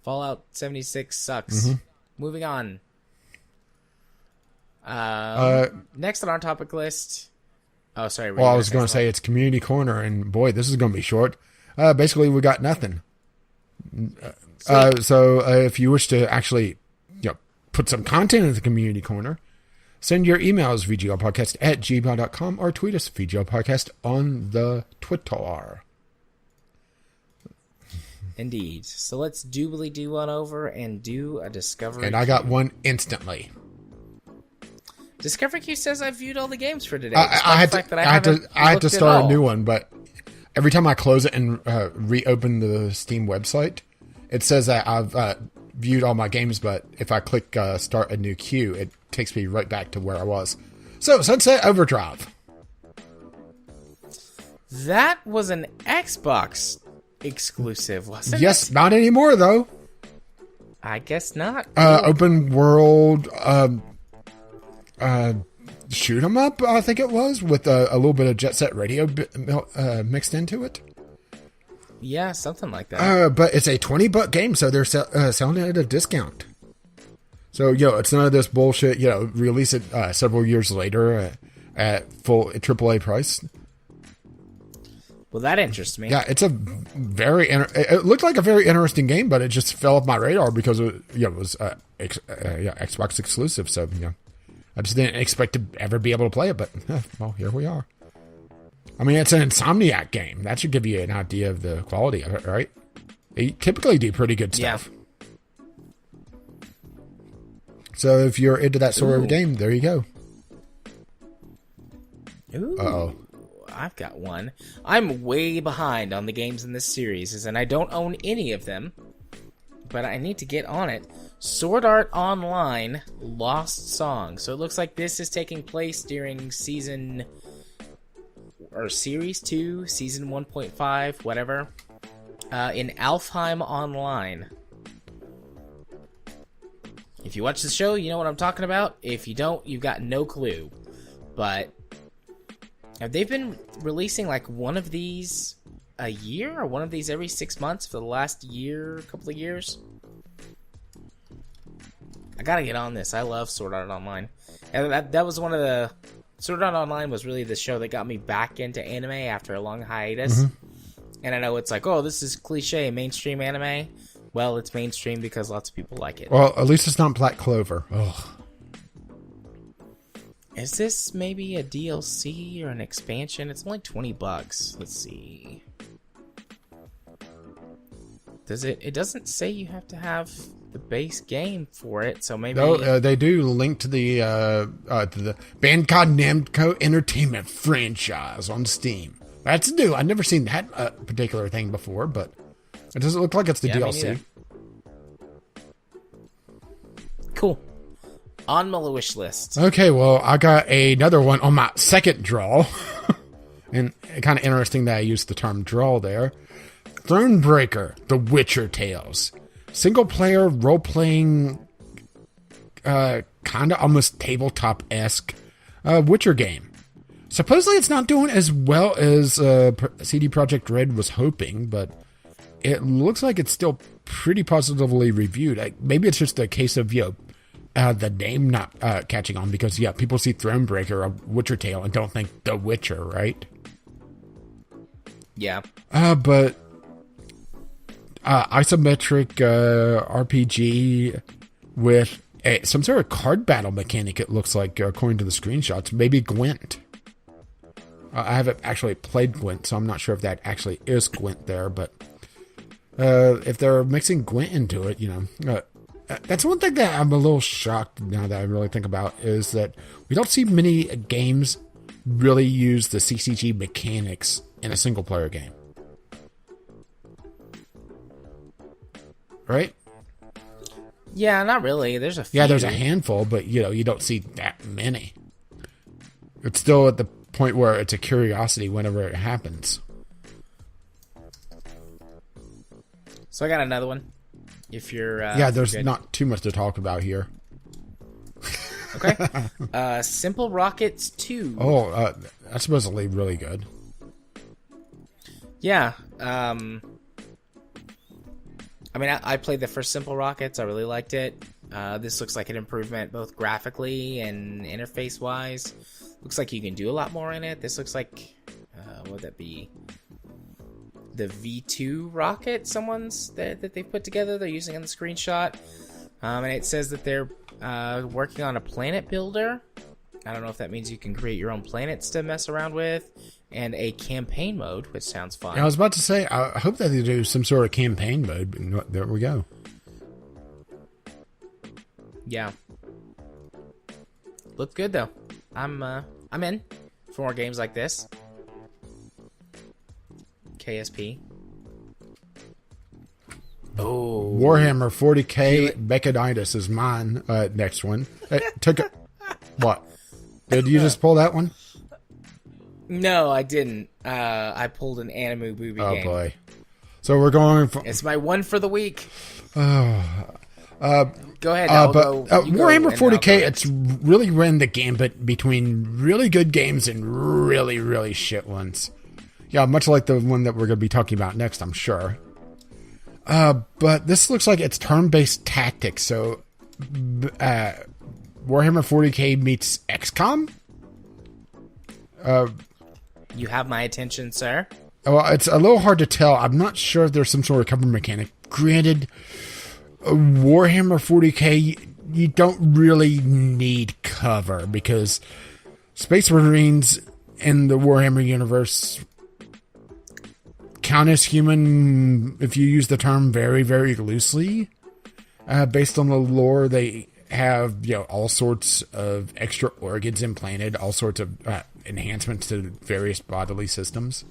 Fallout 76 sucks. Moving on. Next on our topic list. Oh, sorry. Well, I was going to say it's Community Corner, and boy, this is going to be short. Basically, we got nothing. So if you wish to actually put some content in the Community Corner, send your emails vglpodcast@gmail.com or tweet us vglpodcast on the Twitter. Indeed. So let's doobly do one over and do a Discovery And I got one instantly. Discovery Queue says I viewed all the games for today. I had to start a new one, but every time I close it and reopen the Steam website, it says that I've viewed all my games, but if I click start a new queue, it takes me right back to where I was. So, Sunset Overdrive. That was an Xbox exclusive, wasn't it? Yes, not anymore, though. I guess not. Open world shoot 'em up, I think it was, with a little bit of Jet Set Radio mixed into it. Yeah, something like that. But it's a $20 game, so they're selling it at a discount. So, it's none of this bullshit, release it several years later at full AAA price. Well, that interests me. Yeah, it's a it looked like a very interesting game, but it just fell off my radar because it was Xbox exclusive. So, I just didn't expect to ever be able to play it, but, well, here we are. I mean, it's an Insomniac game. That should give you an idea of the quality of it, right? They typically do pretty good stuff. Yeah. So if you're into that sort of game, there you go. Ooh. Uh-oh. I've got one. I'm way behind on the games in this series, and I don't own any of them, but I need to get on it. Sword Art Online Lost Song. So it looks like this is taking place during Series 2, Season 1.5, whatever, in Alfheim Online. If you watch the show, you know what I'm talking about. If you don't, you've got no clue. But they've been releasing like one of these a year, or one of these every 6 months for the last year, couple of years. I gotta get on this. I love Sword Art Online. And that was one of the... Sword Art Online was really the show that got me back into anime after a long hiatus. Mm-hmm. And I know it's like, oh, this is cliche, mainstream anime. Well, it's mainstream because lots of people like it. Well, at least it's not Black Clover. Ugh. Is this maybe a DLC or an expansion? It's only $20. Let's see. Does it? It doesn't say you have to have the base game for it, so maybe. No, they do link to the Bandai Namco Entertainment franchise on Steam. That's new. I've never seen that particular thing before, but it doesn't look like it's the DLC. Cool. On my wish list. Okay, well, I got another one on my second draw. And kind of interesting that I used the term draw there. Thronebreaker, The Witcher Tales. Single-player, role-playing, kind of almost tabletop-esque Witcher game. Supposedly it's not doing as well as CD Projekt Red was hoping, but it looks like it's still pretty positively reviewed. Maybe it's just a case of, the name not catching on because, people see Thronebreaker, a Witcher Tale, and don't think The Witcher, right? Yeah. But isometric RPG with some sort of card battle mechanic, it looks like, according to the screenshots. Maybe Gwent. I haven't actually played Gwent, so I'm not sure if that actually is Gwent there, but if they're mixing Gwent into it, that's one thing that I'm a little shocked now that I really think about, is that we don't see many games really use the CCG mechanics in a single-player game. Right? Yeah, not really. There's a few. Yeah, there's a handful, but, you don't see that many. It's still at the point where it's a curiosity whenever it happens. So I got another one. If you're there's not too much to talk about here. Okay. Simple Rockets 2. Oh, that's supposedly really good. Yeah. I played the first Simple Rockets. I really liked it. This looks like an improvement both graphically and interface wise. Looks like you can do a lot more in it. This looks like what would that be? The V2 rocket that they've put together. They're using in the screenshot. And it says that they're working on a planet builder. I don't know if that means you can create your own planets to mess around with. And a campaign mode, which sounds fun. I was about to say, I hope that they do some sort of campaign mode. But there we go. Yeah. Looks good, though. I'm in for more games like this. KSP. Oh, Warhammer 40k Mechanitis is mine. Next one. What? Did you just pull that one? No, I didn't. I pulled an Animu Booby game. Oh boy! So we're going for. It's my one for the week. Go ahead. Warhammer 40k. It's really run the gambit between really good games and really, really shit ones. Yeah, much like the one that we're going to be talking about next, I'm sure. But this looks like it's turn-based tactics, so Warhammer 40K meets XCOM. You have my attention, sir. Well, it's a little hard to tell. I'm not sure if there's some sort of cover mechanic. Granted, Warhammer 40K, you don't really need cover because Space Marines in the Warhammer universe count as human if you use the term very, very loosely. Based on the lore, they have all sorts of extra organs implanted, all sorts of enhancements to various bodily systems.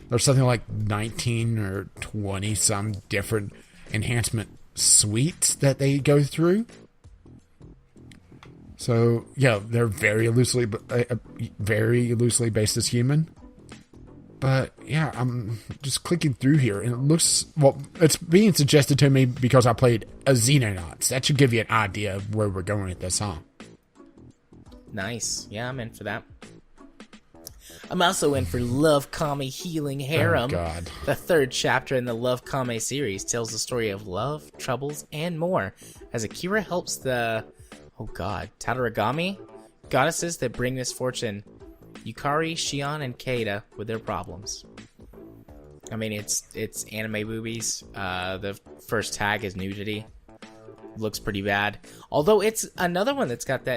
There's something like 19 or 20 some different enhancement suites that they go through. So they're very loosely based as human. But I'm just clicking through here, and it looks it's being suggested to me because I played a Xenonauts. That should give you an idea of where we're going with this, huh? Nice. Yeah, I'm in for that. I'm also in for Love Kame Healing Harem. Oh, God. The third chapter in the Love Kame series tells the story of love, troubles, and more, as Akira helps the, Tatarigami, goddesses that bring misfortune, Yukari, Shion, and Keita, with their problems. I mean, it's anime boobies. The first tag is nudity. Looks pretty bad. Although it's another one that's got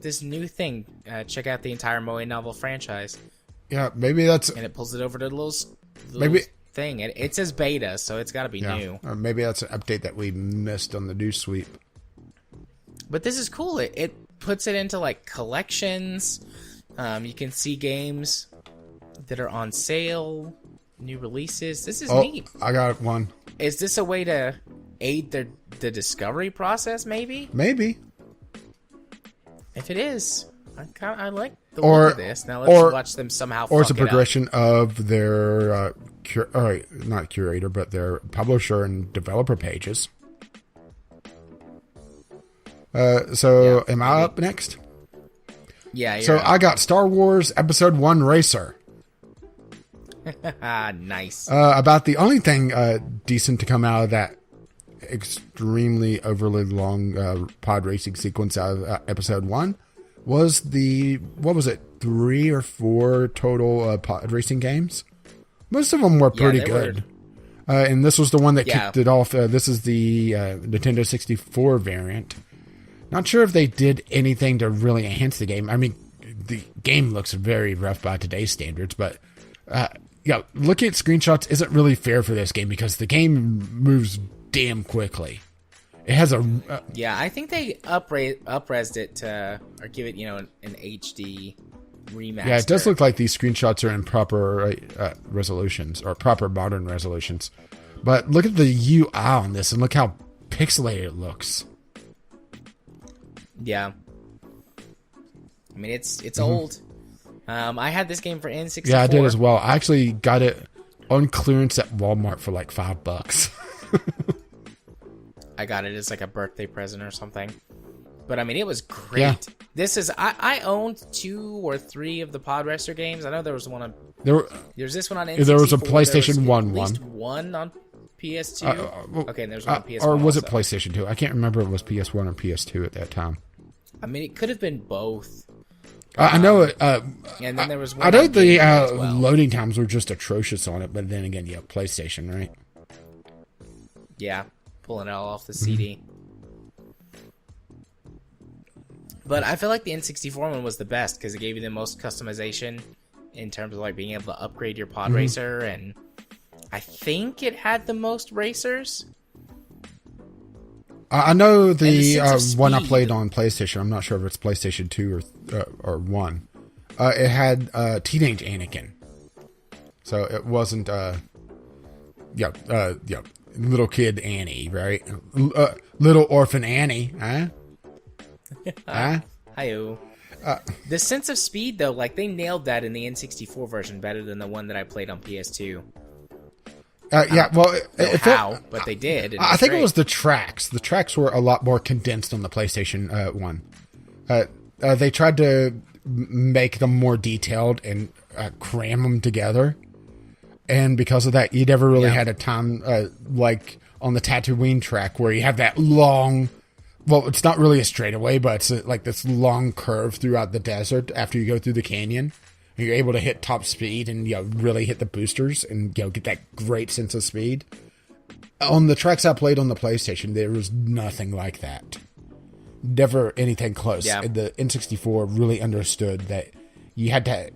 this new thing. Check out the entire Moe novel franchise. Yeah, maybe that's... And it pulls it over to the little maybe thing. It says beta, so it's got to be new. Or maybe that's an update that we missed on the news sweep. But this is cool. It puts it into, like, collections. You can see games that are on sale, new releases. This is neat. I got one. Is this a way to aid the discovery process, maybe? Maybe. If it is, I like the look of this. Now let's watch them somehow fuck it up. Or it's a progression of their, not curator, but their publisher and developer pages. Am I up next? Yeah. So I got Star Wars Episode 1 Racer. Nice. About the only thing decent to come out of that extremely overly long pod racing sequence out of Episode 1 was the 3 or 4 total pod racing games. Most of them were pretty good. And this was the one that kicked it off. This is the Nintendo 64 variant. Not sure if they did anything to really enhance the game. I mean, the game looks very rough by today's standards, but looking at screenshots isn't really fair for this game because the game moves damn quickly. It has a... I think they up-resed it to, or give it, an HD remaster. Yeah, it does look like these screenshots are in proper resolutions, or proper modern resolutions. But look at the UI on this, and look how pixelated it looks. Yeah. I mean, it's old. I had this game for N64. Yeah, I did as well. I actually got it on clearance at Walmart for like $5. I got it as like a birthday present or something. But I mean, it was great. Yeah. This is I owned 2 or 3 of the Pod Racer games. I know there was one on there's this one on N64. There was a PlayStation 1 at least one on PS2. Okay, and there's one on PS1. Or was it also. PlayStation 2? I can't remember if it was PS1 or PS2 at that time. I mean, it could have been both. I know it. And then there was one. I know the loading times were just atrocious on it, but then again, PlayStation, right? Yeah, pulling it all off the CD. But I feel like the N64 one was the best because it gave you the most customization in terms of like being able to upgrade your pod racer, and I think it had the most racers. I know the one I played on PlayStation. I'm not sure if it's PlayStation 2 or 1. It had Teenage Anakin. So it wasn't little kid Annie, right? Little orphan Annie, huh? Huh? Hi-oh. The sense of speed, though, like they nailed that in the N64 version better than the one that I played on PS2. But they did. I think it was the tracks. The tracks were a lot more condensed on the PlayStation 1. They tried to make them more detailed and cram them together. And because of that, you never really had a time like on the Tatooine track where you have that long well, it's not really a straightaway, but it's like this long curve throughout the desert after you go through the canyon. And you're able to hit top speed and, really hit the boosters and, get that great sense of speed. On the tracks I played on the PlayStation, there was nothing like that. Never anything close. Yeah. The N64 really understood that you had to,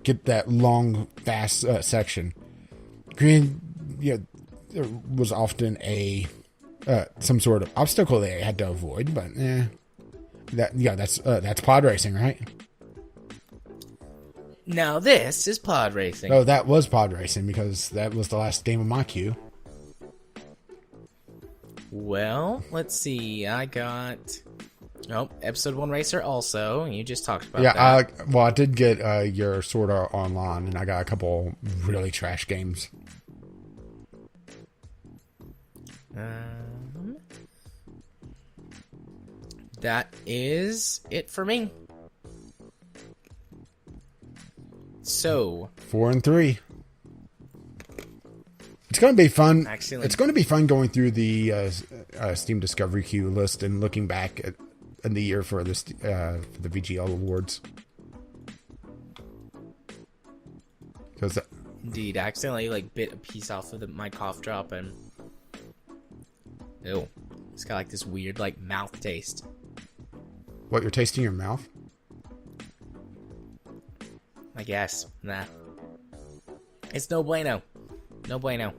get that long, fast section. Green, there was often some sort of obstacle they had to avoid, but that's pod racing, right? Now this is pod racing. Oh, that was pod racing because that was the last game of my queue. Well, let's see. I got episode 1 racer also. You just talked about that. I did get your Sword Art Online, and I got a couple really trash games. That is it for me. So 4 and 3. It's going to be fun. Excellent. It's going to be fun going through the Steam Discovery Queue list and looking back in the year for the VGL awards. Indeed, I accidentally bit a piece off of my cough drop and ew, it's got this weird mouth taste. What, you're tasting your mouth? I guess. Nah. It's no bueno. No bueno.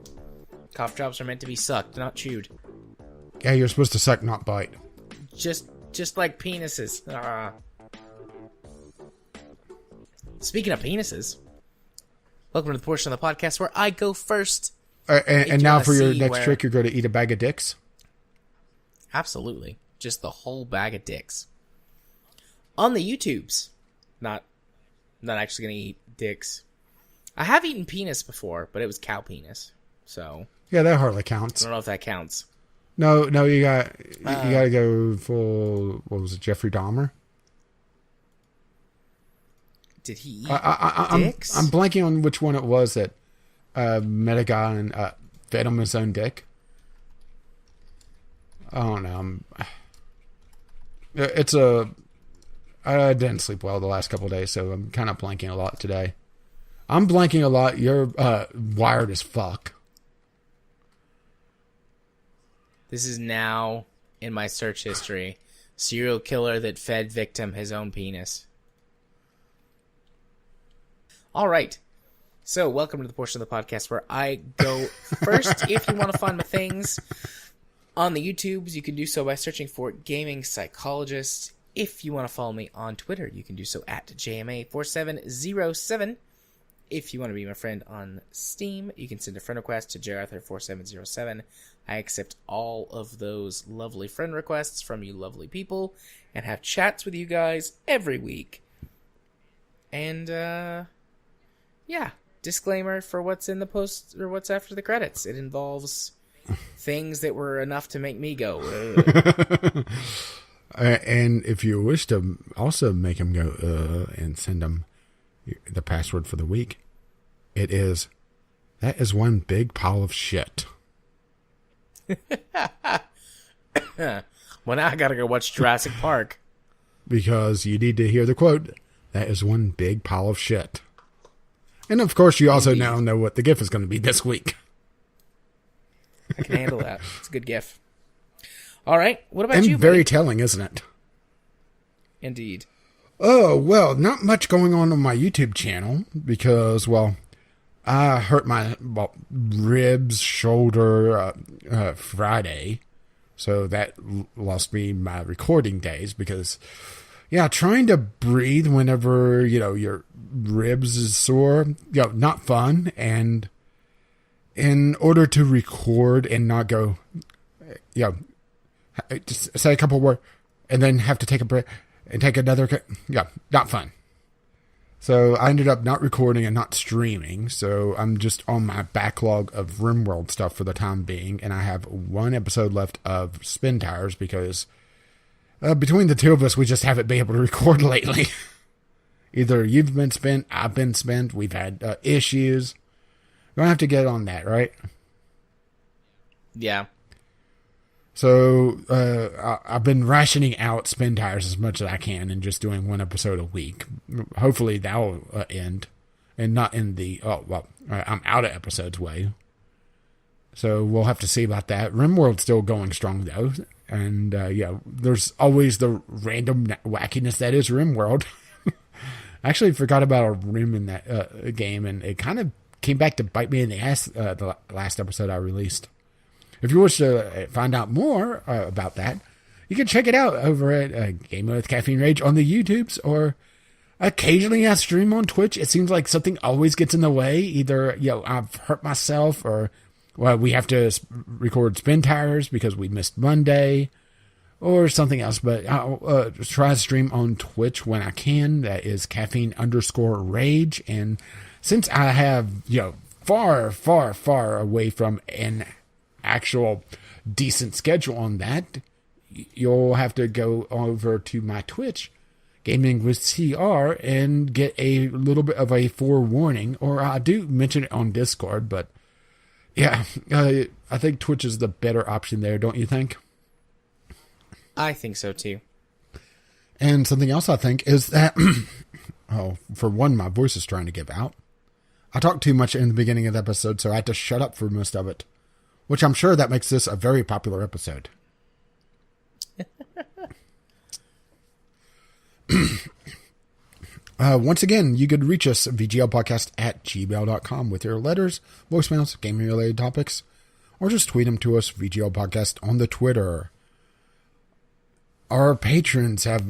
Cough drops are meant to be sucked, not chewed. Yeah, you're supposed to suck, not bite. Just like penises. Ah. Speaking of penises, welcome to the portion of the podcast where I go first. And now for your next trick, you're going to eat a bag of dicks? Absolutely. Just the whole bag of dicks. On the YouTubes. Not actually going to eat dicks. I have eaten penis before, but it was cow penis. So yeah, that hardly counts. I don't know if that counts. No, you got to go full. What was it, Jeffrey Dahmer? Did he eat dicks? I'm blanking on which one it was that met a guy and fed him his own dick. I don't know. I didn't sleep well the last couple of days, so I'm kind of blanking a lot today. I'm blanking a lot. You're wired as fuck. This is now in my search history. Serial killer that fed victim his own penis. All right. So, welcome to the portion of the podcast where I go first. If you want to find my things on the YouTubes, you can do so by searching for Gaming Psychologist. If you want to follow me on Twitter, you can do so at JMA4707. If you want to be my friend on Steam, you can send a friend request to jarthur4707. I accept all of those lovely friend requests from you lovely people and have chats with you guys every week. And, yeah, disclaimer for what's in the post or what's after the credits. It involves things that were enough to make me go, ugh. And if you wish to also make him go, and send him the password for the week, that is one big pile of shit. Well, now I gotta go watch Jurassic Park. Because you need to hear the quote, that is one big pile of shit. And of course, you also now know what the GIF is going to be this week. I can handle that. It's a good GIF. All right, what about you? And very telling, isn't it? Indeed. Oh, well, not much going on my YouTube channel because, well, I hurt my ribs, shoulder Friday. So that lost me my recording days because, yeah, trying to breathe whenever, your ribs is sore, not fun. And in order to record and not go, just say a couple words and then have to take a break and take another, not fun. So I ended up not recording and not streaming. So I'm just on my backlog of RimWorld stuff for the time being. And I have one episode left of Spin Tires because between the two of us, we just haven't been able to record lately. Either you've been spent, I've been spent, we've had issues. We're going to have to get on that, right? Yeah. So I've been rationing out spin tires as much as I can and just doing one episode a week. Hopefully that'll end and not in the I'm out of episodes way. So we'll have to see about that. RimWorld's still going strong though, and there's always the random wackiness that is RimWorld. I actually forgot about a Rim in that game, and it kind of came back to bite me in the ass the last episode I released. If you wish to find out more about that, you can check it out over at Gaming with Caffeine Rage on the YouTubes, or occasionally I stream on Twitch. It seems like something always gets in the way. Either I've hurt myself, or we have to record spin tires because we missed Monday, or something else. But I'll try to stream on Twitch when I can. That is caffeine_rage. And since I have far away from an actual decent schedule on that, you'll have to go over to my Twitch, Gaming with CR, and get a little bit of a forewarning, or I do mention it on Discord, but yeah, I think Twitch is the better option there, don't you think? I think so too. And something else I think is that for one, my voice is trying to give out. I talked too much in the beginning of the episode, so I had to shut up for most of it, which I'm sure that makes this a very popular episode. Once again, you could reach us at vglpodcast@gmail.com with your letters, voicemails, gaming-related topics, or just tweet them to us, VGLPodcast, on the Twitter. Our patrons have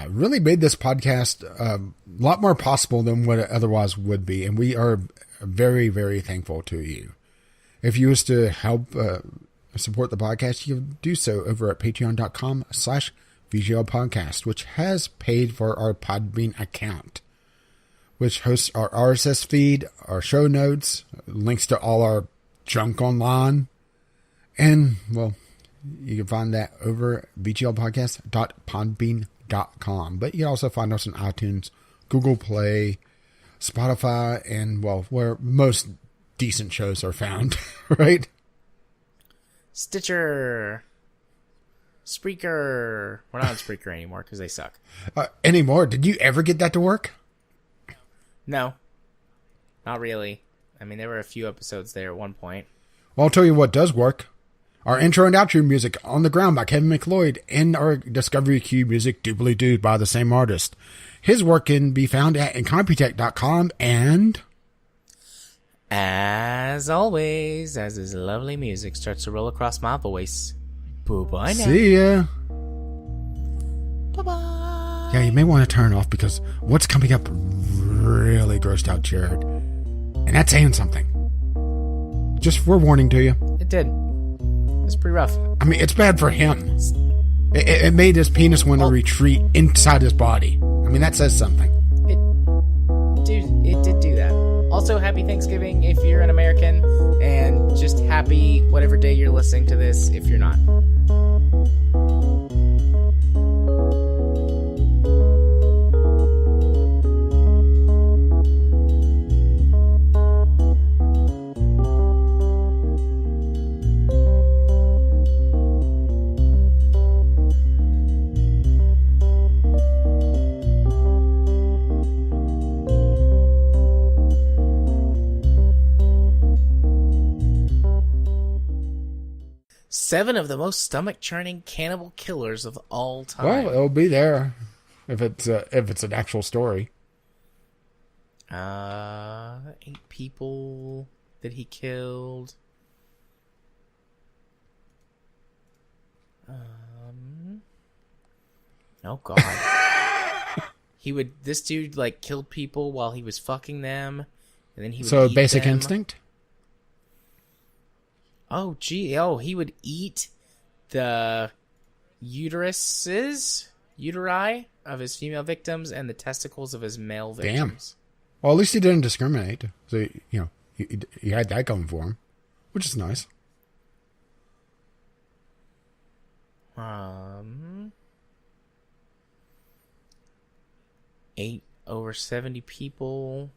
really made this podcast a lot more possible than what it otherwise would be, and we are very, very thankful to you. If you wish to help support the podcast, you can do so over at patreon.com/VGLPodcast, which has paid for our Podbean account, which hosts our RSS feed, our show notes, links to all our junk online, and, well, you can find that over at vglpodcast.podbean.com. But you can also find us on iTunes, Google Play, Spotify, and, well, where most decent shows are found, right? Stitcher, Spreaker. We're not on Spreaker anymore because they suck. Anymore? Did you ever get that to work? No, not really. I mean, there were a few episodes there at one point. Well, I'll tell you what does work. Our intro and outro music, On the Ground by Kevin McLeod, and our Discovery Cube music, Doobly Doo, by the same artist. His work can be found at incompetech.com, and as always, as his lovely music starts to roll across my voice, bye-bye now. See ya. Bye-bye. Yeah, you may want to turn it off because what's coming up really grossed out Jared. And that's saying something. Just forewarning to you. It did. It's pretty rough. I mean, it's bad for him. It made his penis want to retreat inside his body. I mean, that says something. It did do that. Also, happy Thanksgiving if you're an American, and just happy whatever day you're listening to this if you're not. 7 of the most stomach-churning cannibal killers of all time. Well, it'll be there if it's an actual story. 8 people that he killed. Oh God. This dude like killed people while he was fucking them, and then he would eat Basic them. Instinct. Oh gee, he would eat the uteri of his female victims and the testicles of his male victims. Damn. Well, at least he didn't discriminate. So he had that going for him, which is nice. 8 over 70 people.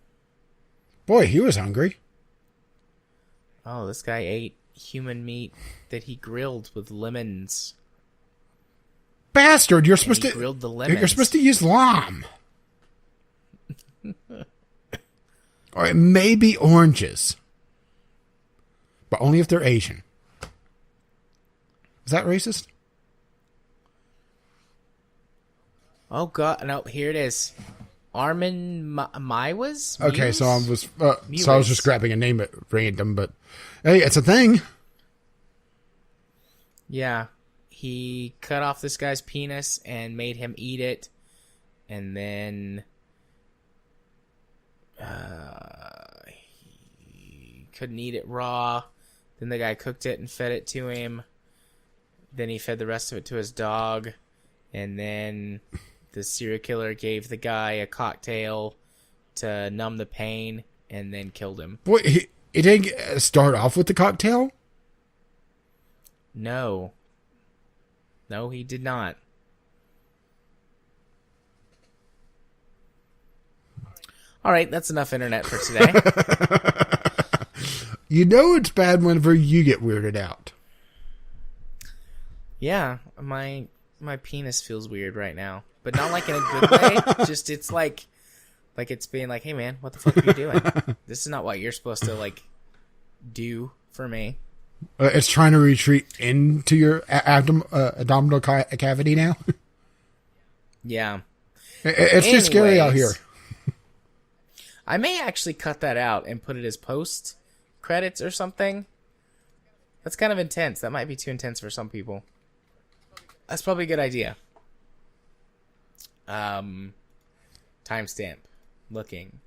Boy, he was hungry. Oh, this guy ate human meat that he grilled with lemons. Bastard! You're supposed He to grilled the lemons. You're supposed to use lime. Or maybe oranges, but only if they're Asian. Is that racist? Oh god, no! Here it is. Armin Maiwas? Okay, Muse? so I was just grabbing a name at random, but hey, it's a thing. Yeah, he cut off this guy's penis and made him eat it, and then he couldn't eat it raw. Then the guy cooked it and fed it to him. Then he fed the rest of it to his dog, and then the serial killer gave the guy a cocktail to numb the pain, and then killed him. Boy, it didn't start off with the cocktail? No, he did not. All right, that's enough internet for today. You know it's bad whenever you get weirded out. Yeah, my penis feels weird right now, but not like in a good way. Just it's like it's being like, hey man, what the fuck are you doing? This is not what you're supposed to like do for me. It's trying to retreat into your abdominal cavity now. Yeah, it's too scary out here. I may actually cut that out and put it as post credits or something. That's kind of intense. That might be too intense for some people. That's probably a good idea. Timestamp. Looking.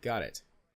Got it.